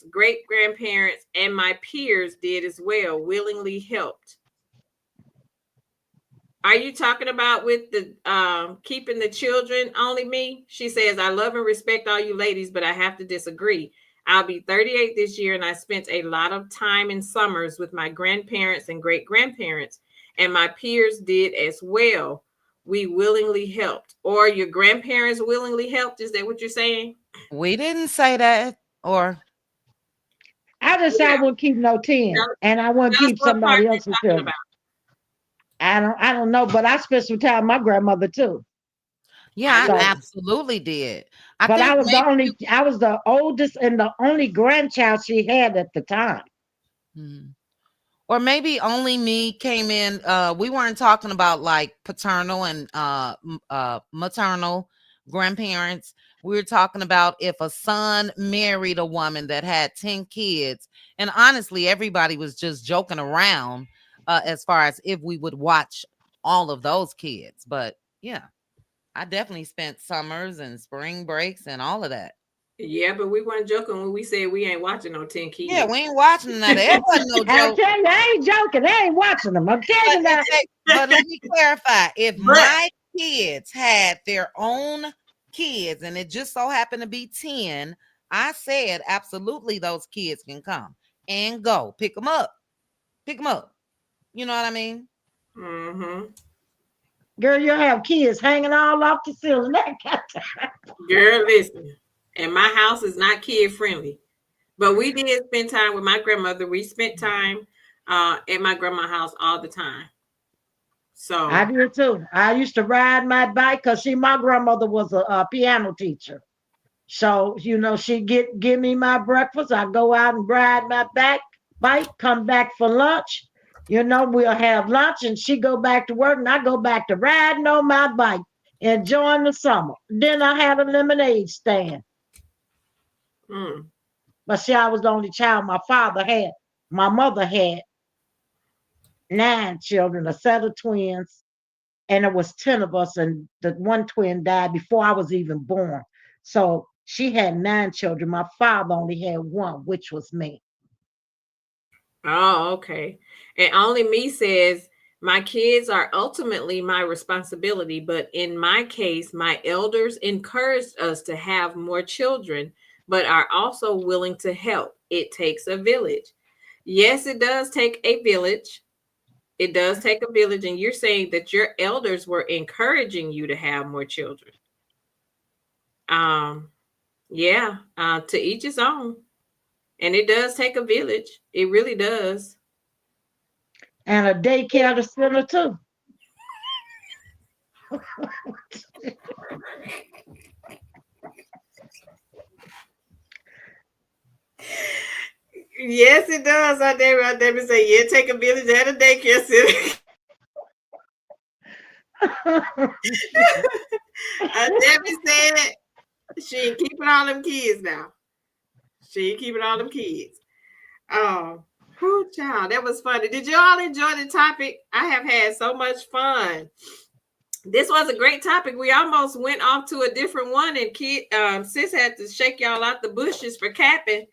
great grandparents, and my peers did as well, willingly helped. Are you talking about with the keeping the children? Only me? She says, I love and respect all you ladies, but I have to disagree. I'll be 38 this year, and I spent a lot of time in summers with my grandparents and great grandparents, and my peers did as well. We willingly helped. Or your grandparents willingly helped? Is that what you're saying? We didn't say that. Or I just said I Yeah. wouldn't keep no Tell, 10 and I wouldn't tell us keep what part somebody you're else's talking children. about. I don't know, but I spent some time with my grandmother too. I yeah, I So didn't. absolutely did. I but think maybe you. I was the oldest and the only grandchild she had at the time. Mhm. Or maybe only me came in. We weren't talking about like paternal and maternal grandparents. We were talking about if a son married a woman that had 10 kids. And honestly, everybody was just joking around as far as if we would watch all of those kids. But yeah, I definitely spent summers and spring breaks and all of that. Yeah, but we weren't joking when we said we ain't watching no 10 Yeah, we kids. ain't watching that. It wasn't no I joke. tell you, I ain't joking. I ain't watching them. I'm telling you now. But let me clarify. If But my kids had their own kids and it just so happened to be 10, I said absolutely those kids can come and go. Pick them up. Pick them up. You know what I mean? mm-hmm. Girl, you have kids hanging all off the ceiling. That kind Girl, listen. And my house is not kid friendly. But we did spend time with my grandmother. We spent time at my grandma's house all the time. I So did too. I used to ride my bike because my grandmother was a piano teacher. So, she'd give me my breakfast. I go out and ride my bike, come back for lunch. We'll have lunch and she go back to work and I go back to riding on my bike, enjoying the summer. Then I had a lemonade stand. mm, But see, I was the only child my mother had 9 children, a set of twins, and it was 10 of us, and the one twin died before I was even born. So she had 9 children. My father only had one, which was me. oh, okay. And only me says my kids are ultimately my responsibility, but in my case, my elders encouraged us to have more children, but are also willing to help. It takes a village. Yes, it does take a village. It does take a village, and you're saying that your elders were encouraging you to have more children. Um, yeah, to each his own. And it does take a village. It really does. And a daycare center too. Yes, it does. I say, yeah, take a village and a daycare center. Debbie said she ain't keeping all them kids now. She ain't keeping all them kids. Oh, who child, that was funny. Did you all enjoy the topic? I have had so much fun. This was a great topic. We almost went off to a different one, and sis had to shake y'all out the bushes for capping,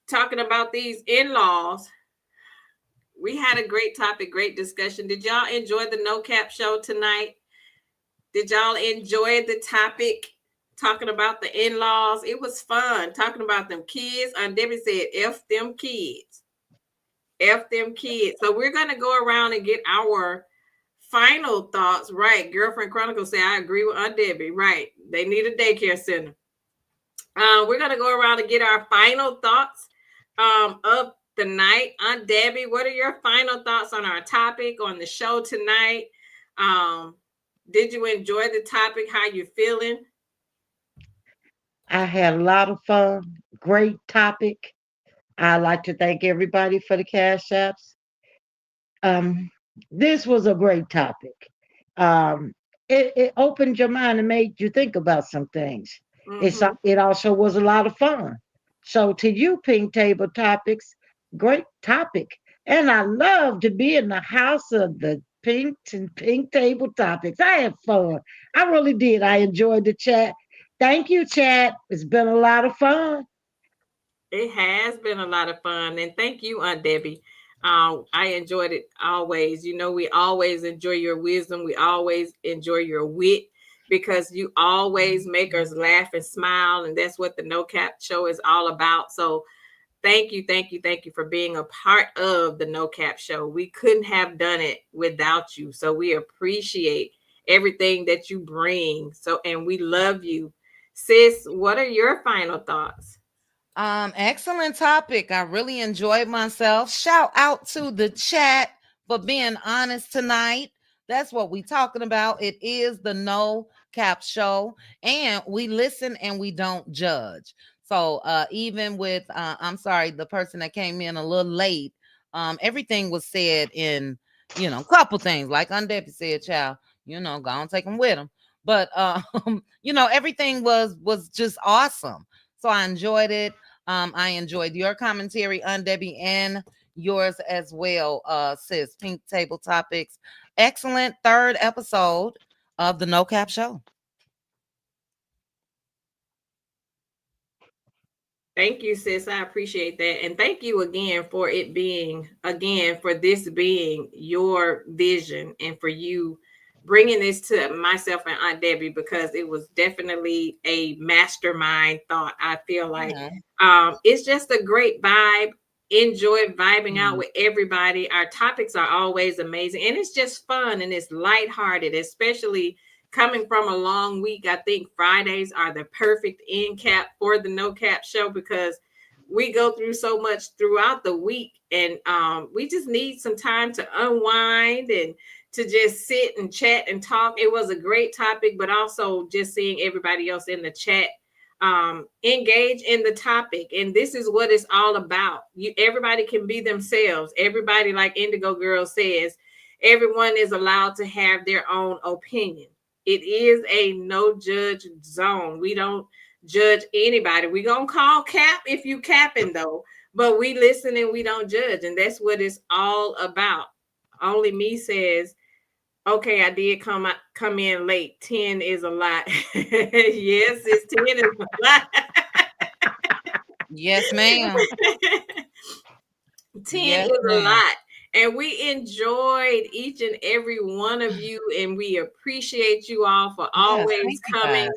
talking about these in-laws. We had a great topic, great discussion. Did y'all enjoy the No Cap show tonight? Did y'all enjoy the topic talking about the in-laws. It was fun talking about them kids. And Debbie said, F them kids. F them kids. So we're going to go around and get our final thoughts. Right. Girlfriend Chronicles say, I agree with Aunt Debbie. Right. They need a daycare center. We're going to go around and get our final thoughts of the night. Aunt Debbie, what are your final thoughts on our topic on the show tonight? Did you enjoy the topic? How you feeling? I had a lot of fun. Great topic. I'd like to thank everybody for the cash apps. Um, this was a great topic. Um, it opened your mind and made you think about some things. Mm-hmm. It also was a lot of fun. So to you, Pink Table Topics, great topic. And I love to be in the house of the Pink Table Topics. I had fun. I really did. I enjoyed the chat. Thank you, chat. It's been a lot of fun. It has been a lot of fun. And thank you, Aunt Debbie. I enjoyed it always. You know, we always enjoy your wisdom. We always enjoy your wit because you always make us laugh and smile. And that's what the No Cap show is all about. So thank you, thank you, thank you for being a part of the No Cap show. We couldn't have done it without you. So we appreciate everything that you bring. So, and we love you. Sis, what are your final thoughts? Excellent topic. I really enjoyed myself. Shout out to the chat for being honest tonight. That's what we talking about. It is the No Cap show, and we listen and we don't judge. So even with I'm sorry, the person that came in a little late, everything was said in, a couple things. Like Undeppy said, child, go and take them with them. But everything was just awesome. So I enjoyed it. I enjoyed your commentary on Debbie and yours as well, sis. Pink Table Topics. Excellent third episode of the No Cap Show. Thank you, sis. I appreciate that. And thank you again for it being, again, for this being your vision and for you bringing this to myself and Aunt Debbie because it was definitely a mastermind thought. I feel like it's just a great vibe. Enjoy vibing out with everybody. Our topics are always amazing and it's just fun and it's lighthearted, especially coming from a long week. I think Fridays are the perfect end cap for the No Cap show because we go through so much throughout the week and we just need some time to unwind and to just sit and chat and talk. It was a great topic, but also just seeing everybody else in the chat engage in the topic. And this is what it's all about. Everybody can be themselves. Everybody, like Indigo Girl says, everyone is allowed to have their own opinion. It is a no judge zone. We don't judge anybody. We gonna call cap if you capping though, but we listen and we don't judge, and that's what it's all about. Only me says, okay, I did come in late. 10 is a lot. Yes, it's 10 is a lot. Yes, ma'am. 10 yes, is a ma'am. lot. And we enjoyed each and every one of you, and we appreciate you all for always coming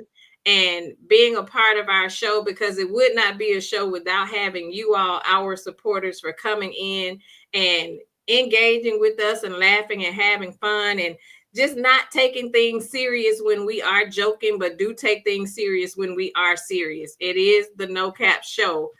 and being a part of our show because it would not be a show without having you all, our supporters, for coming in and engaging with us and laughing and having fun and just not taking things serious when we are joking, but do take things serious when we are serious. It is the No Cap show.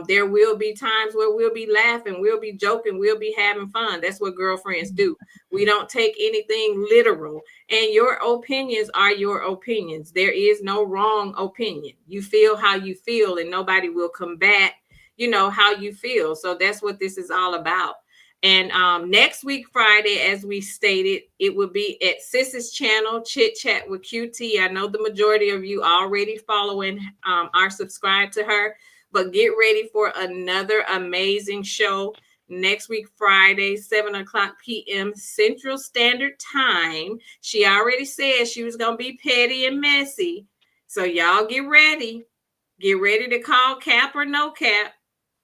There will be times where we'll be laughing, we'll be joking, we'll be having fun. That's what girlfriends do. We don't take anything literal. And your opinions are your opinions. There is no wrong opinion. You feel how you feel, and nobody will combat, how you feel. So that's what this is all about. And next week, Friday, as we stated, it will be at Sis's channel, Chit Chat with QT. I know the majority of you already following, are subscribed to her. But get ready for another amazing show next week, Friday, 7:00 p.m. Central Standard Time. She already said she was going to be petty and messy. So y'all get ready. Get ready to call cap or no cap.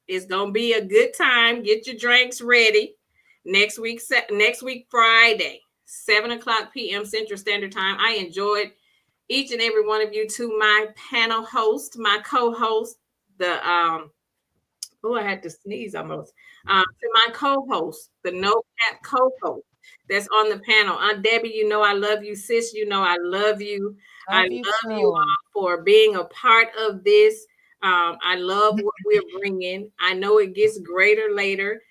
It's going to be a good time. Get your drinks ready. Next week, Friday, 7:00 p.m. Central Standard Time. I enjoyed each and every one of you to my panel host, my co-host, the oh, I had to sneeze almost. To my co-host, the No Cap co-host that's on the panel. Aunt Debbie, you know I love you. Sis, you know I love you. I Love you love you too. all for being a part of this. I love what we're bringing. I know it gets greater later.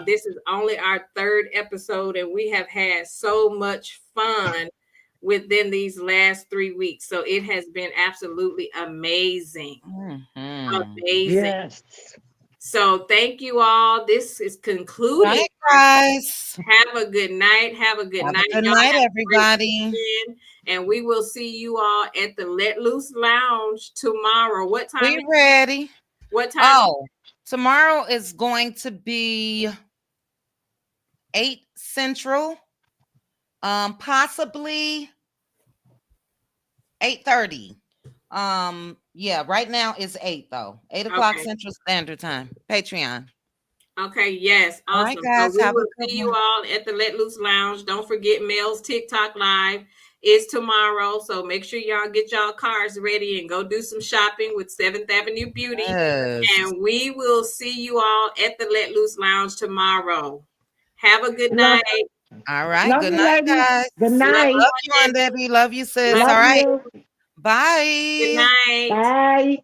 This is only our third episode, and we have had so much fun within these last 3 weeks. So it has been absolutely amazing. Mhm. Amazing. Yes. So thank you all. This is concluding. Bye, guys. Have a good night. Have a good Have a night. good Y'all night, have a great everybody. weekend. And we will see you all at the Let Loose Lounge tomorrow. What time? We ready. What time? Oh, tomorrow is going to be 8 Central. Possibly 8:30. Yeah, right now it's 8 though. 8 o'clock Okay. Central Standard Time. Patreon. Okay. Yes. All right, Awesome. So guys. we Have a will good see you one. all at the Let Loose Lounge. Don't forget Mel's TikTok Live is tomorrow. So make sure y'all get y'all cars ready and go do some shopping with 7th Avenue Beauty. Yes. And we will see you all at the Let Loose Lounge tomorrow. Have a good Love, night. All right. love Good you, night, ladies. guys. Good Love night. you, Love you, Aunt Aunt Debbie. Debbie. Love you, sis. Love All Love right. you. you. Good Bye. night. Bye.